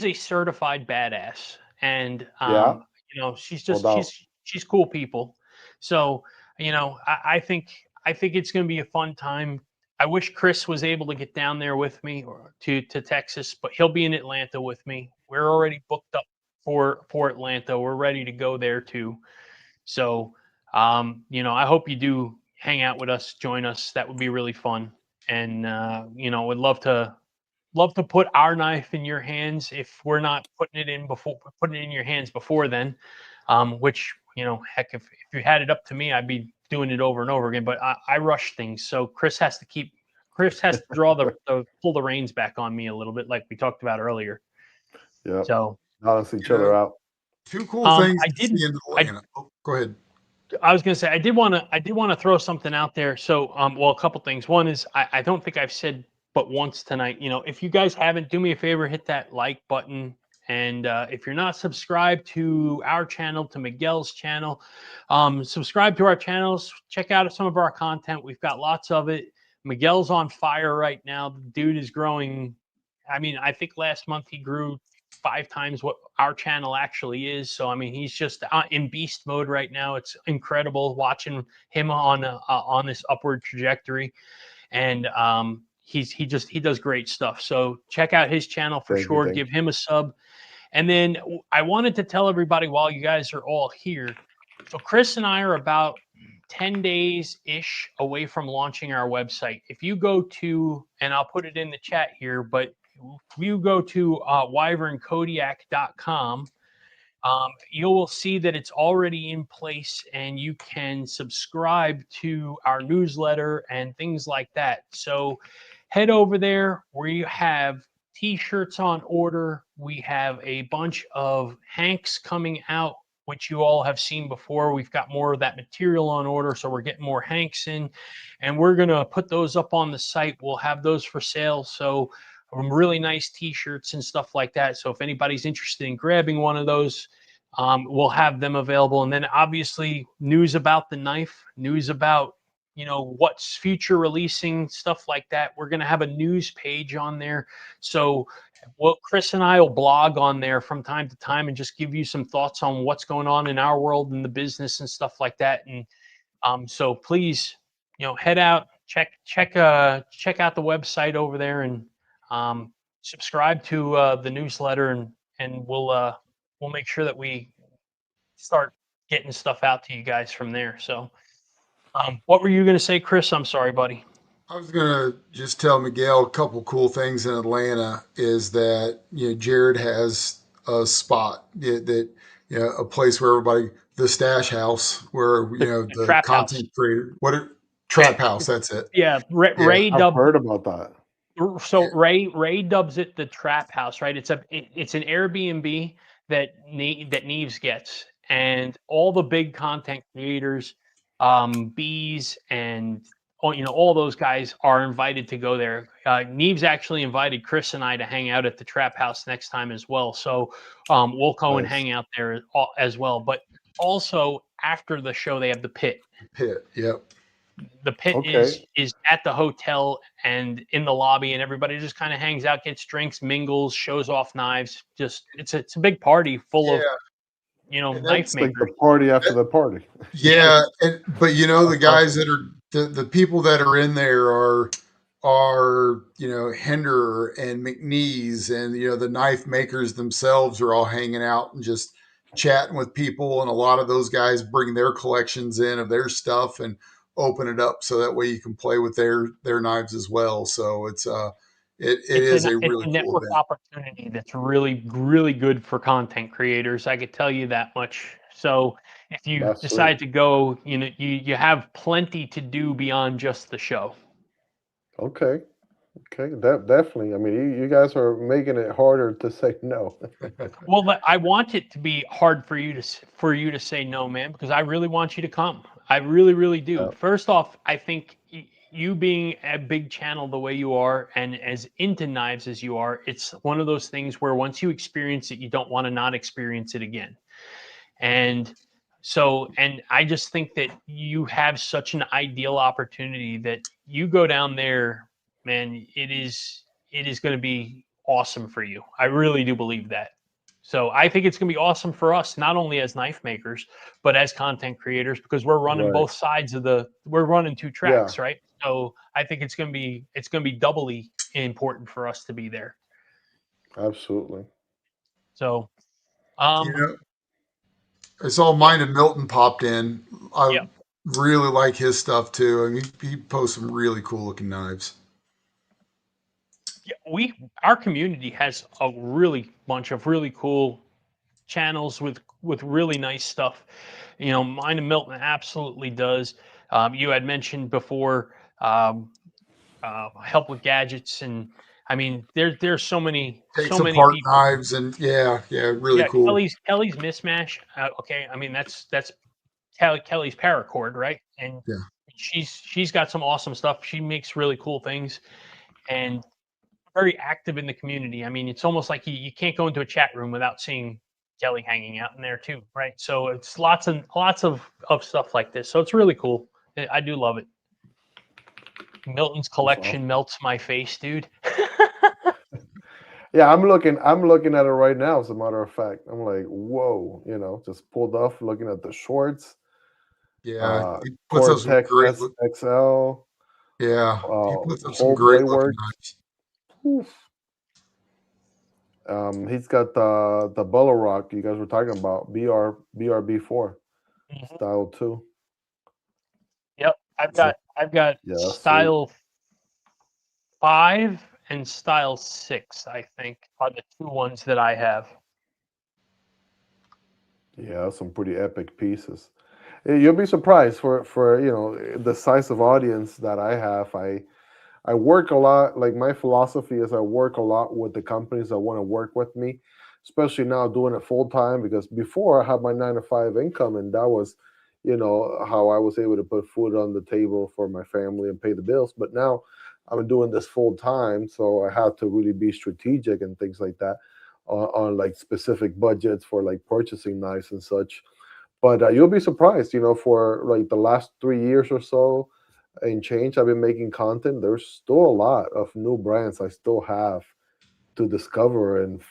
Speaker 1: a certified badass, and
Speaker 2: Yeah,
Speaker 1: you know, she's
Speaker 2: no
Speaker 1: just
Speaker 2: doubt.
Speaker 1: she's cool people. So you know, I think it's going to be a fun time. I wish Chris was able to get down there with me or to Texas, but he'll be in Atlanta with me. We're already booked up for Atlanta. We're ready to go there too. So you know, I hope you do hang out with us, join us. That would be really fun. And you know, would love to put our knife in your hands if we're not putting it in your hands before then. Which, you know, heck, if you had it up to me, I'd be doing it over and over again. But I rush things, so Chris has to draw the pull the reins back on me a little bit, like we talked about earlier.
Speaker 2: Yeah,
Speaker 1: So
Speaker 2: balance each
Speaker 3: You
Speaker 2: other
Speaker 3: know,
Speaker 2: out.
Speaker 3: two cool things to see in
Speaker 1: I
Speaker 3: Atlanta. Oh, go ahead.
Speaker 1: I was going to say, I did want to throw something out there. So, well, a couple things. One is I don't think I've said but once tonight, you know, if you guys haven't, do me a favor, hit that like button. And if you're not subscribed to our channel, to Miguel's channel, subscribe to our channels. Check out some of our content. We've got lots of it. Miguel's on fire right now. The dude is growing. I mean, I think last month he grew 5 times what our channel actually is. So I mean, he's just in beast mode right now. It's incredible watching him on this upward trajectory, and he does great stuff. So check out his channel for
Speaker 2: Thank you.
Speaker 1: sure.
Speaker 2: Thank
Speaker 1: Give
Speaker 2: you.
Speaker 1: him a sub. And then I wanted to tell everybody while you guys are all here. So Chris and I are about 10 days ish away from launching our website. If you go to, and I'll put it in the chat here, but if you go to wyvernkodiak.com, you will see that it's already in place and you can subscribe to our newsletter and things like that. So head over there where you have t-shirts on order. We have a bunch of hanks coming out, which you all have seen before. We've got more of that material on order, so we're getting more hanks in, and we're going to put those up on the site. We'll have those for sale. So really nice t-shirts and stuff like that. So if anybody's interested in grabbing one of those, we'll have them available. And then obviously news about the knife, news about, you know, what's future releasing, stuff like that. We're going to have a news page on there. So Chris and I will blog on there from time to time and just give you some thoughts on what's going on in our world and the business and stuff like that. And so please, you know, head out, check out the website over there, and subscribe to the newsletter, and we'll make sure that we start getting stuff out to you guys from there. So, what were you going to say, Chris? I'm sorry, buddy.
Speaker 3: I was gonna just tell Miguel a couple cool things in Atlanta is that Jared has a spot that a place where everybody, the stash house where
Speaker 1: The
Speaker 3: the
Speaker 1: trap house.
Speaker 3: content creator, trap house, that's it.
Speaker 1: Yeah,
Speaker 3: Yeah,
Speaker 1: Ray
Speaker 2: I've
Speaker 1: dubbed.
Speaker 2: heard about that.
Speaker 1: So Ray dubs it the trap house, right? It's an Airbnb that Neves gets, and all the big content creators, bees, and all those guys are invited to go there. Neves actually invited Chris and I to hang out at the trap house next time as well. So we'll go and
Speaker 2: Nice.
Speaker 1: hang out there as well. But also after the show, they have the pit.
Speaker 3: Pit, yep.
Speaker 1: The pit
Speaker 2: Okay.
Speaker 1: is at the hotel and in the lobby, and everybody just kind of hangs out, gets drinks, mingles, shows off knives. Just it's a big party full of
Speaker 3: And
Speaker 1: knife
Speaker 2: It's like
Speaker 1: makers.
Speaker 2: the party after the party.
Speaker 3: Yeah, but the
Speaker 2: That's
Speaker 3: guys
Speaker 2: awesome.
Speaker 3: that are the people that are in there are Hinder and McNeese, and the knife makers themselves are all hanging out and just chatting with people, and a lot of those guys bring their collections in of their stuff and open it up so that way you can play with their knives as well. So it is a
Speaker 1: It's
Speaker 3: really
Speaker 1: a
Speaker 3: cool
Speaker 1: network
Speaker 3: event.
Speaker 1: opportunity that's really, really good for content creators. I could tell you that much. So if you
Speaker 2: That's
Speaker 1: decide
Speaker 2: sweet.
Speaker 1: to go, you have plenty to do beyond just the show.
Speaker 2: Okay. Okay. Definitely. I mean, you guys are making it harder to say no.
Speaker 1: Well, I want it to be hard for you to say no, man, because I really want you to come. I really, really do.
Speaker 2: Yeah.
Speaker 1: First off, I think you being a big channel the way you are and as into knives as you are, it's one of those things where once you experience it, you don't want to not experience it again. And So, and I just think that you have such an ideal opportunity that you go down there, man, it is going to be awesome for you. I really do believe that. So I think it's going to be awesome for us, not only as knife makers, but as content creators, because we're running
Speaker 2: Right.
Speaker 1: both sides of we're running two tracks,
Speaker 2: Yeah.
Speaker 1: right? So I think it's going to be doubly important for us to be there.
Speaker 2: Absolutely.
Speaker 1: So,
Speaker 3: You know, I saw mine and Milton popped in. I
Speaker 1: yeah.
Speaker 3: really like his stuff too. I mean, he posts some really cool looking knives.
Speaker 1: Yeah, our community has a really bunch of really cool channels with really nice stuff. You know, mine and Milton absolutely does. You had mentioned before help with gadgets, and I mean there's so many
Speaker 3: Takes apart
Speaker 1: people.
Speaker 3: knives and yeah, really
Speaker 1: Yeah,
Speaker 3: cool.
Speaker 1: Kelly's mismatch. Okay, I mean that's Kelly's paracord, right? And
Speaker 3: Yeah.
Speaker 1: she's got some awesome stuff. She makes really cool things and very active in the community. I mean, it's almost like you can't go into a chat room without seeing Kelly hanging out in there too, right? So it's lots of stuff like this. So it's really cool. I do love it. Milton's collection melts my face, dude.
Speaker 2: Yeah, I'm looking at it right now, as a matter of fact. I'm like, whoa, just pulled off looking at the shorts.
Speaker 3: Yeah, he puts up some
Speaker 2: Cortex
Speaker 3: great.
Speaker 2: XL.
Speaker 3: Yeah, he puts up some
Speaker 2: Whole
Speaker 3: great
Speaker 2: blade
Speaker 3: looking
Speaker 2: work.
Speaker 3: knives.
Speaker 2: Oof. He's got the Bellow Rock you guys were talking about, BRB4 style 2.
Speaker 1: Yep, I've got style 5 and style 6. I think are the two ones that I have.
Speaker 2: Yeah, some pretty epic pieces. You'll be surprised for the size of audience that I have. I work a lot. Like, my philosophy is I work a lot with the companies that want to work with me, especially now doing it full time, because before I had my 9 to 5 income, and that was, how I was able to put food on the table for my family and pay the bills. But now I'm doing this full time, so I have to really be strategic and things like that on like specific budgets for like purchasing knives and such. But you'll be surprised, for like the last 3 years or so and change, I've been making content. There's still a lot of new brands I still have to discover and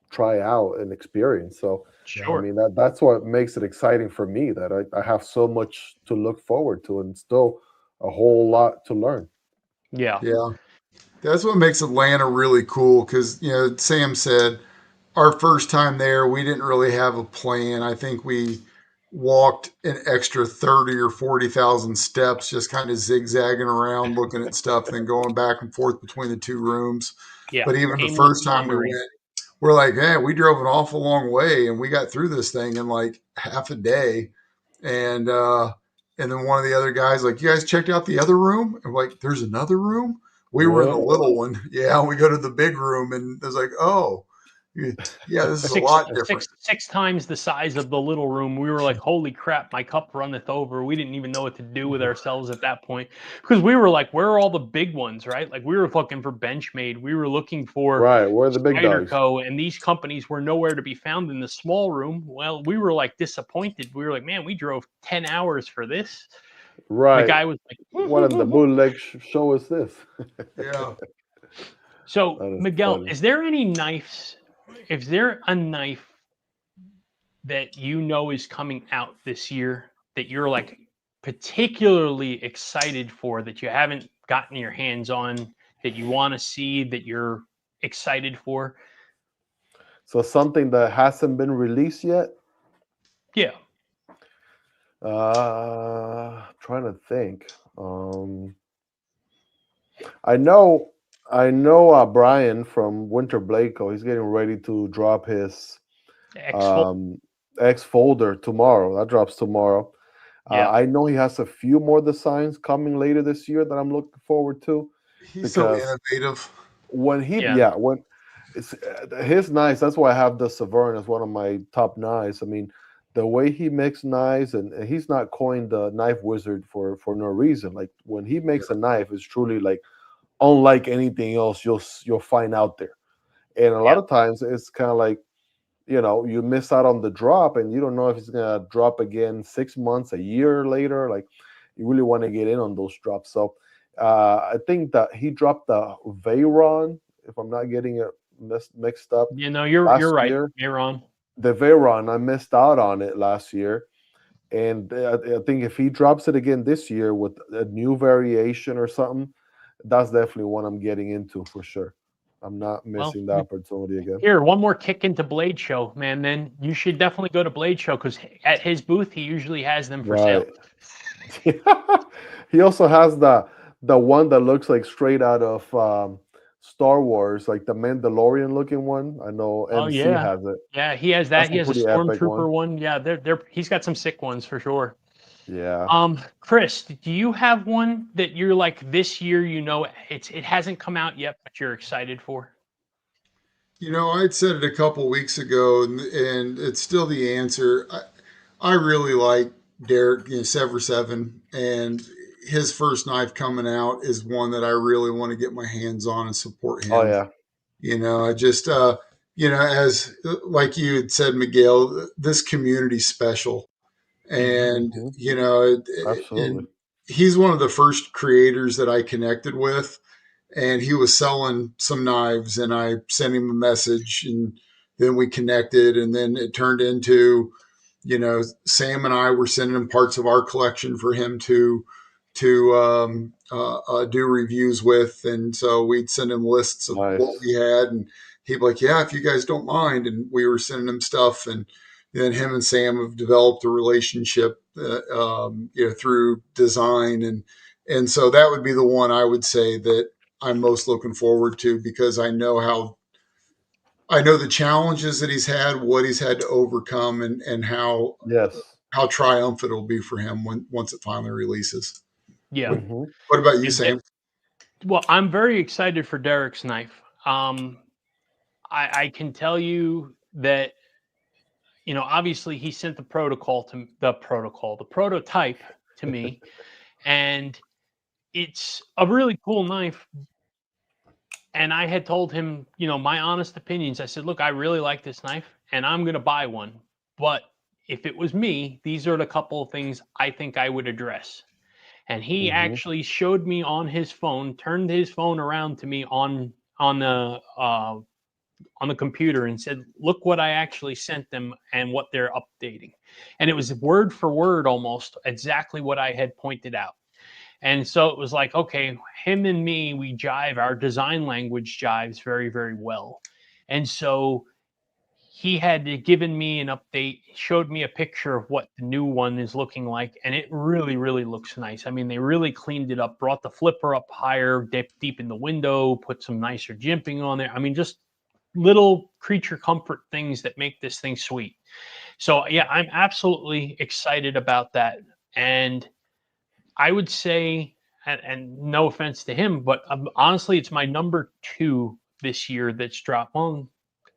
Speaker 2: try out and experience. So,
Speaker 1: Sure.
Speaker 2: I mean, that's what makes it exciting for me, that I have so much to look forward to and still a whole lot to learn.
Speaker 1: Yeah.
Speaker 3: That's what makes Atlanta really cool, because Sam said our first time there, we didn't really have a plan. I think we walked an extra 30 or 40,000 steps, just kind of zigzagging around, looking at stuff, then going back and forth between the two rooms.
Speaker 1: Yeah.
Speaker 3: But even the first time we went, we're like, man, we drove an awful long way and we got through this thing in like half a day. And then one of the other guys, like, you guys checked out the other room? And we're like, there's another room? We were in the little one. Yeah, we go to the big room and it's like, oh, yeah, this is a lot different.
Speaker 1: Six times the size of the little room. We were like, holy crap, my cup runneth over. We didn't even know what to do with ourselves at that point, because we were like, where are all the big ones, right? Like, we were looking for Benchmade. We were looking for
Speaker 2: where are the big dogs?
Speaker 1: Spyderco, and these companies were nowhere to be found in the small room. Well, we were like disappointed. We were like, man, we drove 10 hours for this.
Speaker 2: Right.
Speaker 1: The guy was like,
Speaker 2: what in the bootleg show is this?
Speaker 3: Yeah.
Speaker 1: So, Miguel, funny. Is there any knives? Is there a knife that is coming out this year that you're like particularly excited for, that you haven't gotten your hands on, that you want to see, that you're excited for?
Speaker 2: So something that hasn't been released yet?
Speaker 1: Yeah.
Speaker 2: Trying to think. I know Brian from Winter Blaco. He's getting ready to drop his X folder tomorrow. That drops tomorrow. Yeah. I know he has a few more designs coming later this year that I'm looking forward to.
Speaker 3: He's so innovative.
Speaker 2: When it's his knives, that's why I have the Severn as one of my top knives. I mean, the way he makes knives, and he's not coined the knife wizard for no reason. Like, when he makes a knife, it's truly like unlike anything else you'll find out there. And a lot of times it's kind of like you miss out on the drop, and you don't know if it's gonna drop again 6 months, a year later. Like, you really want to get in on those drops. So I think that he dropped the Veyron, if I'm not getting it mixed up,
Speaker 1: you're
Speaker 2: last
Speaker 1: right.
Speaker 2: year.
Speaker 1: You're on.
Speaker 2: The Veyron, I missed out on it last year. And I think if he drops it again this year with a new variation or something, that's definitely one I'm getting into for sure. I'm not missing the opportunity again.
Speaker 1: Here, one more kick into Blade Show, man. Then you should definitely go to Blade Show, because at his booth he usually has them for sale.
Speaker 2: He also has the one that looks like straight out of Star Wars, like the Mandalorian looking one. I know MC has it.
Speaker 1: Yeah, he has that.
Speaker 2: That's
Speaker 1: He has a
Speaker 2: pretty epic
Speaker 1: Stormtrooper one. Yeah, he's got some sick ones for sure.
Speaker 2: Yeah.
Speaker 1: Chris, do you have one that you're like, this year, it hasn't come out yet, but you're excited for?
Speaker 3: I'd said it a couple weeks ago, and it's still the answer. I really like Derek, Sever 7, and his first knife coming out is one that I really want to get my hands on and support him.
Speaker 2: Oh yeah.
Speaker 3: I just as like you had said, Miguel, this community's special, and
Speaker 2: Absolutely.
Speaker 3: and he's one of the first creators that I connected with, and he was selling some knives, and I sent him a message, and then we connected, and then it turned into, Sam and I were sending him parts of our collection for him to do reviews with, and so we'd send him lists of what we had, and he'd be like, "Yeah, if you guys don't mind," and we were sending him stuff, and then him and Sam have developed a relationship, through design, and so that would be the one I would say that I'm most looking forward to, because I know the challenges that he's had, what he's had to overcome, and how triumphant it'll be for him once it finally releases.
Speaker 1: Yeah.
Speaker 3: What about you, Sam?
Speaker 1: Well, I'm very excited for Derek's knife. I can tell you that, obviously he sent the prototype to me, and it's a really cool knife. And I had told him, my honest opinions. I said, look, I really like this knife and I'm going to buy one. But if it was me, these are the couple of things I think I would address. And he actually showed me on his phone, turned his phone around to me on the computer and said, look what I actually sent them and what they're updating. And it was word for word, almost exactly what I had pointed out. And so it was like, okay, him and me, we jive. Our design language jives very, very well. And so he had given me an update, showed me a picture of what the new one is looking like. And it really, really looks nice. I mean, they really cleaned it up, brought the flipper up higher, deep in the window, put some nicer jimping on there. I mean, just little creature comfort things that make this thing sweet. So yeah, I'm absolutely excited about that. And I would say, and no offense to him, but honestly, it's my number 2 this year that's dropped. Well,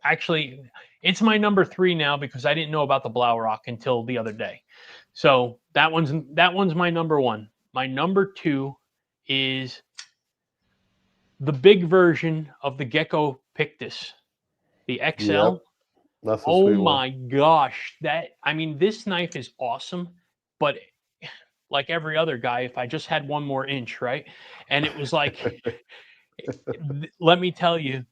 Speaker 1: actually, it's my number 3 now, because I didn't know about the Blaurock until the other day. So that one's my number 1. My number 2 is the big version of the Gecko Pictus, the XL.
Speaker 2: That's a
Speaker 1: oh
Speaker 2: sweet
Speaker 1: my
Speaker 2: one.
Speaker 1: gosh, this knife is awesome, but like every other guy, if I just had one more inch, right? And it was like, let me tell you,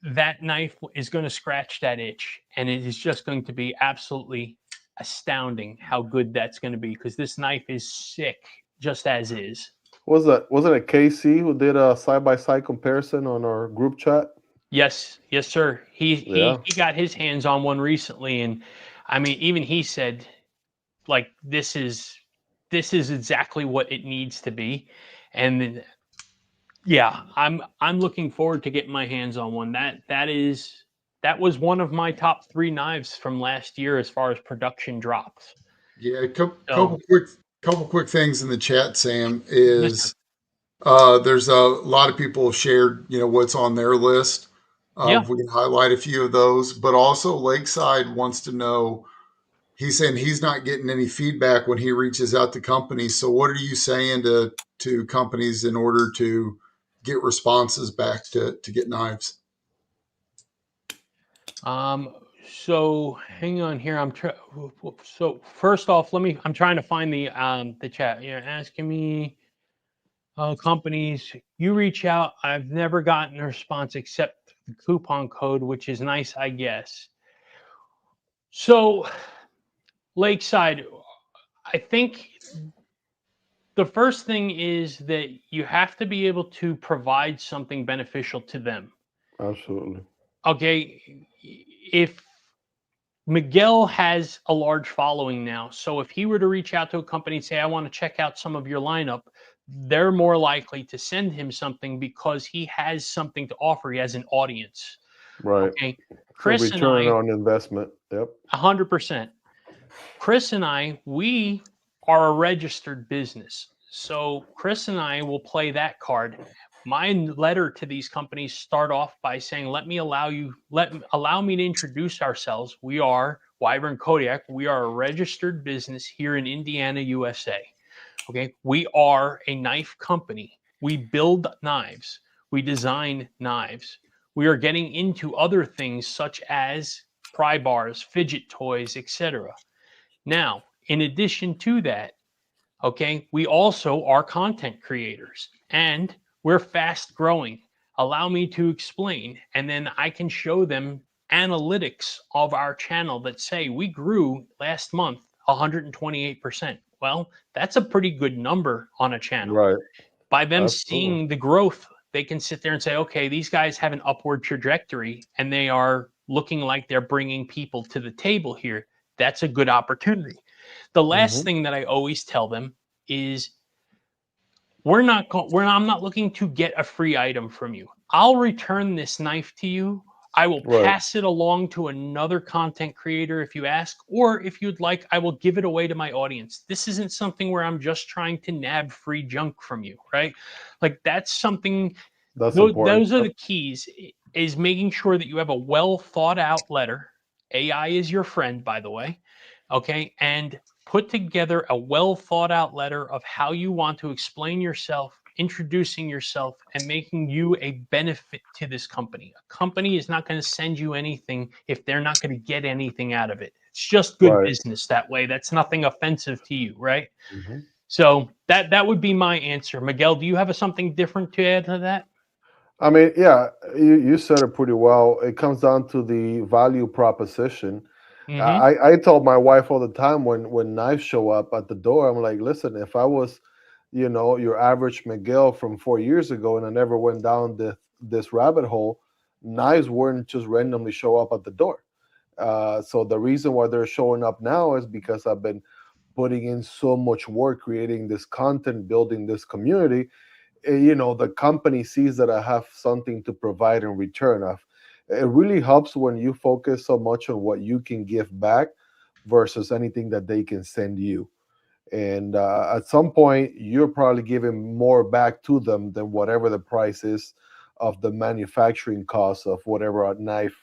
Speaker 1: that knife is going to scratch that itch, and it is just going to be absolutely astounding how good that's going to be, because this knife is sick just as is.
Speaker 2: Wasn't it KC who did a side-by-side comparison on our group chat?
Speaker 1: Yes, sir. He got his hands on one recently, and I mean, even he said, like, this is exactly what it needs to be. And yeah, I'm looking forward to getting my hands on one. That was one of my top 3 knives from last year as far as production drops.
Speaker 3: Yeah, a couple quick things in the chat, Sam, is there's a lot of people have shared, what's on their list. If we can highlight a few of those, but also Lakeside wants to know, he's saying he's not getting any feedback when he reaches out to companies. So what are you saying to companies in order to get responses back to get knives?
Speaker 1: So hang on here. So first off, I'm trying to find the chat. You're asking me companies you reach out. I've never gotten a response except the coupon code, which is nice, I guess. So Lakeside, I think the first thing is that you have to be able to provide something beneficial to them.
Speaker 2: Absolutely.
Speaker 1: Okay, if Miguel has a large following now, so if he were to reach out to a company and say, I want to check out some of your lineup, they're more likely to send him something because he has something to offer. He has an audience.
Speaker 2: Right.
Speaker 1: Okay.
Speaker 2: So
Speaker 1: Chris and
Speaker 2: return
Speaker 1: I,
Speaker 2: on investment. Yep.
Speaker 1: 100%. Chris and I, we are a registered business. So Chris and I will play that card. My letter to these companies start off by saying, allow me to introduce ourselves. We are Wyvern Kodiak. We are a registered business here in Indiana, USA. Okay. We are a knife company. We build knives. We design knives. We are getting into other things such as pry bars, fidget toys, etc. Now, in addition to that, okay, we also are content creators and we're fast growing. Allow me to explain, and then I can show them analytics of our channel that say we grew last month 128%. Well, that's a pretty good number on a channel.
Speaker 2: Right.
Speaker 1: By them
Speaker 2: Absolutely.
Speaker 1: seeing the growth, they can sit there and say, okay, these guys have an upward trajectory and they are looking like they're bringing people to the table here. That's a good opportunity. The last thing that I always tell them is I'm not looking to get a free item from you. I'll return this knife to you. I will
Speaker 2: Right.
Speaker 1: pass it along to another content creator if you ask, or if you'd like, I will give it away to my audience. This isn't something where I'm just trying to nab free junk from you, right? Like that's something,
Speaker 2: That's important.
Speaker 1: those are the keys, is making sure that you have a well thought out letter. AI is your friend, by the way. Okay. And put together a well thought out letter of how you want to explain yourself, introducing yourself, and making you a benefit to this company. A company is not going to send you anything if they're not going to get anything out of it. It's just good
Speaker 2: Right.
Speaker 1: business that way. That's nothing offensive to you, right?
Speaker 2: Mm-hmm.
Speaker 1: So that would be my answer. Miguel, do you have something different to add to that?
Speaker 2: I mean, yeah, you said it pretty well. It comes down to the value proposition.
Speaker 1: Mm-hmm.
Speaker 2: I told my wife all the time when knives show up at the door, I'm like, listen, if I was, your average Miguel from 4 years ago and I never went down this rabbit hole, knives wouldn't just randomly show up at the door. So the reason why they're showing up now is because I've been putting in so much work creating this content, building this community. The company sees that I have something to provide in return. It really helps when you focus so much on what you can give back versus anything that they can send you. And at some point, you're probably giving more back to them than whatever the price is of the manufacturing cost of whatever knife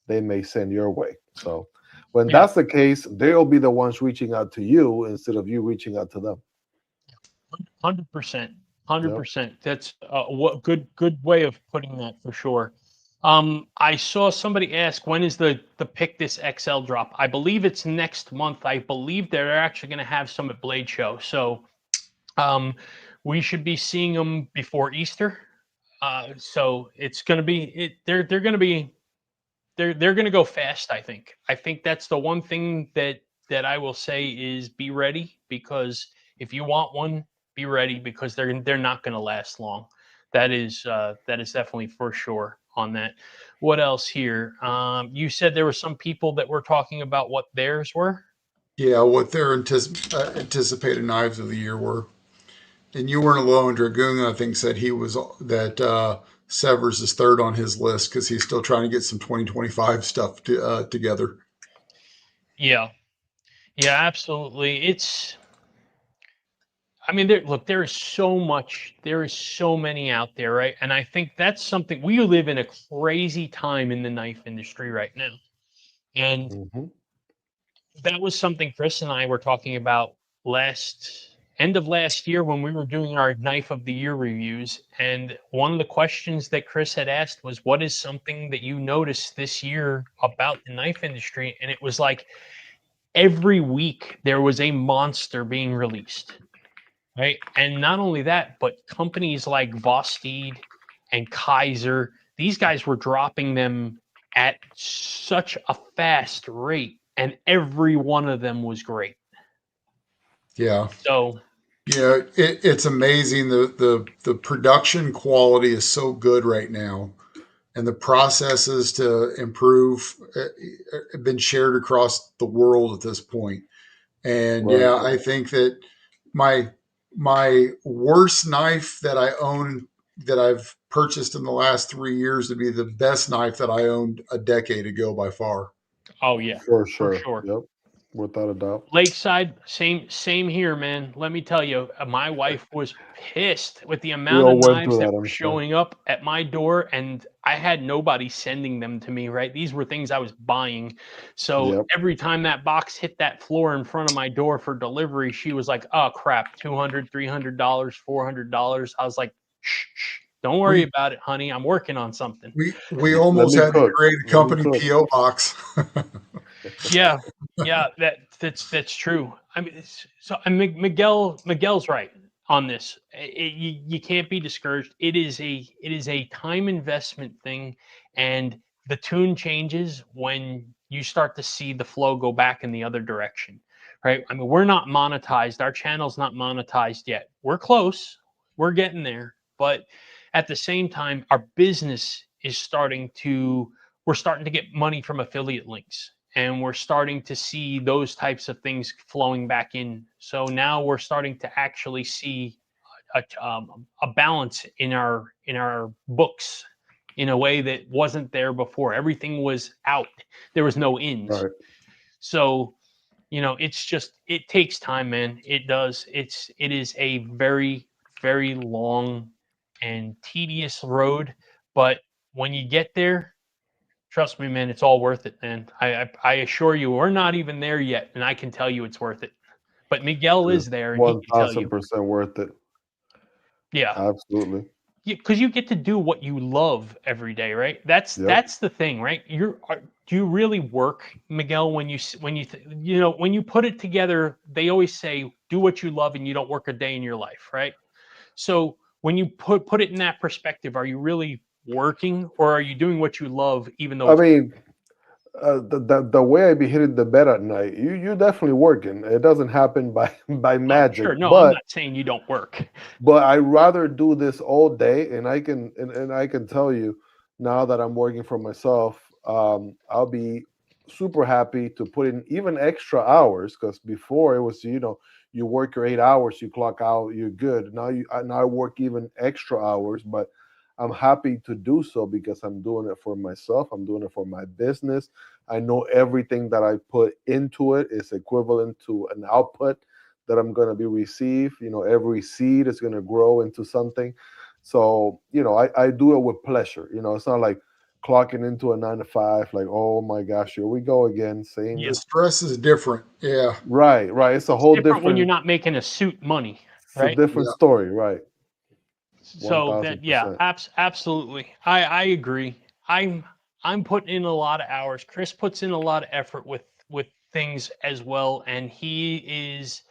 Speaker 2: they may send your way. So when
Speaker 1: Yeah.
Speaker 2: that's the case, they'll be the ones reaching out to you instead of you reaching out to them.
Speaker 1: 100%.
Speaker 2: Yep.
Speaker 1: 100%. That's what good way of putting that for sure. I saw somebody ask, when is the Pick This XL drop? I believe it's next month. I believe they're actually going to have some at Blade Show. So we should be seeing them before Easter. So it's going to be they're going to be they're going to go fast. I think that's the one thing that I will say is be ready, because if you want one, be ready, because they're not going to last long. That is definitely for sure on that. What else here? You said there were some people that were talking about what theirs were.
Speaker 3: Yeah, what their anticipated knives of the year were. And you weren't alone. Dragoon, I think, said Severs is third on his list because he's still trying to get some 2025 stuff together.
Speaker 1: Yeah, yeah, absolutely. I mean, there is so much, there is so many out there, right? And I think that's something, we live in a crazy time in the knife industry right now. And
Speaker 2: Mm-hmm.
Speaker 1: that was something Chris and I were talking about last end of last year when we were doing our Knife of the Year reviews, and one of the questions that Chris had asked was, what is something that you noticed this year about the knife industry? And it was like every week there was a monster being released, right? And not only that, but companies like Vosteed and Kaiser, these guys were dropping them at such a fast rate, and every one of them was great.
Speaker 3: Yeah.
Speaker 1: So
Speaker 3: Yeah, it's amazing. The production quality is so good right now, and the processes to improve have been shared across the world at this point. And
Speaker 2: Right.
Speaker 3: yeah, I think that my my worst knife that I own that I've purchased in the last 3 years to be the best knife that I owned a decade ago by far.
Speaker 1: oh yeah,
Speaker 2: For
Speaker 1: for
Speaker 2: sure.
Speaker 1: sure.
Speaker 2: Yep. Without a doubt.
Speaker 1: Lakeside, same here, man. Let me tell you, my wife was pissed with the
Speaker 2: We
Speaker 1: amount of
Speaker 2: all went
Speaker 1: knives
Speaker 2: through
Speaker 1: that
Speaker 2: that,
Speaker 1: were
Speaker 2: I'm sure.
Speaker 1: showing up at my door, and I had nobody sending them to me, right? These were things I was buying. So
Speaker 2: Yep.
Speaker 1: every time that box hit that floor in front of my door for delivery, she was like, oh crap, $200, $300, $400. I was like, shh, don't worry
Speaker 3: We
Speaker 1: about it, honey. I'm working on something.
Speaker 3: we
Speaker 2: Let
Speaker 3: almost
Speaker 2: me
Speaker 3: had to
Speaker 2: cook.
Speaker 3: create a
Speaker 2: Let me
Speaker 3: company
Speaker 2: cook.
Speaker 3: PO box.
Speaker 1: Yeah, yeah, that's true. I mean, so and Miguel's right on this. You can't be discouraged. It is a time investment thing, and the tune changes when you start to see the flow go back in the other direction, right? I mean, we're not monetized. Our channel's not monetized yet. We're close. We're getting there, but at the same time, our business is starting to. We're starting to get money from affiliate links, and we're starting to see those types of things flowing back in. So now we're starting to actually see a balance in our books in a way that wasn't there before. Everything was out. There was no ins.
Speaker 2: Right.
Speaker 1: So it's just, it takes time, man. It does. It is a very, very long and tedious road, but when you get there, trust me, man, it's all worth it, man. I assure you, we're not even there yet, and I can tell you it's worth it. But Miguel
Speaker 2: It's
Speaker 1: is there, and he
Speaker 2: one
Speaker 1: can tell
Speaker 2: thousand
Speaker 1: you,
Speaker 2: percent worth it.
Speaker 1: yeah,
Speaker 2: Absolutely.
Speaker 1: because you get to do what you love every day, right? That's
Speaker 2: Yep.
Speaker 1: that's the thing, right? Do you really work, Miguel? When you put it together, they always say, "Do what you love, and you don't work a day in your life," right? So when you put it in that perspective, are you really working, or are you doing what you love, even though
Speaker 2: I
Speaker 1: it's
Speaker 2: mean, the way I be hitting the bed at night, you definitely working. It doesn't happen by magic,
Speaker 1: sure? No, I'm
Speaker 2: but
Speaker 1: not saying you don't work.
Speaker 2: I rather do this all day, and I can tell you now that I'm working for myself, I'll be super happy to put in even extra hours, because before it was, you work your 8 hours, you clock out, you're good. Now I work even extra hours, but I'm happy to do so because I'm doing it for myself. I'm doing it for my business. I know everything that I put into it is equivalent to an output that I'm going to be received. Every seed is going to grow into something. So, I do it with pleasure. It's not like clocking into a 9 to 5, like, oh my gosh, here we go again. Same.
Speaker 3: The stress is different. Yeah.
Speaker 2: Right, right. It's a
Speaker 1: It's
Speaker 2: whole
Speaker 1: different when you're
Speaker 2: different,
Speaker 1: not making a suit money,
Speaker 2: it's a
Speaker 1: right?
Speaker 2: different
Speaker 3: Yeah.
Speaker 2: story, right?
Speaker 1: So that, yeah,
Speaker 2: 1000%.
Speaker 1: absolutely. I agree. I'm putting in a lot of hours. Chris puts in a lot of effort with things as well, and he's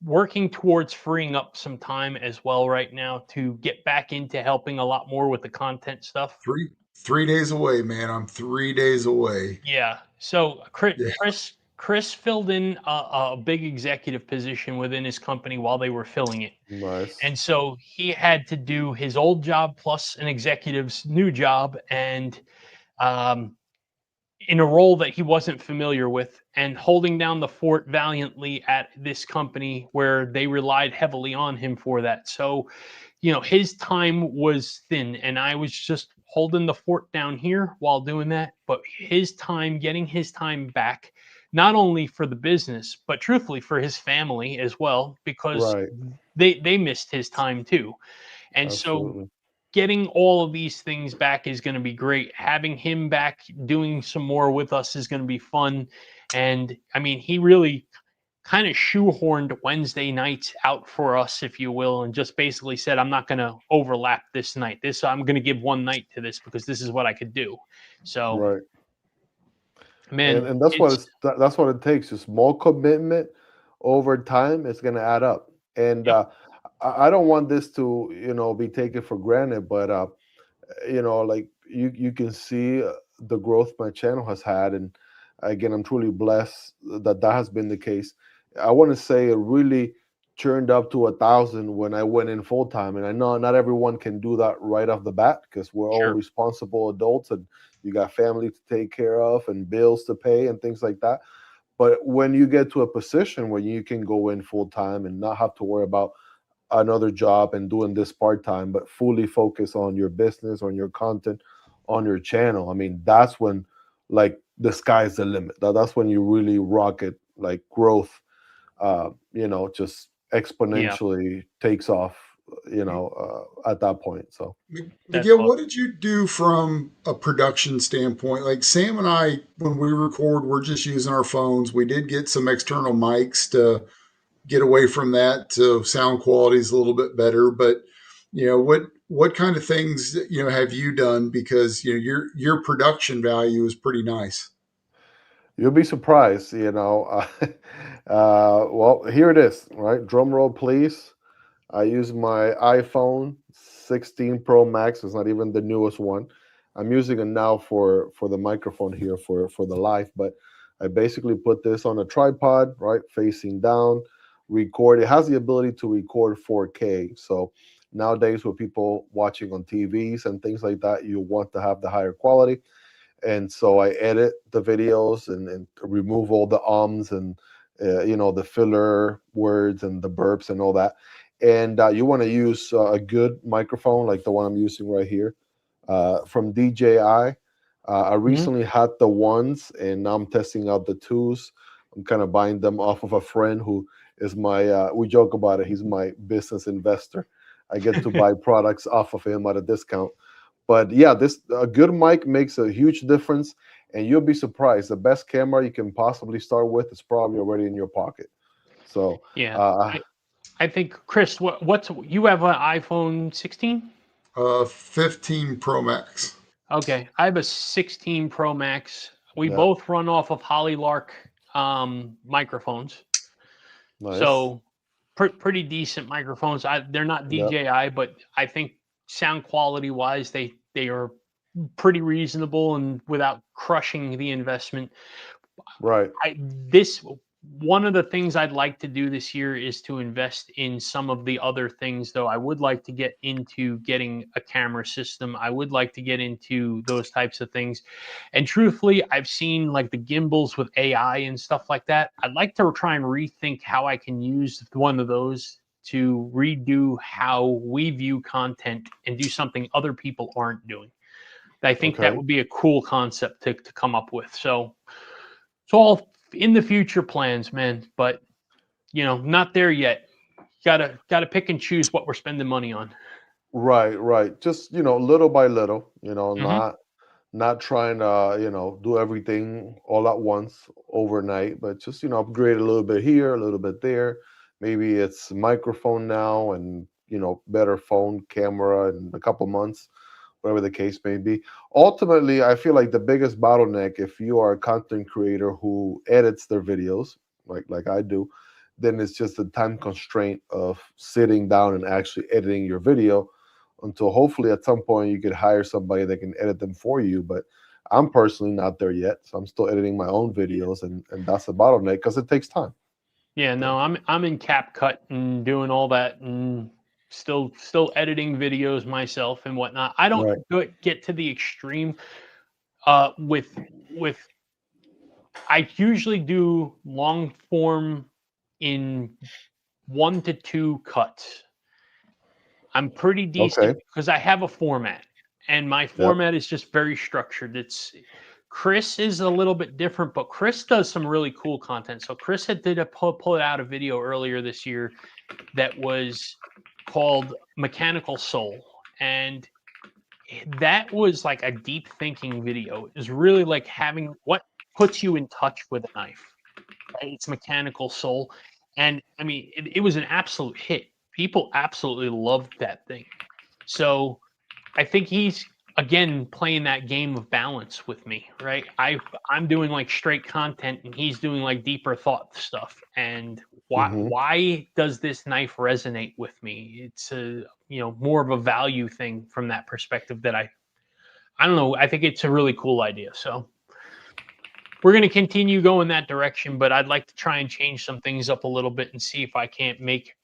Speaker 1: working towards freeing up some time as well right now to get back into helping a lot more with the content stuff.
Speaker 3: Three days away, man. I'm 3 days away.
Speaker 1: Yeah. So Chris
Speaker 3: Yeah.
Speaker 1: Chris Chris filled in a big executive position within his company while they were filling it.
Speaker 2: Nice.
Speaker 1: And so he had to do his old job plus an executive's new job, and um, in a role that he wasn't familiar with, and holding down the fort valiantly at this company where they relied heavily on him for that. So, his time was thin, and I was just holding the fort down here while doing that. But getting his time back, not only for the business, but truthfully for his family as well, because
Speaker 2: Right.
Speaker 1: they missed his time too. And so
Speaker 2: Absolutely.
Speaker 1: getting all of these things back is going to be great. Having him back doing some more with us is going to be fun. And I mean, he really, kind of shoehorned Wednesday nights out for us, if you will, and just basically said, I'm not going to overlap this night. I'm going to give one night to this because this is what I could do. So,
Speaker 2: Right.
Speaker 1: man,
Speaker 2: And that's what it takes. Just more commitment over time. It's going to add up. And
Speaker 1: yep,
Speaker 2: I don't want this to, be taken for granted, but like you can see the growth my channel has had, and again, I'm truly blessed that has been the case. I want to say it really turned up to 1,000 when I went in full time, and I know not everyone can do that right off the bat because we're all
Speaker 1: sure.
Speaker 2: responsible adults, and you got family to take care of and bills to pay and things like that. But when you get to a position where you can go in full time and not have to worry about another job and doing this part-time, but fully focus on your business, on your content, on your channel, I mean, that's when like the sky's the limit. That's when you really rocket, like growth, just
Speaker 1: Yeah,
Speaker 2: exponentially takes off, at that point. So
Speaker 1: that's
Speaker 3: Miguel,
Speaker 1: awesome.
Speaker 3: what did you do from a production standpoint? Like Sam and I, when we record, we're just using our phones. We did get some external mics to get away from that, so sound quality is a little bit better. But what kind of things have you done? Because your production value is pretty nice.
Speaker 2: you'll be surprised, well, here it is, right? Drum roll, please. I use my iPhone 16 Pro Max. It's not even the newest one. I'm using it now for the microphone here for the live, but I basically put this on a tripod, right, facing down, record. It has the ability to record 4K. So nowadays with people watching on TVs and things like that, you want to have the higher quality. And so I edit the videos and remove all the ums and the filler words and the burps and all that. And you want to use a good microphone like the one I'm using right here from DJI. I
Speaker 1: Mhm.
Speaker 2: recently had the ones, and now I'm testing out the twos. I'm kind of buying them off of a friend who is my. We joke about it. He's my business investor. I get to buy products off of him at a discount. But yeah, this a good mic makes a huge difference, and you'll be surprised. The best camera you can possibly start with is probably already in your pocket. So,
Speaker 1: Yeah,
Speaker 2: uh,
Speaker 1: I think Chris, what's you have an iPhone 16?
Speaker 3: 15 Pro Max.
Speaker 1: Okay, I have a 16 Pro Max. We
Speaker 2: yeah,
Speaker 1: both run off of Hollylark microphones,
Speaker 2: nice.
Speaker 1: so pretty decent microphones. They're not
Speaker 2: Yep,
Speaker 1: DJI, but I think sound quality wise, they are pretty reasonable and without crushing the investment.
Speaker 2: right.
Speaker 1: I this One of the things I'd like to do this year is to invest in some of the other things, though. I would like to get into getting a camera system. I would like to get into those types of things. And truthfully, I've seen like the gimbals with AI and stuff like that. I'd like to try and rethink how I can use one of those to redo how we view content and do something other people aren't doing. I think that
Speaker 2: Okay.
Speaker 1: would be a cool concept to come up with. So it's all in the future plans, man. But not there yet. Gotta pick and choose what we're spending money on.
Speaker 2: Right, right. Just, little by little,
Speaker 1: Hmm.
Speaker 2: not trying to, do everything all at once overnight, but just, upgrade a little bit here, a little bit there. Maybe it's microphone now and, better phone camera in a couple months, whatever the case may be. Ultimately, I feel like the biggest bottleneck, if you are a content creator who edits their videos, like I do, then it's just the time constraint of sitting down and actually editing your video until hopefully at some point you could hire somebody that can edit them for you. But I'm personally not there yet. So I'm still editing my own videos, and that's a bottleneck because it takes time.
Speaker 1: Yeah, no,
Speaker 2: So,
Speaker 1: I'm in CapCut and doing all that and still editing videos myself and whatnot. I don't
Speaker 2: right.
Speaker 1: get to the extreme with I usually do long form in 1 to 2 cuts. I'm pretty
Speaker 2: Okay.
Speaker 1: decent because I have a format, and my
Speaker 2: Yep.
Speaker 1: format is just very structured. It's Chris is a little bit different, but Chris does some really cool content. So Chris did pull out a video earlier this year that was called Mechanical Soul, and that was like a deep thinking video. It was really like having what puts you in touch with a knife. its mechanical soul. And I mean, it was an absolute hit. People absolutely loved that thing. So I think he's again playing that game of balance with me, right? I'm doing like straight content and he's doing like deeper thought stuff. And why does this knife resonate with me? It's a more of a value thing from that perspective that I don't know. I think it's a really cool idea. So we're going to continue going that direction, but I'd like to try and change some things up a little bit and see if I can't make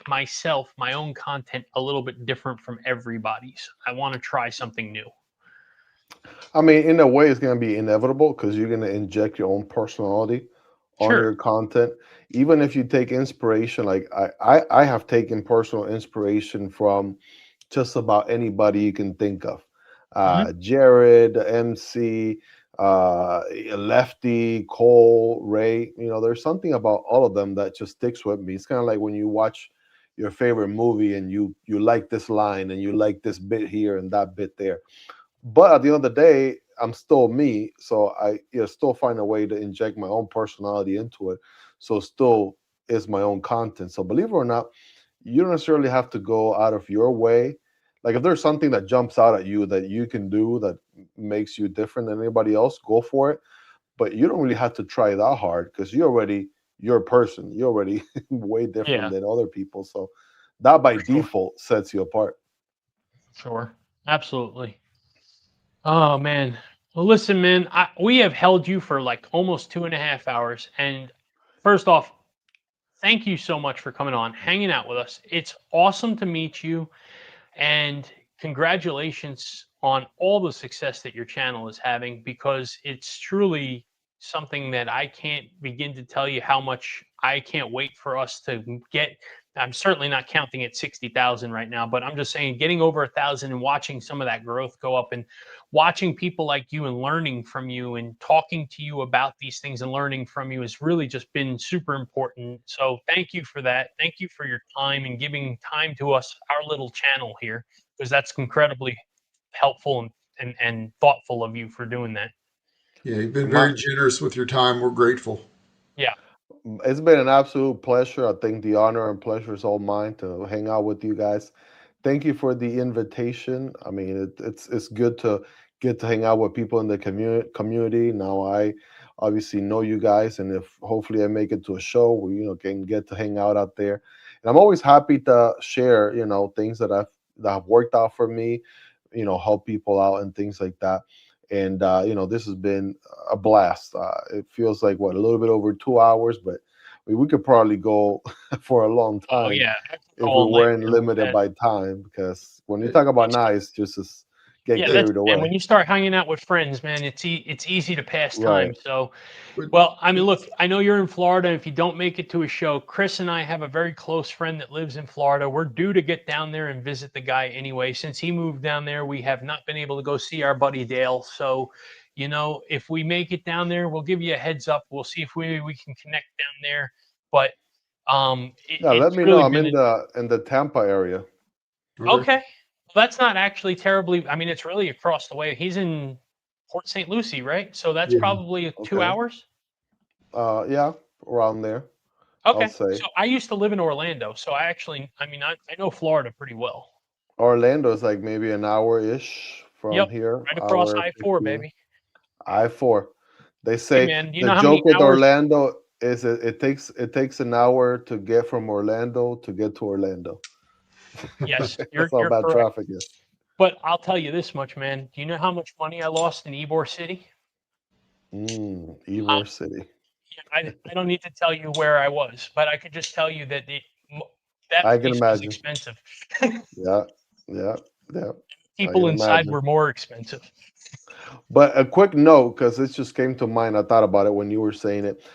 Speaker 1: myself, my own content a little bit different from everybody's. I want to try something new.
Speaker 2: I mean, in a way, it's going to be inevitable because you're going to inject your own personality on your content. Even if you take inspiration, like I have taken personal inspiration from just about anybody you can think of. Jared, MC, Lefty, Cole, Ray, there's something about all of them that just sticks with me. It's kind of like when you watch your favorite movie and you like this line and you like this bit here and that bit there. But at the end of the day, I'm still me. So I still find a way to inject my own personality into it. So still is my own content. So believe it or not, you don't necessarily have to go out of your way. Like if there's something that jumps out at you that you can do that makes you different than anybody else, go for it. But you don't really have to try that hard because you're already your person. You're already way different than other people. So that by default sets you apart.
Speaker 1: Sure. Absolutely. Oh, man. Well, listen, man, we have held you for like almost 2.5 hours. And first off, thank you so much for coming on, hanging out with us. It's awesome to meet you. And congratulations on all the success that your channel is having, because it's truly something that I can't begin to tell you how much I can't wait for us to get. I'm certainly not counting at 60,000 right now, but I'm just saying getting over 1,000 and watching some of that growth go up and watching people like you and learning from you and talking to you about these things and learning from you has really just been super important. So thank you for that. Thank you for your time and giving time to us, our little channel here, because that's incredibly helpful and thoughtful of you for doing that.
Speaker 3: Yeah, you've been very generous with your time. We're grateful.
Speaker 1: Yeah.
Speaker 2: It's been an absolute pleasure. I think the honor and pleasure is all mine to hang out with you guys. Thank you for the invitation. I mean, it's good to get to hang out with people in the community. Now I obviously know you guys, and if hopefully I make it to a show, we can get to hang out there. And I'm always happy to share things that have worked out for me, help people out and things like that. And this has been a blast. It feels like a little bit over 2 hours, but we could probably go for a long time.
Speaker 1: Oh yeah,
Speaker 2: if we weren't limited by time, because when you talk about knives, just get carried away.
Speaker 1: And when you start hanging out with friends, man, it's easy to pass time. So, well, I mean, look, I know you're in Florida. If you don't make it to a show, Chris and I have a very close friend that lives in Florida. We're due to get down there and visit the guy anyway. Since he moved down there, we have not been able to go see our buddy Dale. So, if we make it down there, we'll give you a heads up. We'll see if we can connect down there. But
Speaker 2: let me know. I'm in the Tampa area.
Speaker 1: Okay. Well, that's not actually terribly. I mean, it's really across the way. He's in Port St. Lucie, right? So that's probably 2 hours.
Speaker 2: Yeah, around there.
Speaker 1: Okay. So I used to live in Orlando, so I know Florida pretty well.
Speaker 2: Orlando is like maybe an hour-ish from here.
Speaker 1: Right across I-4, baby.
Speaker 2: I-4. They say
Speaker 1: man,
Speaker 2: the joke with Orlando is it takes an hour to get from Orlando to get to Orlando.
Speaker 1: Yes,
Speaker 2: that's how bad traffic is.
Speaker 1: But I'll tell you this much, man. Do you know how much money I lost in Ybor City?
Speaker 2: Ybor City.
Speaker 1: I don't need to tell you where I was, but I could just tell you that that place was expensive.
Speaker 2: Yeah.
Speaker 1: People inside were more expensive.
Speaker 2: But a quick note, because this just came to mind. I thought about it when you were saying it.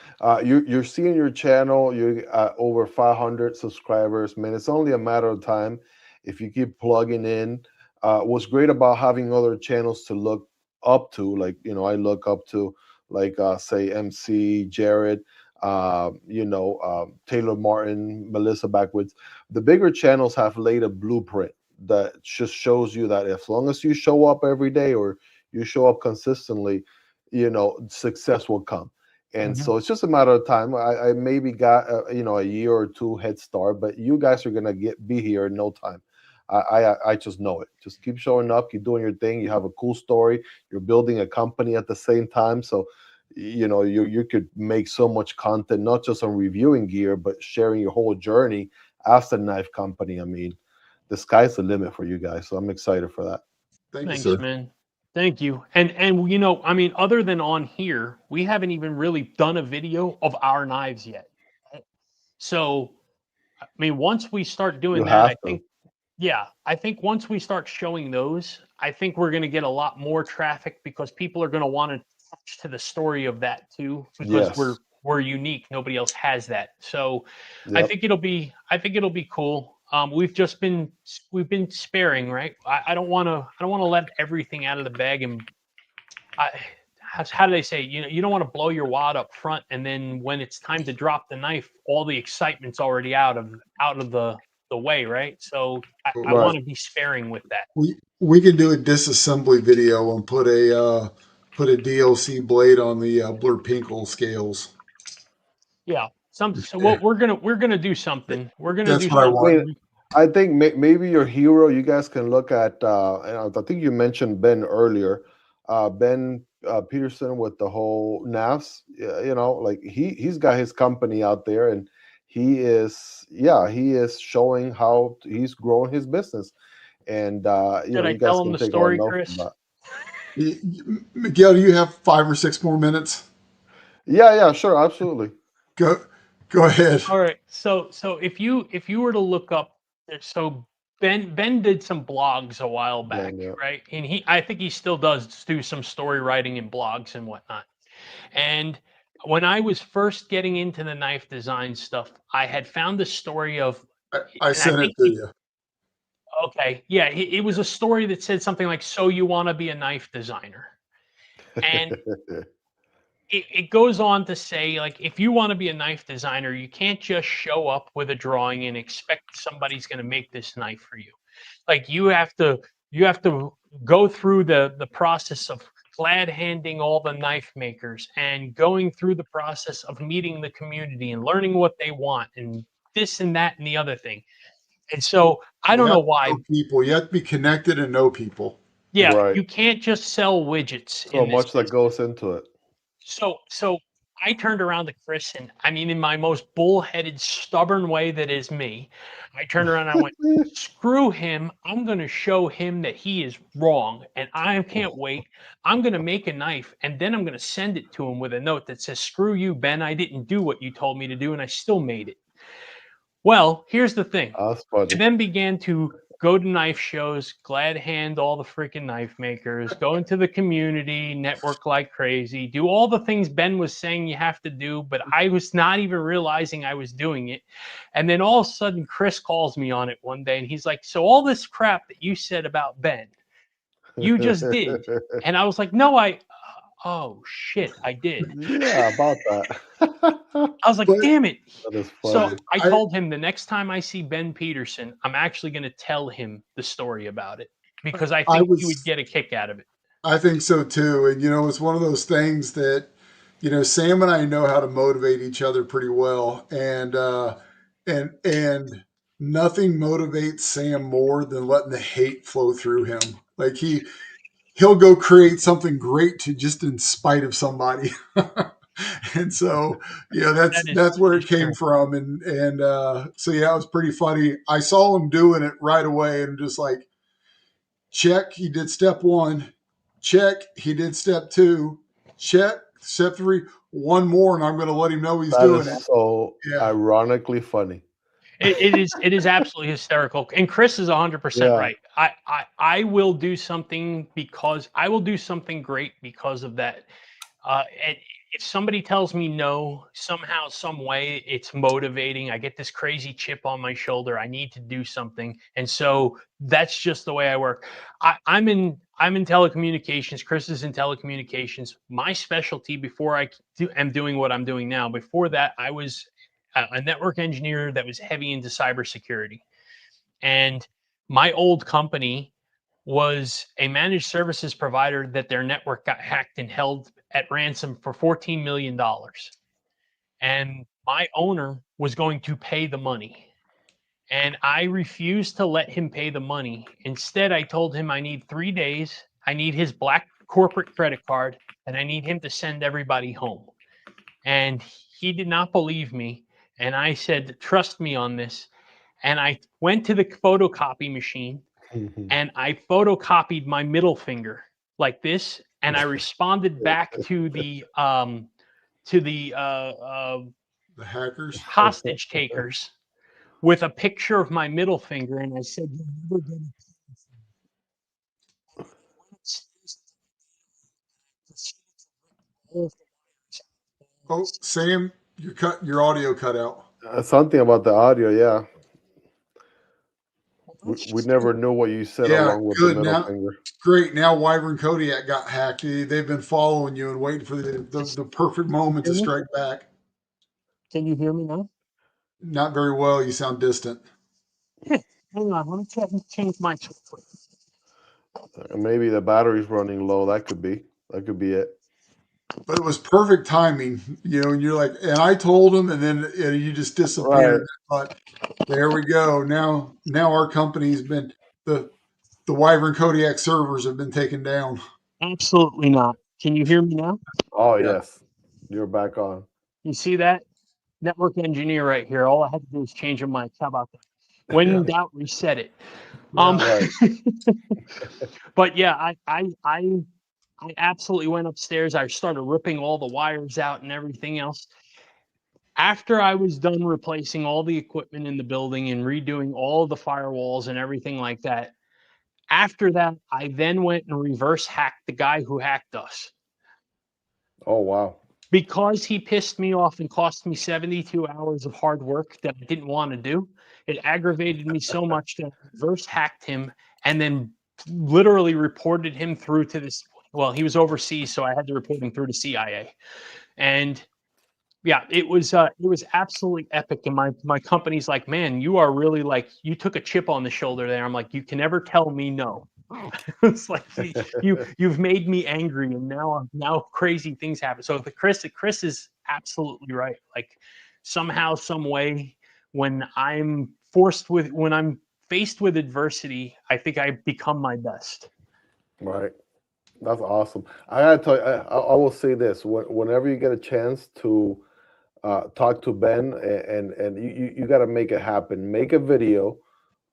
Speaker 2: You're seeing your channel. You over 500 subscribers. Man, it's only a matter of time if you keep plugging in. What's great about having other channels to look up to, like I look up to, like say MC, Jared, Taylor Martin, Melissa Backwoods. The bigger channels have laid a blueprint that just shows you that as long as you show up every day or you show up consistently, success will come. And so it's just a matter of time. I maybe got a year or two head start, but you guys are gonna be here in no time. I just know it. Just keep showing up, keep doing your thing. You have a cool story. You're building a company at the same time, so you could make so much content, not just on reviewing gear, but sharing your whole journey as a knife company. I mean, the sky's the limit for you guys. So I'm excited for that.
Speaker 1: Thanks, man. Thank you. And I mean, other than on here, we haven't even really done a video of our knives yet. So, I mean, once we start doing that, I think once we start showing those, I think we're going to get a lot more traffic because people are going to want to touch to the story of that too, because we're unique. Nobody else has that. So I think it'll be cool. We've been sparing, right? I don't want to let everything out of the bag. And how do they say, you don't want to blow your wad up front, and then when it's time to drop the knife, all the excitement's already out of the way, right? So I want to be sparing with that.
Speaker 3: We can do a disassembly video and put a DLC blade on the Blur-Pinkle scales.
Speaker 1: Yeah. So we're gonna do something. We're gonna
Speaker 3: That's
Speaker 1: do
Speaker 3: what
Speaker 1: something.
Speaker 3: I want.
Speaker 2: I think maybe your hero. You guys can look at. And I think you mentioned Ben earlier. Ben Peterson with the whole NAFs. Like he's got his company out there, and he is showing how he's growing his business. And
Speaker 1: Did I tell him the story, Chris?
Speaker 3: Miguel, do you have 5 or 6 more minutes?
Speaker 2: Yeah, sure, absolutely.
Speaker 3: Go ahead.
Speaker 1: All right. So if you were to look up, so Ben did some blogs a while back, right? And I think he still does do some story writing and blogs and whatnot. And when I was first getting into the knife design stuff, I had found the story of.
Speaker 3: I sent it to you.
Speaker 1: Okay. Yeah. It was a story that said something like, "So you want to be a knife designer?" And it goes on to say, like, if you want to be a knife designer, you can't just show up with a drawing and expect somebody's going to make this knife for you. Like, you have to go through the process of glad handing all the knife makers and going through the process of meeting the community and learning what they want and this and that and the other thing. And so I don't know why.
Speaker 3: People, you have to be connected and know people.
Speaker 1: Yeah, you can't just sell widgets.
Speaker 2: So much that goes into it.
Speaker 1: So I turned around to Chris, and I mean, in my most bullheaded, stubborn way that is me, I turned around and I went, "Screw him! I'm going to show him that he is wrong, and I can't wait. I'm going to make a knife, and then I'm going to send it to him with a note that says, 'Screw you, Ben. I didn't do what you told me to do, and I still made it.'" Well, here's the thing. I then began to go to knife shows, glad hand all the freaking knife makers, go into the community, network like crazy, do all the things Ben was saying you have to do, but I was not even realizing I was doing it. And then all of a sudden, Chris calls me on it one day, and he's like, "So all this crap that you said about Ben, you just did." And I was like, "No, oh shit, I did."
Speaker 2: Yeah, about that.
Speaker 1: I was like, "Damn it." So I told him the next time I see Ben Peterson, I'm actually going to tell him the story about it because I think he would get a kick out of it.
Speaker 3: I think so too. And, it's one of those things that, Sam and I know how to motivate each other pretty well. And nothing motivates Sam more than letting the hate flow through him. Like he'll go create something great just in spite of somebody. And so, that's where it came from. And so, it was pretty funny. I saw him doing it right away and just like, check, he did step 1. Check, he did step 2. Check, step 3. One more, and I'm going to let him know he's doing it.
Speaker 2: So ironically funny.
Speaker 1: It is absolutely hysterical. And Chris is 100% right. I will do something great because of that. And if somebody tells me no, somehow, some way, it's motivating. I get this crazy chip on my shoulder. I need to do something. And so that's just the way I work. I'm in telecommunications. Chris is in telecommunications. My specialty before am doing what I'm doing now. Before that, I was a network engineer that was heavy into cybersecurity. And my old company was a managed services provider that their network got hacked and held at ransom for $14 million. And my owner was going to pay the money. And I refused to let him pay the money. Instead, I told him I need 3 days. I need his black corporate credit card, and I need him to send everybody home. And he did not believe me. And I said, trust me on this. And I went to the photocopy machine and I photocopied my middle finger like this. And I responded back to the
Speaker 3: hackers,
Speaker 1: hostage takers, with a picture of my middle finger. And I said, you'll never get it.
Speaker 3: Oh, Sam, your audio cut out.
Speaker 2: Something about the audio, yeah. We never knew what you said along with the middle finger.
Speaker 3: Great. Now Wyvern Kodiak got hacked. They've been following you and waiting for the perfect moment to strike back.
Speaker 1: Can you hear me now?
Speaker 3: Not very well. You sound distant.
Speaker 1: Hang on. Let me change my switch.
Speaker 2: Maybe the battery's running low. That could be it.
Speaker 3: But it was perfect timing, and you're like, and I told him, and then you just disappeared. Right. But there we go. Now our company's been the Wyvern Kodiak servers have been taken down.
Speaker 1: Absolutely not. Can you hear me now?
Speaker 2: Oh yeah. Yes, you're back on.
Speaker 1: You see that? Network engineer right here. All I had to do is change the mic. How about that? When in doubt, reset it.
Speaker 2: Right.
Speaker 1: But yeah, I absolutely went upstairs. I started ripping all the wires out and everything else. After I was done replacing all the equipment in the building and redoing all the firewalls and everything like that, after that, I then went and reverse hacked the guy who hacked us.
Speaker 2: Oh, wow.
Speaker 1: Because he pissed me off and cost me 72 hours of hard work that I didn't want to do. It aggravated me so much that I reverse hacked him and then literally reported him through to this. Well, he was overseas, so I had to report him through to CIA. And yeah, it was absolutely epic. And my company's like, man, you are really like, you took a chip on the shoulder there. I'm like, you can never tell me no. It's like you've made me angry, and now crazy things happen. So Chris is absolutely right. Like somehow, some way, when I'm faced with adversity, I think I become my best.
Speaker 2: Right. That's awesome. I gotta tell you, I will say this: whenever you get a chance to talk to Ben, and you got to make it happen. Make a video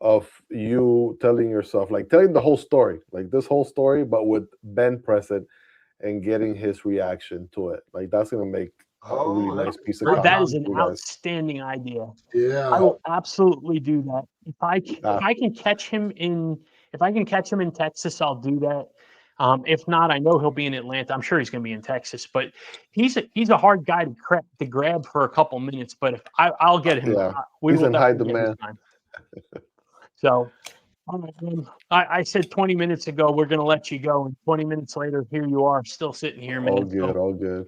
Speaker 2: of you telling yourself, like telling the whole story, like this whole story, but with Ben present and getting his reaction to it. Like that's gonna make a really nice piece of content.
Speaker 1: That is an outstanding idea.
Speaker 3: Yeah,
Speaker 1: I will absolutely do that. If I can catch him in Texas, I'll do that. If not, I know he'll be in Atlanta. I'm sure he's going to be in Texas, but he's a hard guy to grab for a couple minutes. But if I'll get him,
Speaker 2: he's in high demand.
Speaker 1: So, all right, man. I said 20 minutes ago we're going to let you go, and 20 minutes later, here you are, still sitting here, man.
Speaker 2: All good.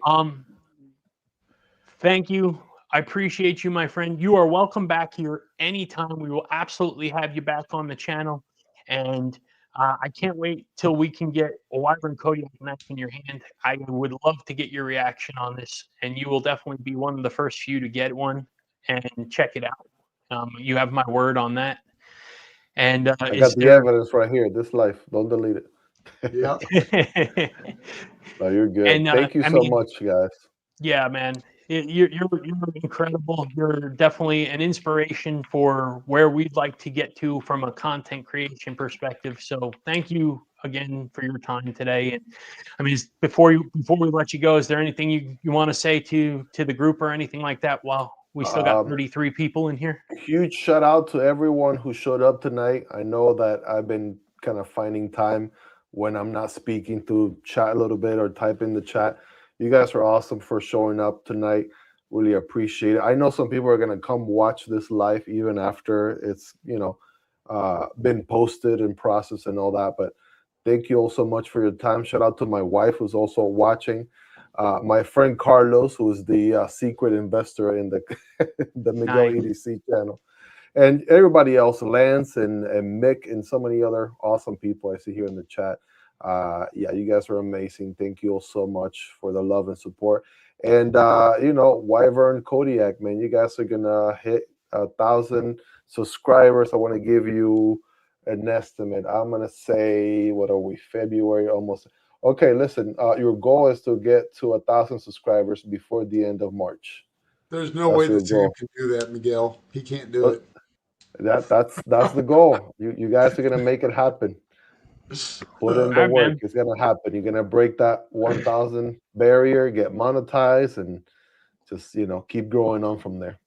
Speaker 1: Thank you. I appreciate you, my friend. You are welcome back here anytime. We will absolutely have you back on the channel, and I can't wait till we can get a Wyvern Kodiak knife in your hand. I would love to get your reaction on this, and you will definitely be one of the first few to get one and check it out. You have my word on that. And
Speaker 2: I got the evidence right here. This life, don't delete it.
Speaker 3: Yeah.
Speaker 2: No, you're good. And, thank you so much, guys.
Speaker 1: Yeah, man. You're incredible. You're definitely an inspiration for where we'd like to get to from a content creation perspective. So thank you again for your time today. And I mean, before we let you go, is there anything you want to say to the group or anything like that? Wow, we still got 33 people in here.
Speaker 2: Huge shout out to everyone who showed up tonight. I know that I've been kind of finding time when I'm not speaking to chat a little bit or type in the chat. You guys are awesome for showing up tonight. Really appreciate it. I know some people are going to come watch this live even after it's, been posted and processed and all that. But thank you all so much for your time. Shout out to my wife who's also watching. My friend Carlos, who is the secret investor in the Miguel EDC channel. and everybody else, Lance and Mick and so many other awesome people I see here in the chat. Yeah, you guys are amazing. Thank you all so much for the love and support. And you know, Wyvern Kodiak, man, you guys are gonna hit 1,000 subscribers. I want to give you an estimate. I'm gonna say, what are we? February almost. Okay, listen. Your goal is to get to 1,000 subscribers before the end of March.
Speaker 3: There's no
Speaker 2: That's
Speaker 3: way
Speaker 2: your
Speaker 3: that Sam
Speaker 2: goal.
Speaker 3: can do that, Miguel. He can't do it.
Speaker 2: That's the goal. You guys are gonna make it happen. Put in the
Speaker 1: All right,
Speaker 2: work.
Speaker 1: man.
Speaker 2: It's gonna happen. You're gonna break that 1,000 barrier, get monetized, and just, you know, keep growing on from there.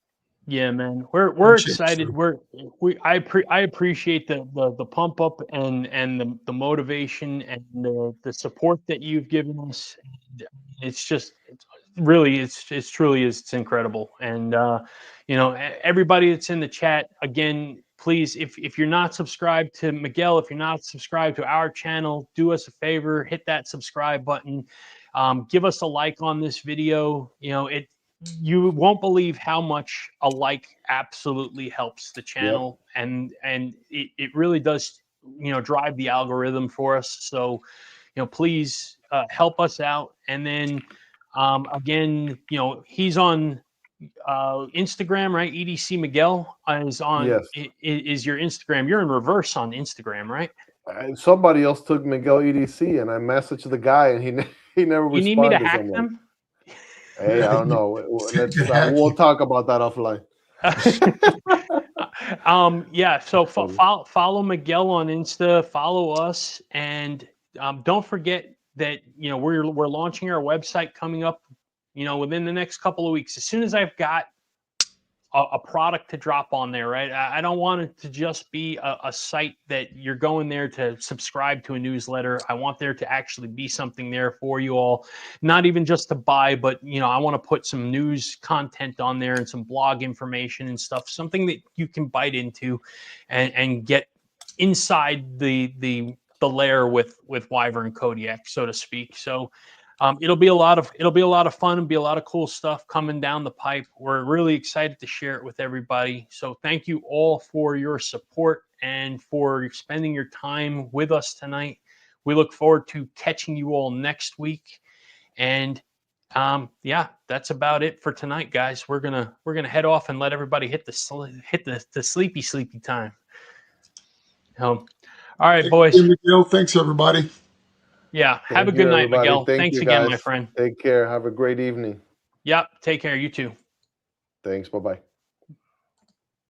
Speaker 1: Yeah, man, we're
Speaker 3: Appreciate
Speaker 1: excited.
Speaker 3: you.
Speaker 1: I appreciate the pump up and the motivation and the support that you've given us. It's just it's truly it's incredible. And you know, everybody that's in the chat, again, please, if you're not subscribed to Miguel, if you're not subscribed to our channel, do us a favor, hit that subscribe button. Give us a like on this video. You know, you won't believe how much a like absolutely helps the channel. Yep. And it really does, you know, drive the algorithm for us. So, you know, please help us out. And then again, you know, he's on Instagram, right? EDC Miguel is on.
Speaker 2: Yes.
Speaker 1: Is your Instagram? You're in reverse on Instagram, right?
Speaker 2: Somebody else took Miguel EDC, and I messaged the guy, and he never responded.
Speaker 1: You need me to hack them?
Speaker 2: Hey, I don't know. We'll talk about that offline.
Speaker 1: Yeah. So follow Miguel on Insta. Follow us, and don't forget that, you know, we're launching our website coming up, you know, within the next couple of weeks. As soon as I've got a product to drop on there, right? I don't want it to just be a site that you're going there to subscribe to a newsletter. I want there to actually be something there for you all, not even just to buy, but, you know, I want to put some news content on there and some blog information and stuff, something that you can bite into and get inside the lair with Wyvern Kodiak, so to speak. So it'll be a lot of fun and be a lot of cool stuff coming down the pipe. We're really excited to share it with everybody. So thank you all for your support and for spending your time with us tonight. We look forward to catching you all next week. And yeah, that's about it for tonight, guys. We're gonna head off and let everybody hit the sleepy time. All right, boys.
Speaker 3: Thanks, everybody.
Speaker 1: Yeah. Have a good night, Miguel. Thanks again, my friend.
Speaker 2: Take care. Have a great evening.
Speaker 1: Yep. Take care. You too.
Speaker 2: Thanks. Bye-bye.